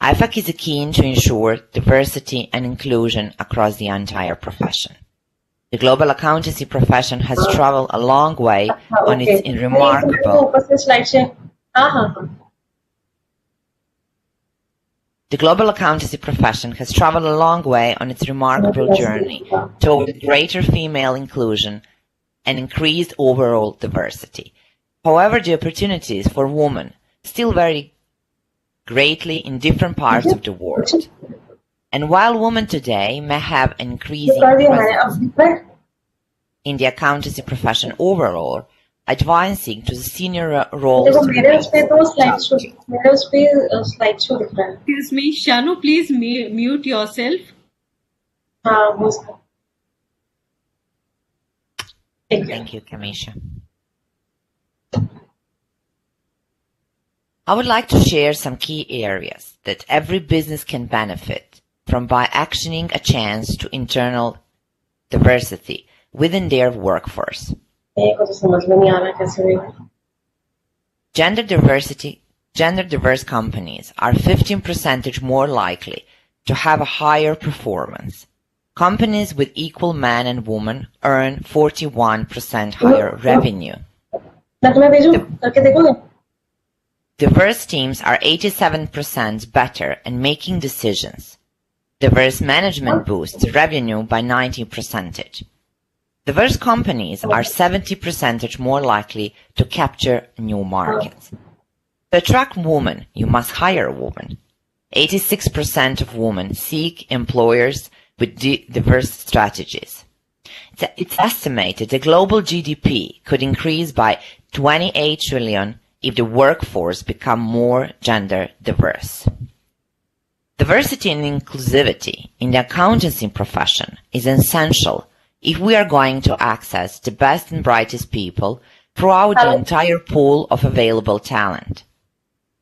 IFAC is keen to ensure diversity and inclusion across the entire profession. The global accountancy profession has traveled a long way on its remarkable The global accountancy profession has traveled a long way on its remarkable journey toward greater female inclusion and increased overall diversity. However, the opportunities for women still vary greatly in different parts of the world. And while women today may have an increasing presence in the accountancy profession overall, advancing to the senior roles remains challenging. Excuse me, Shanu, please mute yourself. Thank you, Kamisha. I would like to share some key areas that every business can benefit from by actioning a chance to internal diversity within their workforce. Gender diverse companies are 15% more likely to have a higher performance. Companies with equal men and women earn 41% higher revenue. Diverse teams are 87% better at making decisions. Diverse management boosts revenue by 90%. Diverse companies are 70% more likely to capture new markets. To attract women, you must hire a woman. 86% of women seek employers with diverse strategies. It's estimated the global GDP could increase by 28 trillion if the workforce become more gender diverse. Diversity and inclusivity in the accountancy profession is essential if we are going to access the best and brightest people throughout the entire pool of available talent.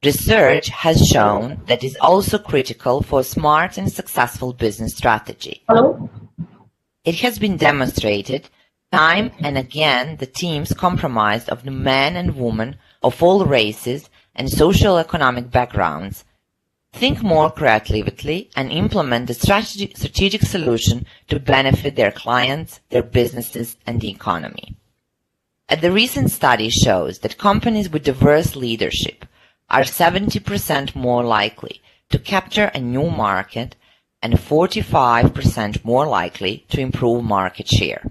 Research has shown that it is also critical for a smart and successful business strategy. It has been demonstrated time and again that teams comprised of the men and women of all races and socio-economic backgrounds think more creatively and implement the strategic solution to benefit their clients, their businesses, and the economy. The recent study shows that companies with diverse leadership are 70% more likely to capture a new market and 45% more likely to improve market share.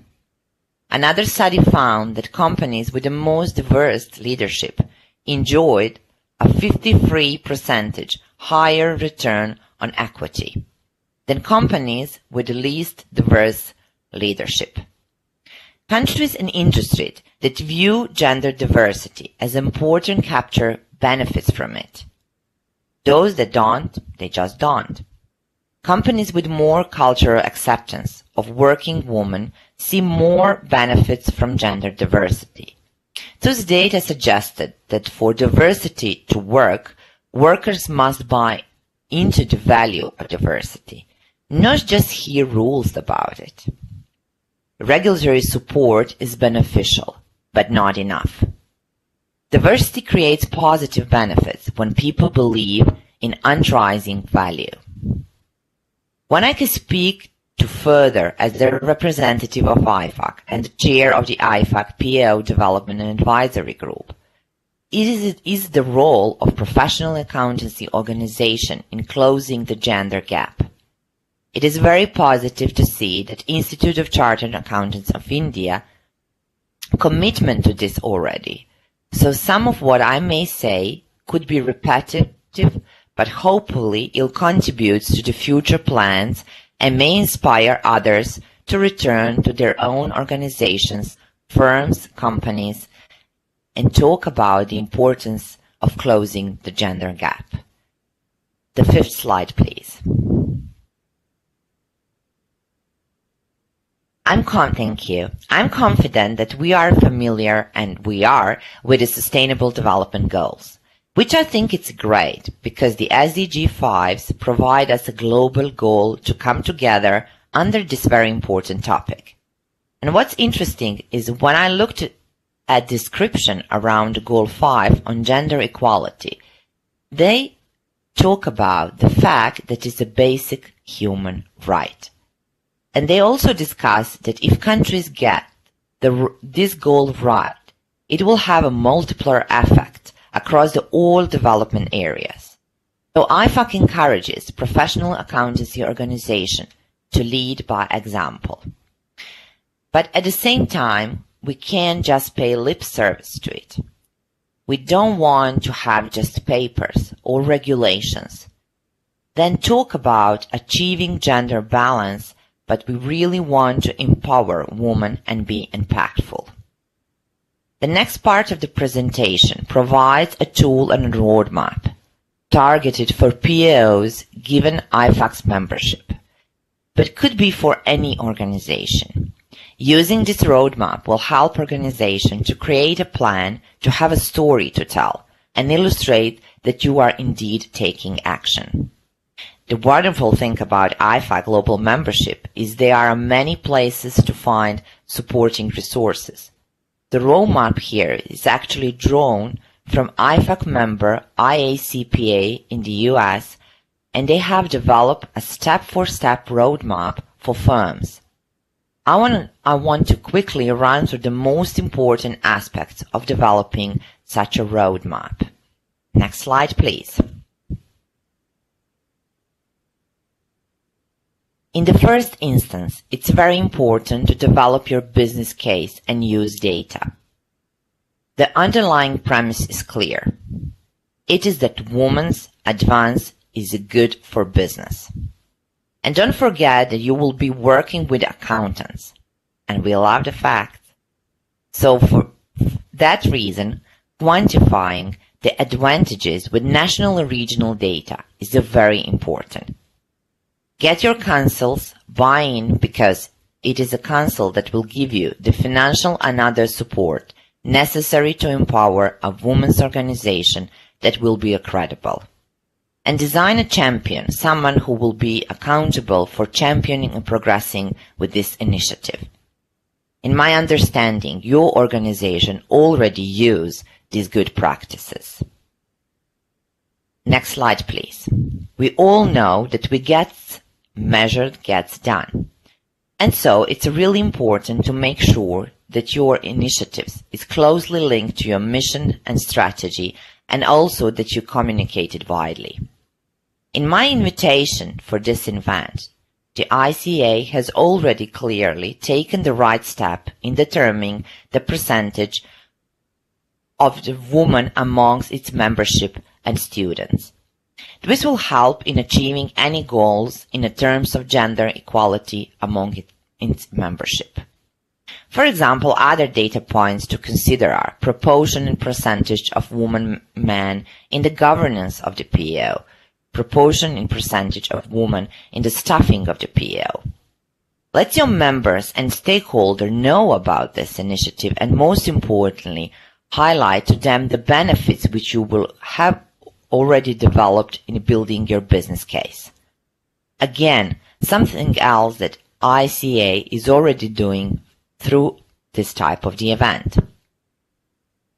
Another study found that companies with the most diverse leadership enjoyed a 53% higher return on equity than companies with the least diverse leadership. Countries and industries that view gender diversity as important capture benefits from it. Those that don't, they just don't. Companies with more cultural acceptance of working women see more benefits from gender diversity. Those data suggested that for diversity to work, workers must buy into the value of diversity, not just hear rules about it. Regulatory support is beneficial, but not enough. Diversity creates positive benefits when people believe in unrising value. When I can speak to further as the representative of IFAC and the chair of the IFAC PAO Development and Advisory Group, it is the role of professional accountancy organization in closing the gender gap. It is very positive to see that Institute of Chartered Accountants of India commitment to this already. So some of what I may say could be repetitive, but hopefully it contributes to the future plans and may inspire others to return to their own organizations, firms, companies, and talk about the importance of closing the gender gap. The fifth slide, please. Thank you. I'm confident that we are familiar, and we are, with the Sustainable Development Goals, which I think it's great because the SDG 5s provide us a global goal to come together under this very important topic. And what's interesting is when I looked at description around Goal 5 on gender equality, they talk about the fact that it's a basic human right. And they also discuss that if countries get this goal right, it will have a multiplier effect across all development areas. So IFAC encourages professional accountancy organizations to lead by example. But at the same time, we can't just pay lip service to it. We don't want to have just papers or regulations. Then talk about achieving gender balance, but we really want to empower women and be impactful. The next part of the presentation provides a tool and a roadmap targeted for POs given IFAC's membership, but could be for any organization. Using this roadmap will help organizations to create a plan, to have a story to tell, and illustrate that you are indeed taking action. The wonderful thing about IFAC Global Membership is there are many places to find supporting resources. The roadmap here is actually drawn from IFAC member IACPA in the US, and they have developed a step-for-step roadmap for firms. I want to quickly run through the most important aspects of developing such a roadmap. Next slide, please. In the first instance, it's very important to develop your business case and use data. The underlying premise is clear. It is that women's advance is good for business. And don't forget that you will be working with accountants, and we love the facts. So for that reason, quantifying the advantages with national and regional data is very important. Get your councils buy-in because it is a council that will give you the financial and other support necessary to empower a women's organization that will be credible. And design a champion, someone who will be accountable for championing and progressing with this initiative. In my understanding, your organization already use these good practices. Next slide, please. We all know that we get measured gets done. And so it's really important to make sure that your initiatives is closely linked to your mission and strategy, and also that you communicate it widely. In my invitation for this event, the ICAI has already clearly taken the right step in determining the percentage of the women amongst its membership and students. This will help in achieving any goals in terms of gender equality among its membership. For example, other data points to consider are proportion and percentage of women-men in the governance of the PO, proportion in percentage of women in the staffing of the PO. Let your members and stakeholders know about this initiative, and most importantly, highlight to them the benefits which you will have already developed in building your business case. Again, something else that ICAI is already doing through this type of the event.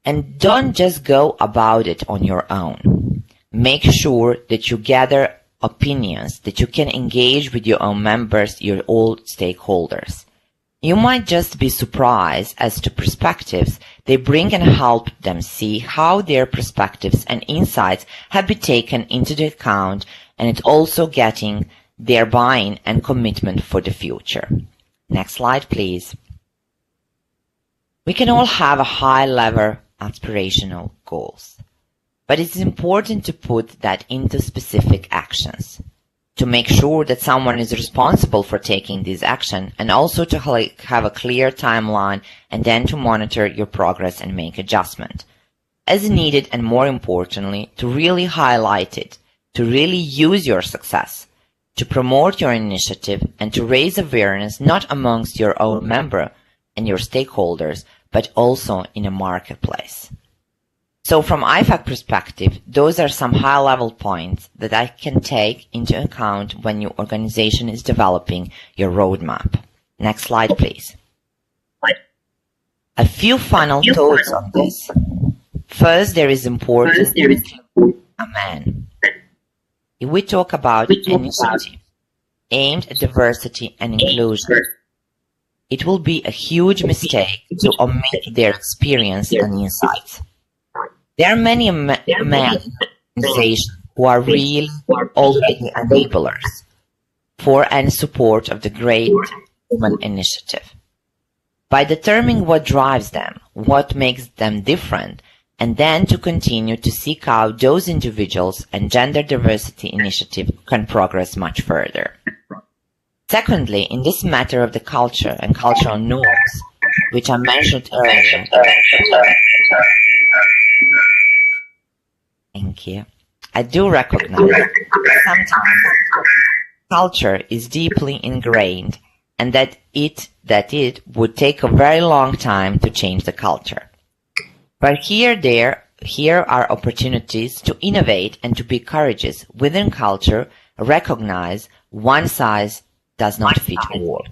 And don't just go about it on your own. Make sure that you gather opinions, that you can engage with your own members, your old stakeholders. You might just be surprised as to perspectives they bring and help them see how their perspectives and insights have been taken into the account, and it's also getting their buy-in and commitment for the future. Next slide, please. We can all have a high-level aspirational goals, but it's important to put that into specific actions, to make sure that someone is responsible for taking this action, and also to have a clear timeline, and then to monitor your progress and make adjustment as needed, and more importantly, to really highlight it, to really use your success, to promote your initiative, and to raise awareness not amongst your own member and your stakeholders, but also in a marketplace. So from IFAC perspective, those are some high-level points that I can take into account when your organization is developing your roadmap. Next slide, please. A few final thoughts on this. First, there is important to include a man. If we talk about initiative aimed at diversity and inclusion, it will be a huge mistake to omit their experience and insights. There are many men organizations who are really already enablers for and support of the great women initiative. by determining what drives them, what makes them different, and then to continue to seek out those individuals, and gender diversity initiative can progress much further. Secondly, in this matter of the culture and cultural norms, which I mentioned earlier, thank you, I do recognize that sometimes culture is deeply ingrained and that it would take a very long time to change the culture. But here are opportunities to innovate and to be courageous within culture, recognize one size does not fit all.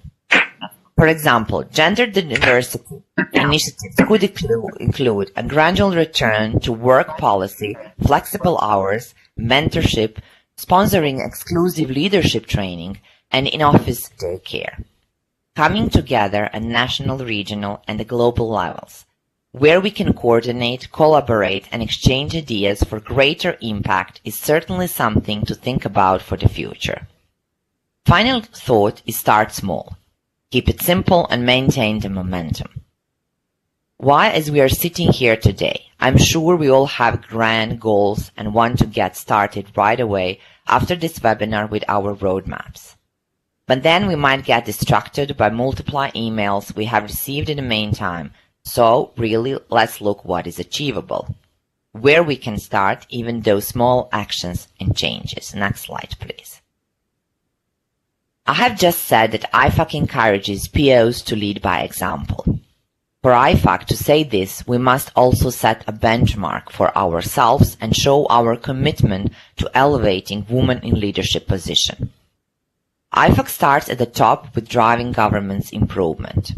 For example, gender diversity initiatives could include a gradual return to work policy, flexible hours, mentorship, sponsoring exclusive leadership training, and in-office daycare. Coming together at national, regional, and global levels, where we can coordinate, collaborate, and exchange ideas for greater impact is certainly something to think about for the future. Final thought is start small. Keep it simple and maintain the momentum. Why, as we are sitting here today, I'm sure we all have grand goals and want to get started right away after this webinar with our roadmaps. But then we might get distracted by multiple emails we have received in the meantime. So really, let's look what is achievable, where we can start even those small actions and changes. Next slide, please. I have just said that IFAC encourages POs to lead by example. For IFAC to say this, we must also set a benchmark for ourselves and show our commitment to elevating women in leadership positions. IFAC starts at the top with driving governance improvement.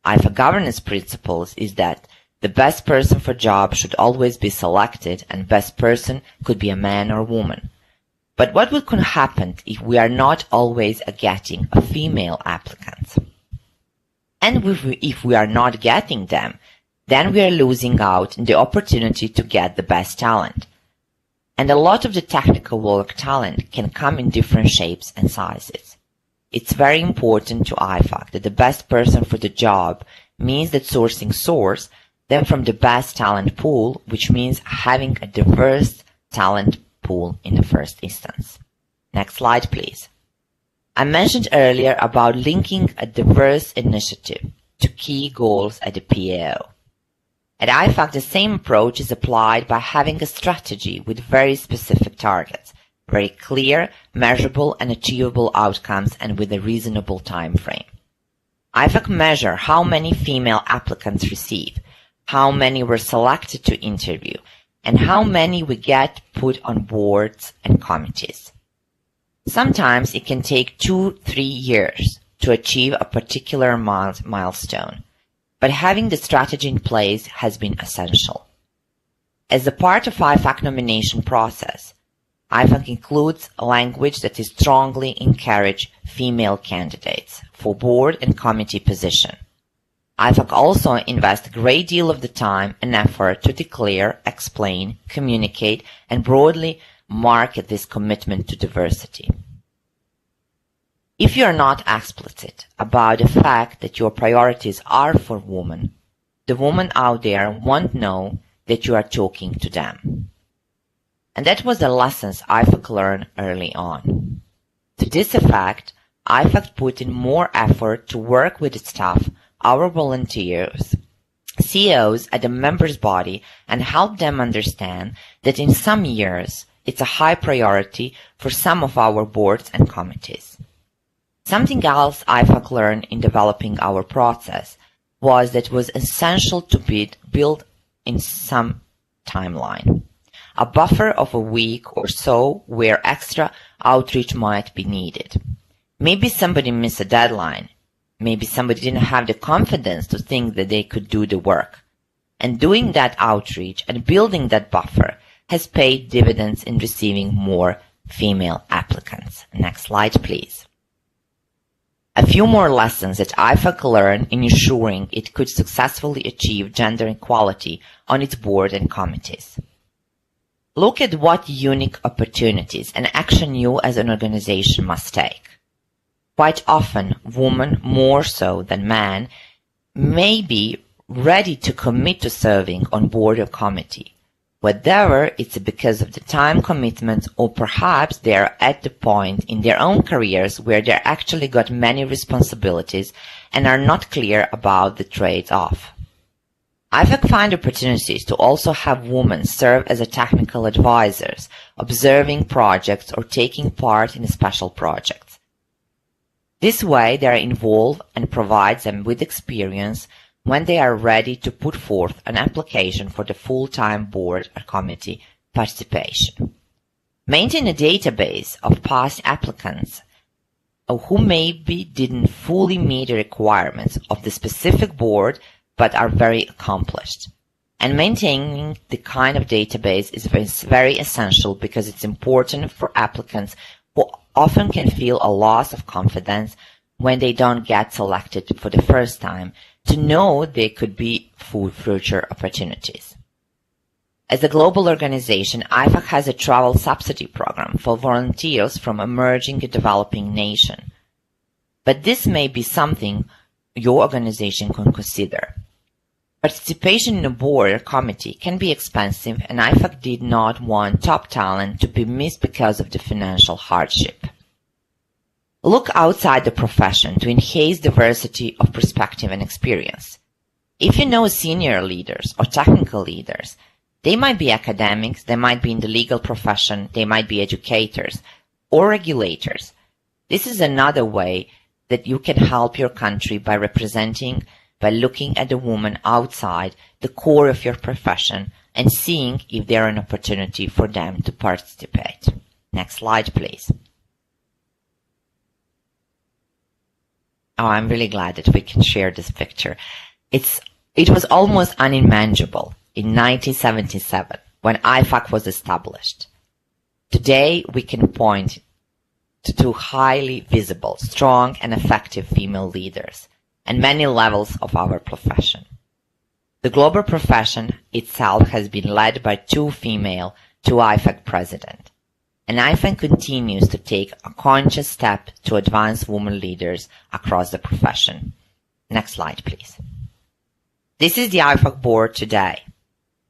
IFAC governance principles is that the best person for job should always be selected, and best person could be a man or woman. But what could happen if we are not always getting a female applicant? And if we are not getting them, then we are losing out on the opportunity to get the best talent. And a lot of the technical work talent can come in different shapes and sizes. It's very important to IFAC that the best person for the job means that sourcing source them from the best talent pool, which means having a diverse talent pool in the first instance. Next slide, please. I mentioned earlier about linking a diverse initiative to key goals at the PAO. At IFAC, the same approach is applied by having a strategy with very specific targets, very clear, measurable, and achievable outcomes, and with a reasonable time frame. IFAC measure how many female applicants receive, how many were selected to interview, and how many we get put on boards and committees. Sometimes it can take 2-3 years to achieve a particular milestone, but having the strategy in place has been essential. As a part of IFAC nomination process, IFAC includes language that is strongly encourage female candidates for board and committee position. IFAC also invests a great deal of the time and effort to declare, explain, communicate, and broadly market this commitment to diversity. If you are not explicit about the fact that your priorities are for women, the women out there won't know that you are talking to them. And that was the lessons IFAC learned early on. To this effect, IFAC put in more effort to work with its staff, our volunteers, CEOs at the members' body, and help them understand that in some years it's a high priority for some of our boards and committees. Something else IFAC learned in developing our process was that it was essential to build in some timeline, a buffer of a week or so where extra outreach might be needed. Maybe somebody missed a deadline. Maybe somebody didn't have the confidence to think that they could do the work. And doing that outreach and building that buffer has paid dividends in receiving more female applicants. Next slide, please. A few more lessons that IFAC learned in ensuring it could successfully achieve gender equality on its board and committees. Look at what unique opportunities and action you as an organization must take. Quite often, women, more so than men, may be ready to commit to serving on board or committee. Whether it's because of the time commitment or perhaps they're at the point in their own careers where they actually got many responsibilities and are not clear about the trade-off. IFAC find opportunities to also have women serve as a technical advisors, observing projects or taking part in special projects. This way they are involved and provides them with experience when they are ready to put forth an application for the full-time board or committee participation. Maintain a database of past applicants who maybe didn't fully meet the requirements of the specific board but are very accomplished. And maintaining the kind of database is very essential because it's important for applicants who often can feel a loss of confidence when they don't get selected for the first time to know there could be future opportunities. As a global organization, IFAC has a travel subsidy program for volunteers from emerging and developing nations. But this may be something your organization can consider. Participation in a board or committee can be expensive, and IFAC did not want top talent to be missed because of the financial hardship. Look outside the profession to enhance diversity of perspective and experience. If you know senior leaders or technical leaders, they might be academics, they might be in the legal profession, they might be educators or regulators. This is another way that you can help your country by looking at the woman outside the core of your profession and seeing if there are an opportunity for them to participate. Next slide, please. Oh, I'm really glad that we can share this picture. It was almost unimaginable in 1977 when IFAC was established. Today, we can point to two highly visible, strong, and effective female leaders and many levels of our profession. The global profession itself has been led by two female IFAC presidents, and IFAC continues to take a conscious step to advance women leaders across the profession. Next slide, please. This is the IFAC board today.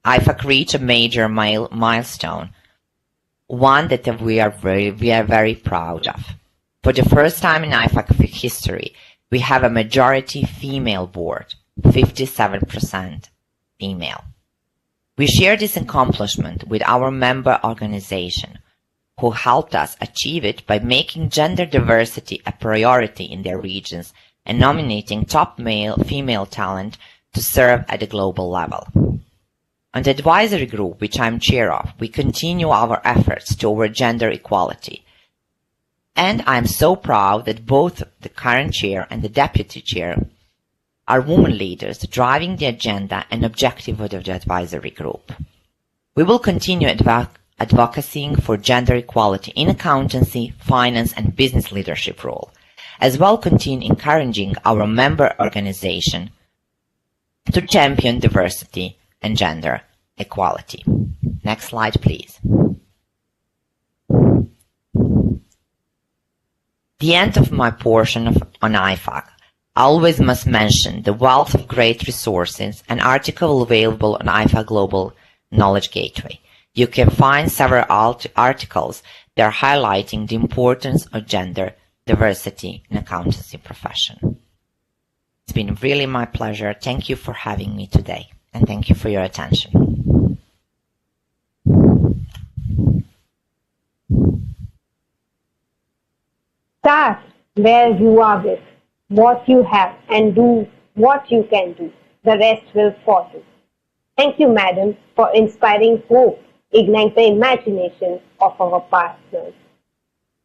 IFAC reached a major milestone, one that we are very proud of. For the first time in IFAC history, we have a majority female board, 57% female. We share this accomplishment with our member organization, who helped us achieve it by making gender diversity a priority in their regions and nominating top female talent to serve at the global level. On the advisory group, which I'm chair of, we continue our efforts toward gender equality. And I'm so proud that both the current chair and the deputy chair are women leaders driving the agenda and objective of the advisory group. We will continue advocating for gender equality in accountancy, finance, and business leadership role, as well continue encouraging our member organization to champion diversity and gender equality. Next slide, please. The end of my portion on IFAC. I always must mention the wealth of great resources and articles available on IFAC Global Knowledge Gateway. You can find several articles that are highlighting the importance of gender diversity in accountancy profession. It's been really my pleasure. Thank you for having me today, and thank you for your attention. Start where you are with what you have and do what you can do. The rest will follow. Thank you, madam, for inspiring hope, ignite the imagination of our partners.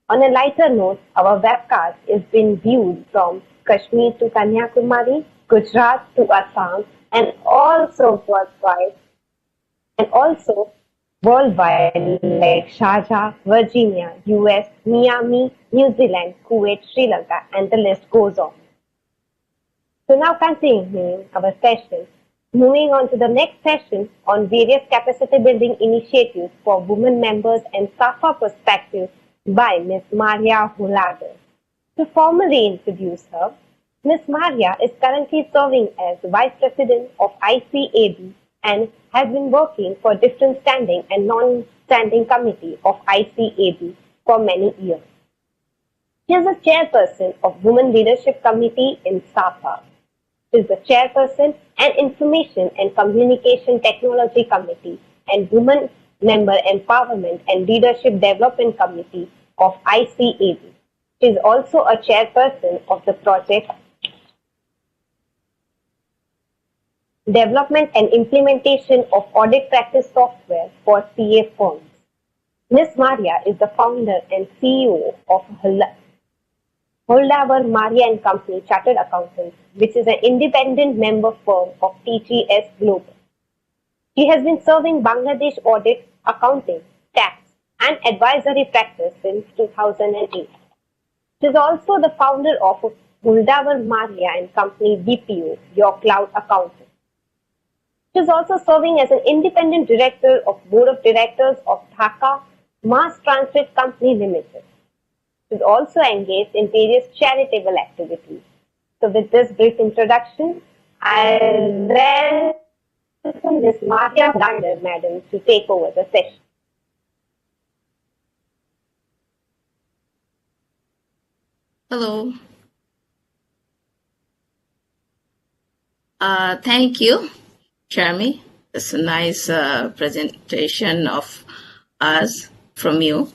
On a lighter note, our webcast is being viewed from Kashmir to Kanyakumari, Gujarat to Assam, and also worldwide like Sharjah, Virginia, US, Miami, New Zealand, Kuwait, Sri Lanka, and the list goes on. So now continuing our session, moving on to the next session on various capacity building initiatives for women members and SAFA perspectives by Ms. Maria Hulager. To formally introduce her, Ms. Maria is currently serving as Vice President of ICAB and has been working for different standing and non-standing committee of ICAB for many years. She is the chairperson of Women Leadership Committee in SAFA. She is the chairperson and Information and Communication Technology Committee and Women Member Empowerment and Leadership Development Committee of ICAB. She is also a chairperson of the project Development and Implementation of Audit Practice Software for CA firms. Ms. Maria is the founder and CEO of Holdavar Maria and Company Chartered Accountants, which is an independent member firm of TGS Global. She has been serving Bangladesh audit, accounting, tax, and advisory practice since 2008. She is also the founder of Holdavar Maria and Company BPO, Your Cloud Accountant. She is also serving as an independent director of Board of Directors of Dhaka Mass Transit Company Limited. She is also engaged in various charitable activities. So with this brief introduction, I welcome Ms. Maria Gander, Madam, to take over the session. Hello. Thank you, Charmy. It's a nice presentation of us from you.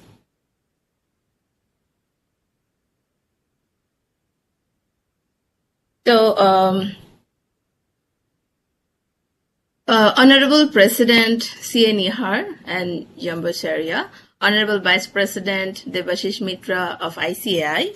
So, Honorable President C.A. Nihar and Jambacharya, Honorable Vice President Debashish Mitra of ICAI,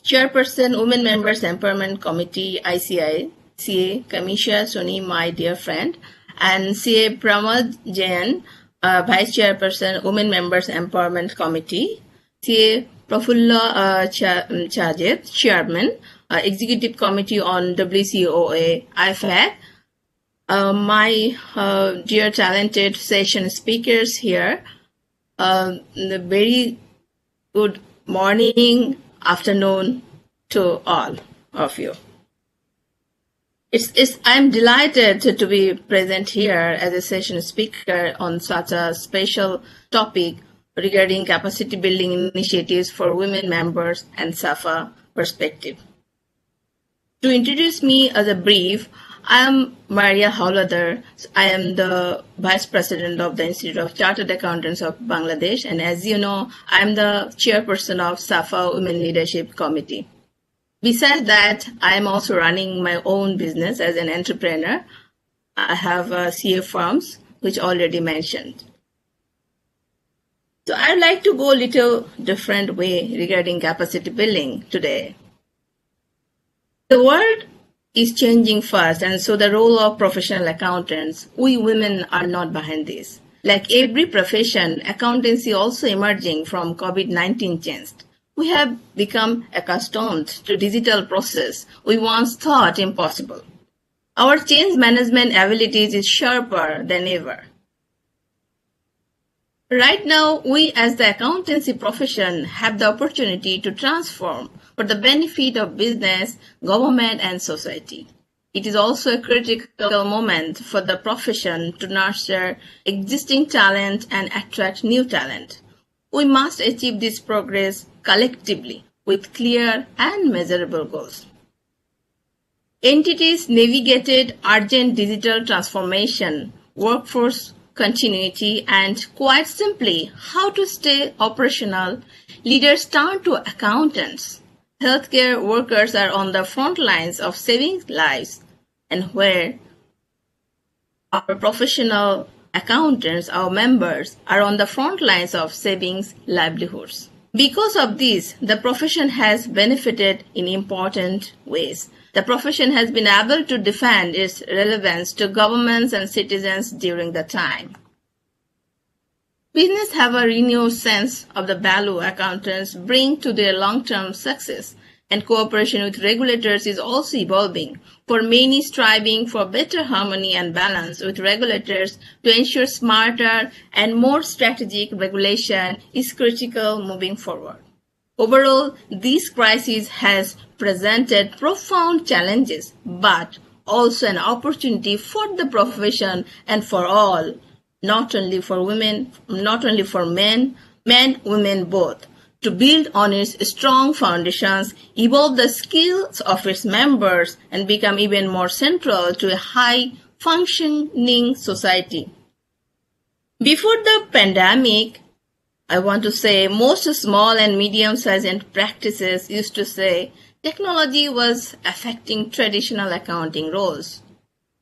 Chairperson Women Members Empowerment Committee ICAI, CA Kamisha Soni, my dear friend, and CA Pramod Jain, Vice Chairperson Women Members Empowerment Committee, CA Prafulla Chajet, Chairman, Executive Committee on WCOA IFAC, my dear talented session speakers here, very good morning, afternoon to all of you. I'm delighted to be present here as a session speaker on such a special topic regarding capacity building initiatives for women members and SAFA perspective. To introduce me as a brief, I am Maria Hauladar. I am the Vice President of the Institute of Chartered Accountants of Bangladesh, and as you know, I am the Chairperson of SAFA Women Leadership Committee. Besides that, I am also running my own business as an entrepreneur. I have CA firms, which already mentioned. So I'd like to go a little different way regarding capacity building today. The world is changing fast, and so the role of professional accountants, we women are not behind this. Like every profession, accountancy also emerging from COVID-19 changed. We have become accustomed to digital process we once thought impossible. Our change management abilities is sharper than ever. Right now, we as the accountancy profession have the opportunity to transform for the benefit of business, government, and society. It is also a critical moment for the profession to nurture existing talent and attract new talent. We must achieve this progress collectively with clear and measurable goals. Entities navigated urgent digital transformation, workforce continuity, and quite simply how to stay operational. Leaders turn to accountants. Healthcare workers are on the front lines of saving lives, and where our professional accountants, our members, are on the front lines of savings livelihoods. Because of this, the profession has benefited in important ways. The profession has been able to defend its relevance to governments and citizens during the time. Business have a renewed sense of the value accountants bring to their long-term success, and cooperation with regulators is also evolving, for many striving for better harmony and balance with regulators to ensure smarter and more strategic regulation is critical moving forward. Overall, this crisis has presented profound challenges, but also an opportunity for the profession and for all, not only for women, not only for men, women both, to build on its strong foundations, evolve the skills of its members, and become even more central to a high-functioning society. Before the pandemic, I want to say most small and medium-sized practices used to say technology was affecting traditional accounting roles.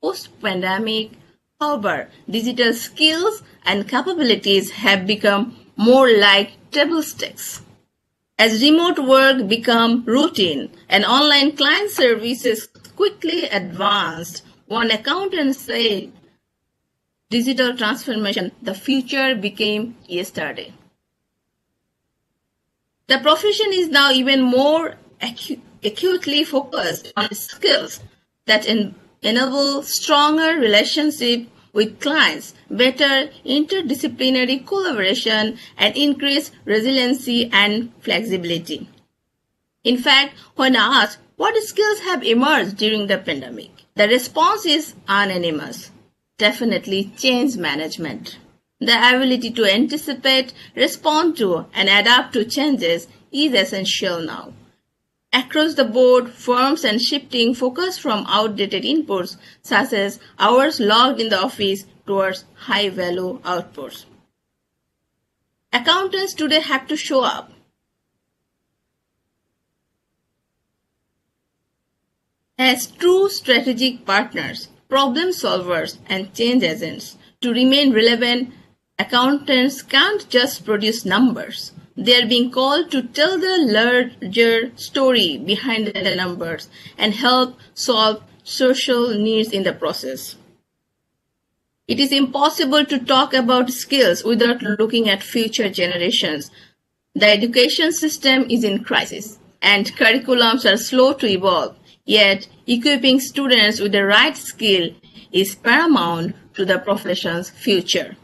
Post-pandemic, however, digital skills and capabilities have become more like table stakes. As remote work became routine and online client services quickly advanced, one accountant said, digital transformation, the future became yesterday. The profession is now even more acutely focused on skills that enable stronger relationship with clients, better interdisciplinary collaboration, and increased resiliency and flexibility. In fact, when asked what skills have emerged during the pandemic, the response is unanimous. Definitely change management. The ability to anticipate, respond to, and adapt to changes is essential now. Across the board, firms are shifting focus from outdated inputs such as hours logged in the office towards high-value outputs. Accountants today have to show up as true strategic partners, problem solvers, and change agents. To remain relevant, accountants can't just produce numbers. They are being called to tell the larger story behind the numbers and help solve social needs in the process. It is impossible to talk about skills without looking at future generations. The education system is in crisis, and curriculums are slow to evolve. Yet, equipping students with the right skill is paramount to the profession's future.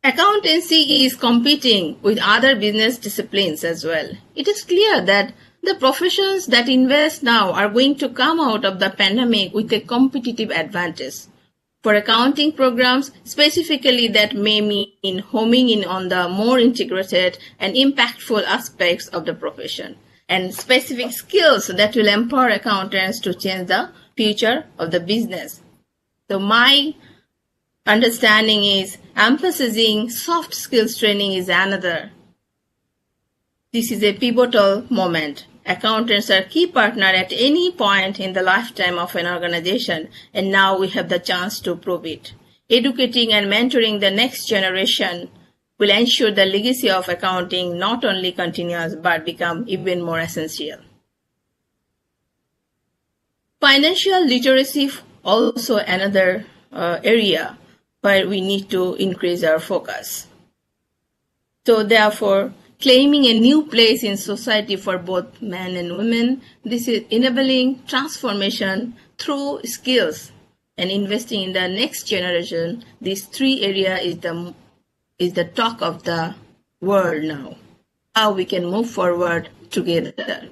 Accountancy is competing with other business disciplines as well. It is clear that the professions that invest now are going to come out of the pandemic with a competitive advantage. For accounting programs, specifically, that may mean homing in on the more integrated and impactful aspects of the profession, and specific skills that will empower accountants to change the future of the business. So my understanding is emphasizing soft skills training is another. This is a pivotal moment. Accountants are key partner at any point in the lifetime of an organization, and now we have the chance to prove it. Educating and mentoring the next generation will ensure the legacy of accounting not only continues but become even more essential. Financial literacy also another area where we need to increase our focus. So therefore, claiming a new place in society for both men and women, this is enabling transformation through skills and investing in the next generation. These three areas is the talk of the world now. How we can move forward together.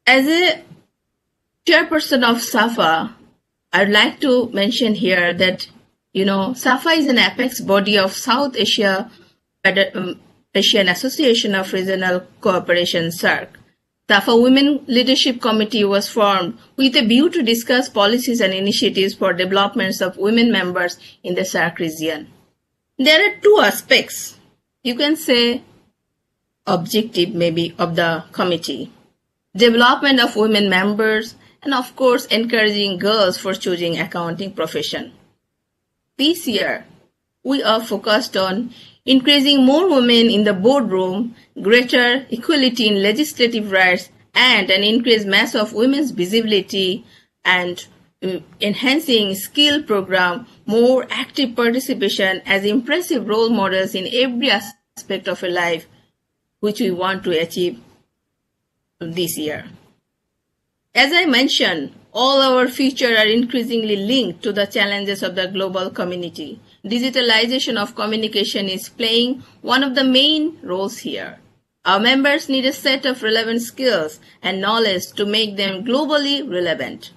As a chairperson of SAFA, I'd like to mention here that, SAFA is an apex body of South Asia Asian Association of Regional Cooperation, SAARC. SAFA Women Leadership Committee was formed with a view to discuss policies and initiatives for developments of women members in the SAARC region. There are two aspects, you can say objective maybe, of the committee. Development of women members, and of course encouraging girls for choosing accounting profession. This year, we are focused on increasing more women in the boardroom, greater equality in legislative rights, and an increased mass of women's visibility, and enhancing skill program, more active participation as impressive role models in every aspect of a life, which we want to achieve this year. As I mentioned, All our futures are increasingly linked to the challenges of the global community. Digitalization of communication is playing one of the main roles here. Our members need a set of relevant skills and knowledge to make them globally relevant.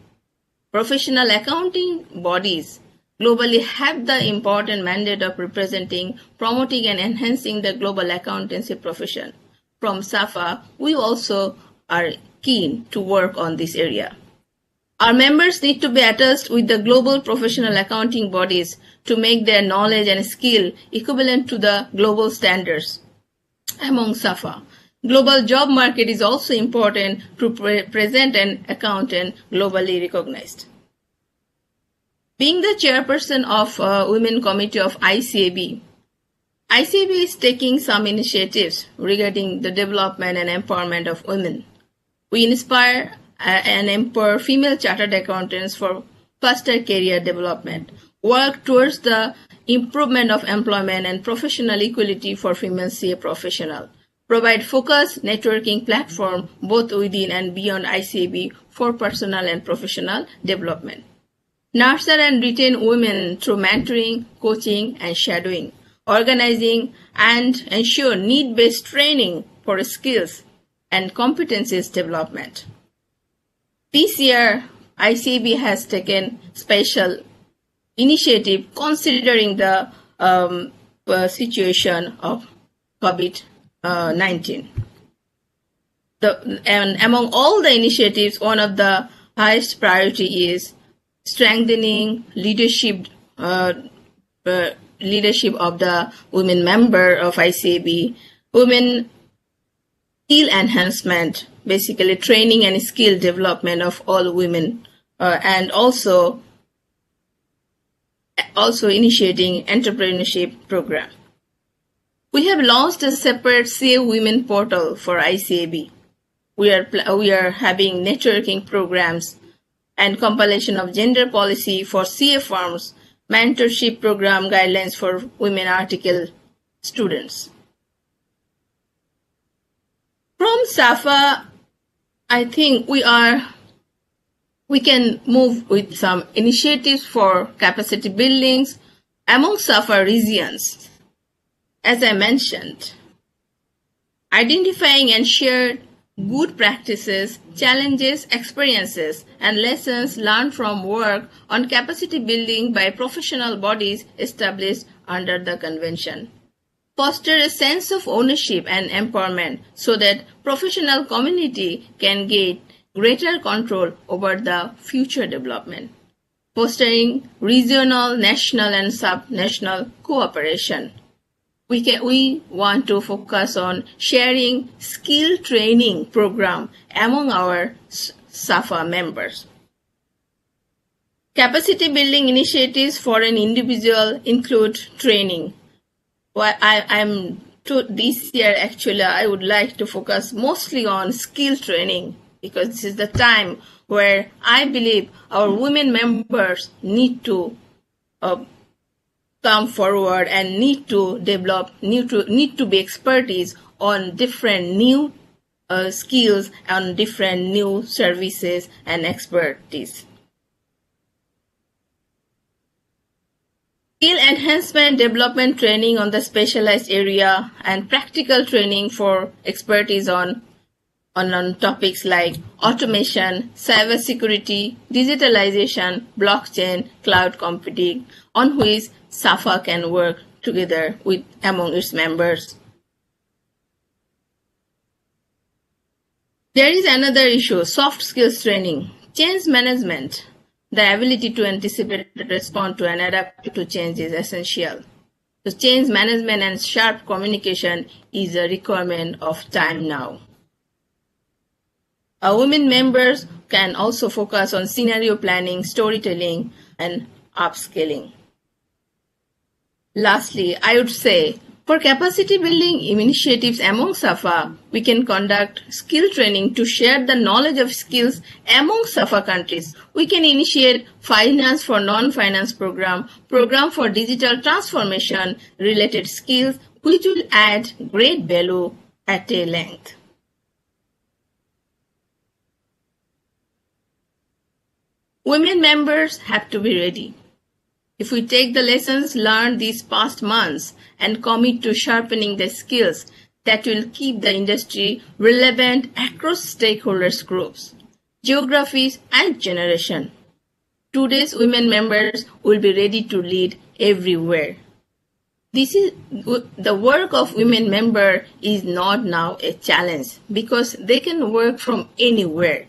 Professional accounting bodies globally have the important mandate of representing, promoting, and enhancing the global accountancy profession. From SAFA, we also are keen to work on this area. Our members need to be attached with the global professional accounting bodies to make their knowledge and skill equivalent to the global standards. Among SAFA, global job market is also important to present an accountant globally recognized. Being the chairperson of Women Committee of ICAB, ICAB is taking some initiatives regarding the development and empowerment of women. We inspire and empower female chartered accountants for faster career development, work towards the improvement of employment and professional equality for female CA professionals, provide focused networking platform both within and beyond ICAB for personal and professional development, nurture and retain women through mentoring, coaching, and shadowing, organizing and ensure need-based training for skills and competencies development. This year, ICAB has taken special initiative considering the situation of COVID-19. And among all the initiatives, one of the highest priority is strengthening leadership of the women member of ICAB, women skill enhancement, basically training and skill development of all women, and also initiating entrepreneurship program. We have launched a separate CA Women portal for ICAB. We are having networking programs and compilation of gender policy for CA firms, mentorship program guidelines for women article students. From SAFA, I think we can move with some initiatives for capacity buildings among SAFA regions. As I mentioned, identifying and share good practices, challenges, experiences, and lessons learned from work on capacity building by professional bodies established under the convention. Foster a sense of ownership and empowerment so that professional community can gain greater control over the future development. Fostering regional, national, and sub-national cooperation. We want to focus on sharing skill training program among our SAFA members. Capacity building initiatives for an individual include training. This year, actually, I would like to focus mostly on skill training because this is the time where I believe our women members need to come forward and need to develop, need to be expertise on different new skills and different new services and expertise. Skill enhancement development training on the specialized area and practical training for expertise on topics like automation, cybersecurity, digitalization, blockchain, cloud computing, on which SAFA can work together with among its members. There is another issue, soft skills training, change management. The ability to anticipate, respond to, and adapt to change is essential. So change management and sharp communication is a requirement of time now. Our women members can also focus on scenario planning, storytelling, and upskilling. Lastly, I would say, for capacity building initiatives among SAFA, we can conduct skill training to share the knowledge of skills among SAFA countries. We can initiate finance for non-finance program for digital transformation related skills, which will add great value at a length. Women members have to be ready. If we take the lessons learned these past months and commit to sharpening the skills that will keep the industry relevant across stakeholders groups, geographies, and generation, today's women members will be ready to lead everywhere. The work of women member is not now a challenge because they can work from anywhere.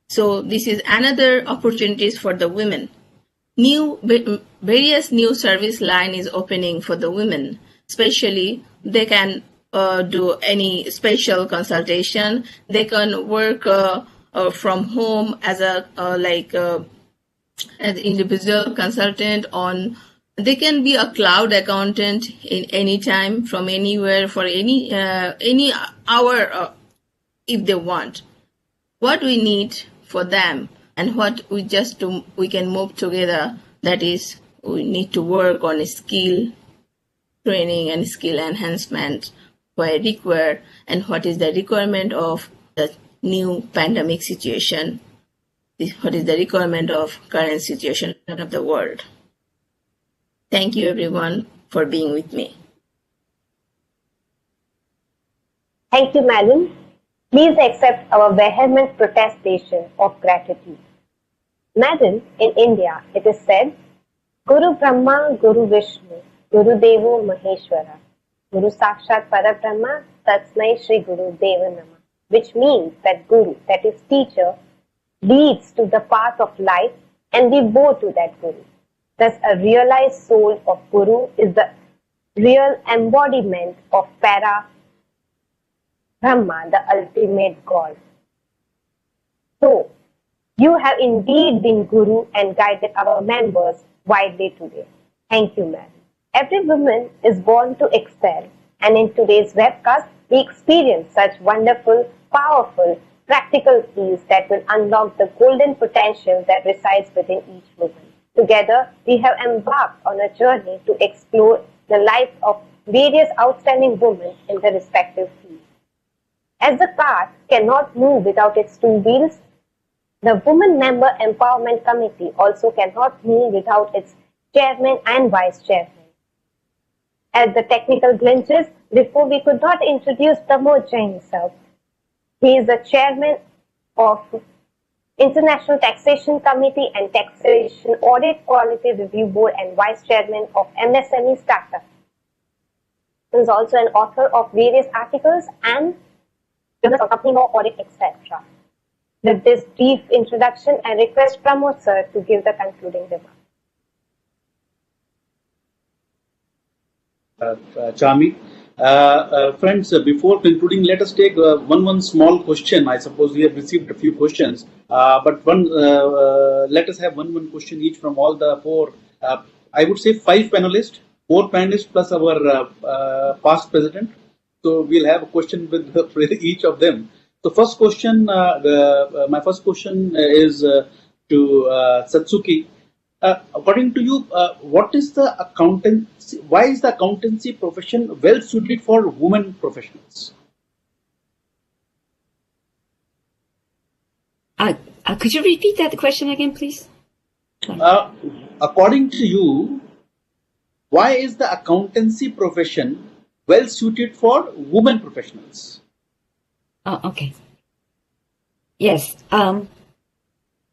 So this is another opportunities for the women. Various new service line is opening for the women. Especially, they can do any special consultation. They can work from home as an individual consultant on. They can be a cloud accountant in any time, from anywhere, for any hour if they want. What we need for them and what we can move together, that is, we need to work on skill training and skill enhancement where required, and what is the requirement of the new pandemic situation, what is the requirement of current situation of the world. Thank you everyone for being with me. Thank you, Madam. Please accept our vehement protestation of gratitude. Madam, in India, it is said, Guru Brahma, Guru Vishnu, Guru Devo Maheshwara, Guru Sakshat Parabrahma, Tatsmai Shri Guru Deva Nama, which means that Guru, that is teacher, leads to the path of life and we bow to that Guru. Thus, a realized soul of Guru is the real embodiment of Para Brahma, the ultimate God. So, you have indeed been Guru and guided our members widely today. Thank you, ma'am. Every woman is born to excel, and in today's webcast, we experience such wonderful, powerful, practical keys that will unlock the golden potential that resides within each woman. Together, we have embarked on a journey to explore the lives of various outstanding women in their respective fields. As the cart cannot move without its two wheels, the Women Member Empowerment Committee also cannot move without its chairman and vice chairman. As the technical glitches, before we could not introduce Tamoj Jain himself. He is the chairman of International Taxation Committee and Taxation Audit Quality Review Board and vice chairman of MSME Startup. He is also an author of various articles and journals on company law, audit, etc. With this brief introduction, I request Pramod sir to give the concluding remarks. Chami. Friends, before concluding, let us take one small question. I suppose we have received a few questions, but let us have one question each from all the four. I would say 5 panelists, 4 panelists plus our past president. So we'll have a question with each of them. The first question, my first question is to Satsuki. According to you, what is the accountancy? Why is the accountancy profession well suited for women professionals? Could you repeat that question again, please? According to you, why is the accountancy profession well suited for women professionals? Oh, okay. Yes.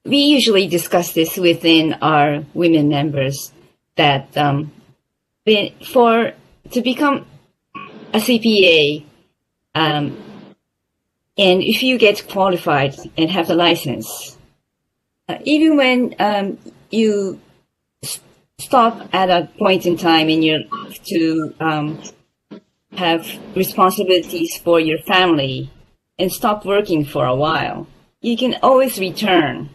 We usually discuss this within our women members that to become a CPA, and if you get qualified and have the license, even when you stop at a point in time in your life to have responsibilities for your family and stop working for a while, you can always return.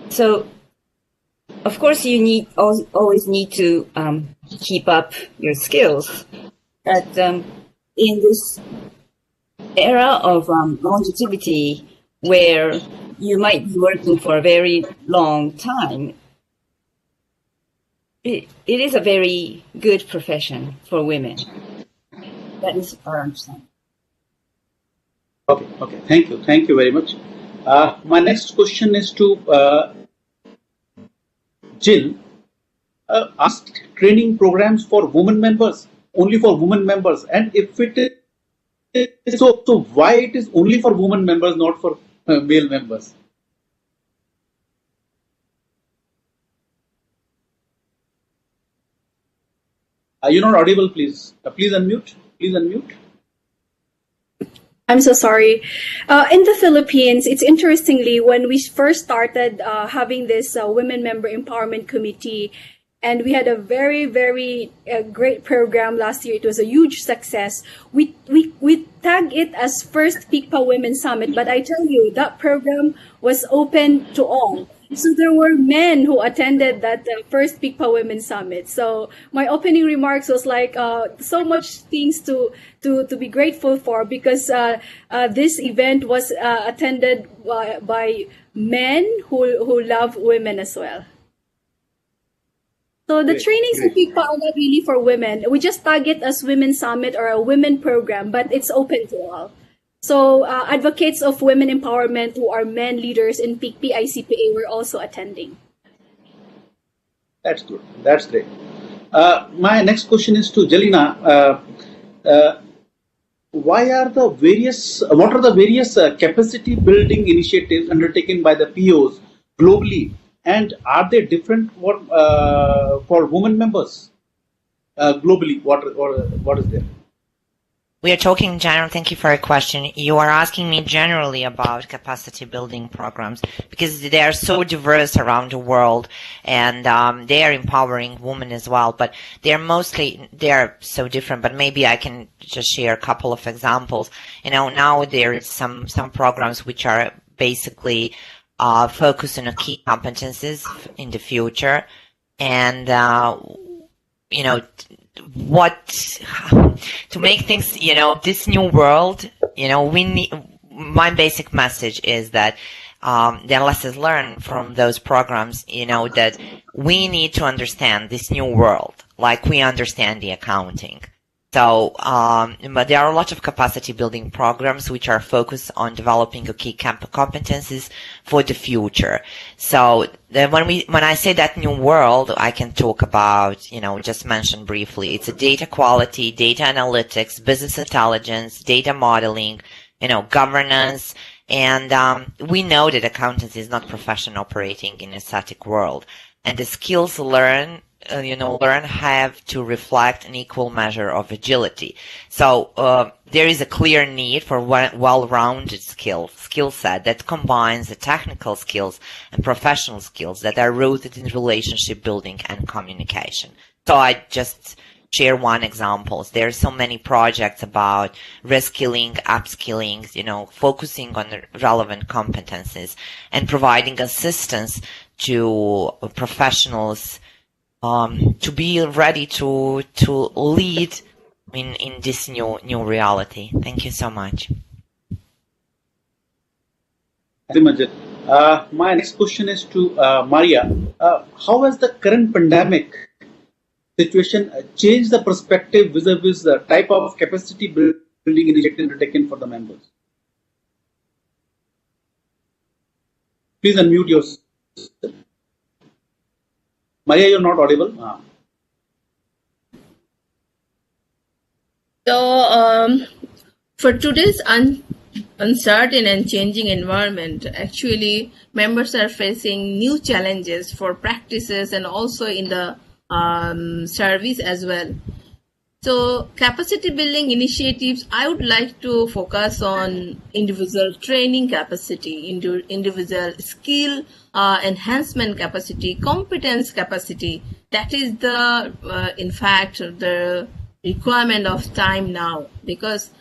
So, of course, you always need to keep up your skills. But in this era of longevity, where you might be working for a very long time, it is a very good profession for women. That is our understanding. Okay. Thank you very much. My next question is to Jill. Ask training programs for women members, only for women members, and if it is so why it is only for women members, not for male members? You're not audible, please. Please unmute. Please unmute. I'm so sorry. In the Philippines, it's interestingly, when we first started having this Women Member Empowerment Committee, and we had a very, very great program last year. It was a huge success. We tag it as First PICPA Women Summit, but I tell you, that program was open to all. So there were men who attended that first PICPA Women Summit. So my opening remarks was like so much things to be grateful for, because this event was attended by men who love women as well. So the trainings in PICPA are not really for women. We just tag it as Women Summit or a women program, but it's open to all. So advocates of women empowerment who are men leaders in PICPA ICPA were also attending. That's good. That's great. My next question is to Jelena. What are the various capacity building initiatives undertaken by the POs globally, and are they different for women members globally? What is there? We are talking in general. Thank you for your question. You are asking me generally about capacity building programs because they are so diverse around the world, and they are empowering women as well. But they are so different. But maybe I can just share a couple of examples. Now there is some programs which are basically focused on key competencies in the future, and to make things, this new world, we need, my basic message is that the lessons learned from those programs, that we need to understand this new world like we understand the accounting. So, but there are a lot of capacity building programs which are focused on developing key competencies for the future. So when I say that new world, I can talk about, just mention briefly, it's a data quality, data analytics, business intelligence, data modeling, governance. And we know that accountancy is not profession operating in a static world. And the skills learned have to reflect an equal measure of agility. So there is a clear need for well-rounded skill set that combines the technical skills and professional skills that are rooted in relationship building and communication. So I just share one example. There are so many projects about reskilling, upskilling, focusing on the relevant competencies and providing assistance to professionals to be ready to lead in this new reality. Thank you so much. Thank you, my next question is to Maria. How has the current pandemic situation changed the perspective vis-a-vis the type of capacity building initiative undertaken for the members? Please unmute yourself. Maria, you're not audible. So, for today's uncertain and changing environment, actually, members are facing new challenges for practices and also in the service as well. So, capacity building initiatives, I would like to focus on individual training capacity, individual skill enhancement capacity, competence capacity. That is in fact, the requirement of time now, because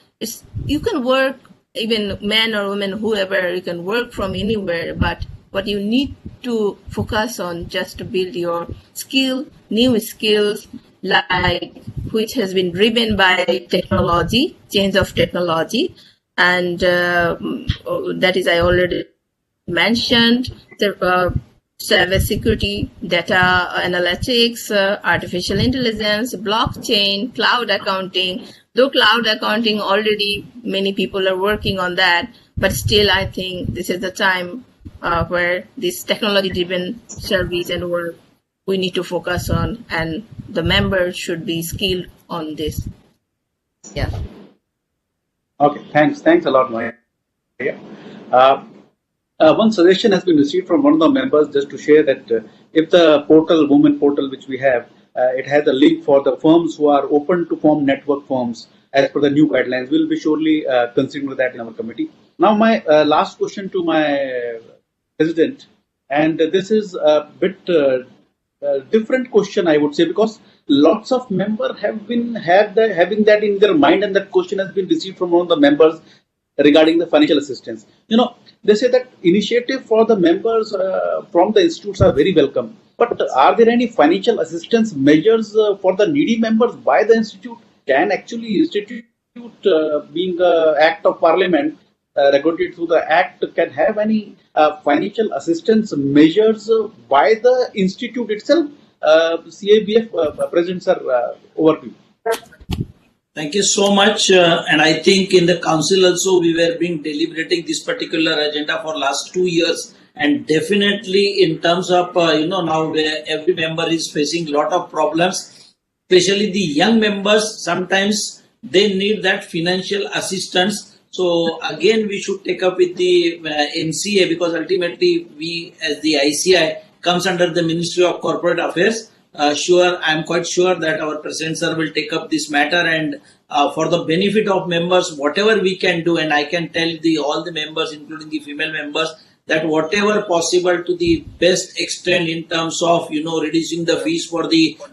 you can work, even men or women, whoever, you can work from anywhere, but what you need to focus on just to build your new skills, like which has been driven by technology, change of technology, and that is I already mentioned, the cybersecurity, data analytics, artificial intelligence, blockchain, cloud accounting. Though cloud accounting already many people are working on that, But still, I think this is the time where this technology-driven service and work we need to focus on, and the members should be skilled on this. Yeah. Okay, thanks a lot, Maya. One suggestion has been received from one of the members just to share that if the portal, women portal, which we have, it has a link for the firms who are open to form network firms as per the new guidelines. We'll be surely considering that in our committee. Now, my last question to my president, and this is a bit different question, I would say, because lots of members have been having that in their mind, and that question has been received from one of the members regarding the financial assistance. They say that initiative for the members from the institutes are very welcome. But are there any financial assistance measures for the needy members by the institute? Can actually institute being an act of parliament regulated through the act can have any financial assistance measures by the institute itself? CABF President sir, over to you. Thank you so much. And I think in the council also we were being deliberating this particular agenda for last 2 years. And definitely in terms of, now where every member is facing a lot of problems, especially the young members, sometimes they need that financial assistance. So again, we should take up with the MCA, because ultimately we as the ICAI comes under the Ministry of Corporate Affairs. I'm quite sure that our President sir will take up this matter, and for the benefit of members, whatever we can do, and I can tell all the members, including the female members, that whatever possible to the best extent in terms of reducing the fees for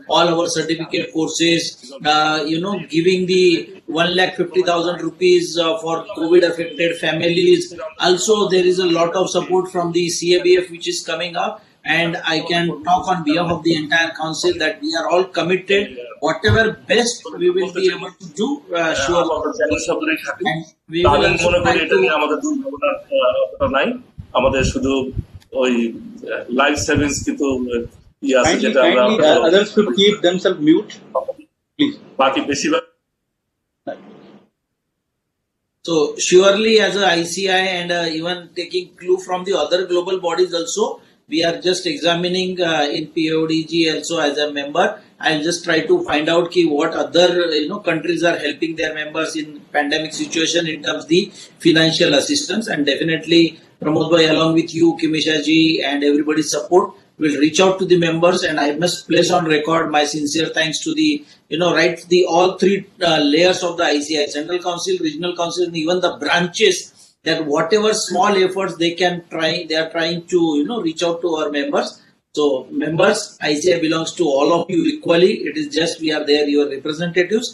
all our certificate courses, giving the 1,50,000 rupees for COVID affected families. Also, there is a lot of support from the CABF which is coming up. And I can talk on behalf of the entire council that we are all committed. Whatever best we will be able to do, sure. And we will also try to... আমাদের শুধু ওই life savings কিন্তু আছে যেটা আমরা others should keep themselves mute please বাকি বেশিরভাগ So surely as a ICI and even taking clue from the other global bodies also, we are just examining in PODG also as a member. I'll just try to find out what other countries are helping their members in pandemic situation in terms of the financial assistance. And definitely Pramod bhai, along with you, Kimisha ji, and everybody's support, will reach out to the members. And I must place on record my sincere thanks to the all three layers of the ICI, Central Council, Regional Council, and even the branches, that whatever small efforts they are trying to reach out to our members. So members, ICI belongs to all of you equally. It is just we are there, your representatives.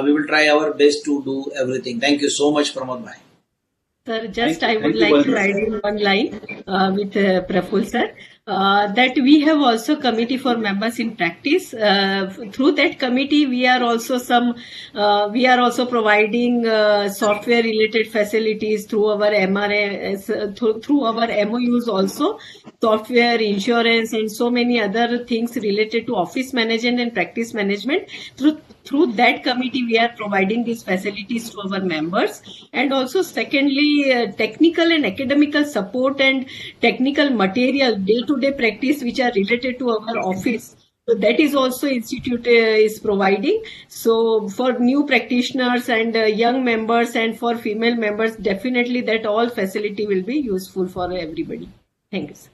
We will try our best to do everything. Thank you so much, Pramod bhai. Sir, I would like to add in one line with Praful sir, that we have also committee for members in practice. Through that committee, we are also providing software related facilities through our MRAs, through our MOUs also, software, insurance, and so many other things related to office management and practice management. Through that committee, we are providing these facilities to our members. And also, secondly, technical and academical support and technical material, day-to-day practice, which are related to our office. So that is also Institute is providing. So for new practitioners and young members and for female members, definitely that all facility will be useful for everybody. Thank you, sir.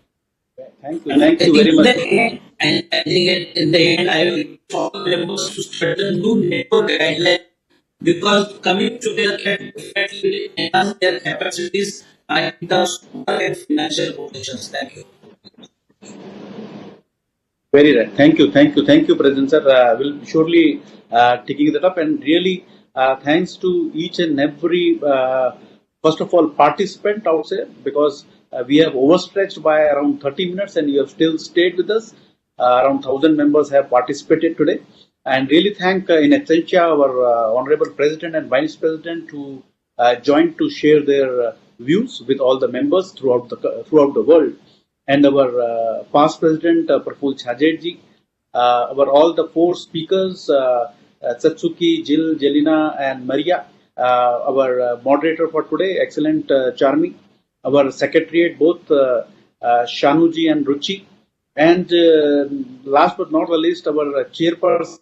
Thank you very much. And I think in the end, I will call members to set a new network guideline, because coming together can definitely enhance their capacities in terms of financial protections. Thank you. Very right. Thank you, President sir. We'll surely taking that up, and really thanks to each and every first of all participant, I would say, because we have overstretched by around 30 minutes and you have still stayed with us. Around 1,000 members have participated today, and really thank in absentia our Honorable President and Vice President who joined to share their views with all the members throughout the world, and our past President Praful Chhajerji, our all the four speakers Satsuki, Jill, Jelina, and Maria, our moderator for today, excellent Charmi, our secretariat, both Shanuji and Ruchi, and last but not the least, our chairperson,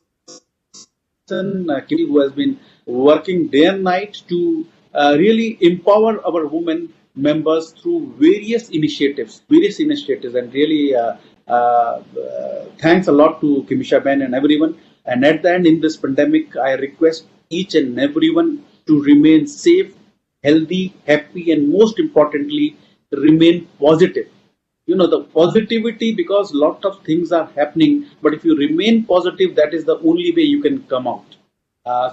Kimi, who has been working day and night to really empower our women members through various initiatives, and really thanks a lot to Kimisha Ben and everyone. And at the end, in this pandemic, I request each and everyone to remain safe, healthy, happy, and most importantly, remain positive. The positivity, because lot of things are happening, but if you remain positive, that is the only way you can come out.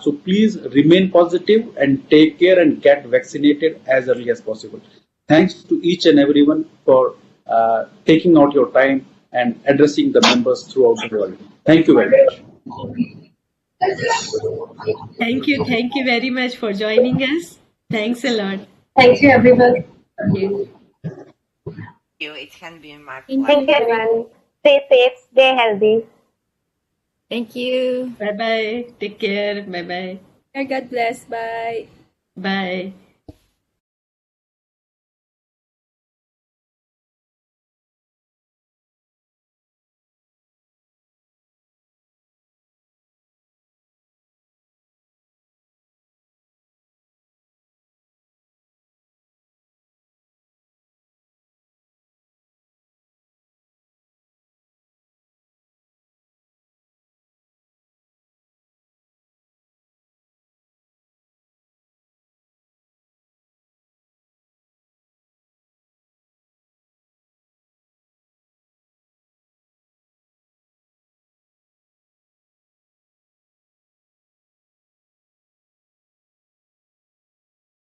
So please remain positive and take care and get vaccinated as early as possible. Thanks to each and everyone for taking out your time and addressing the members throughout the world. Thank you very much. Thank you very much for joining us. Thanks a lot. Thank you, everyone. Thank you. It can be my Thank pleasure. Thank you, everyone. Stay safe, stay healthy. Thank you. Bye bye. Take care. Bye bye. God bless. Bye. Bye.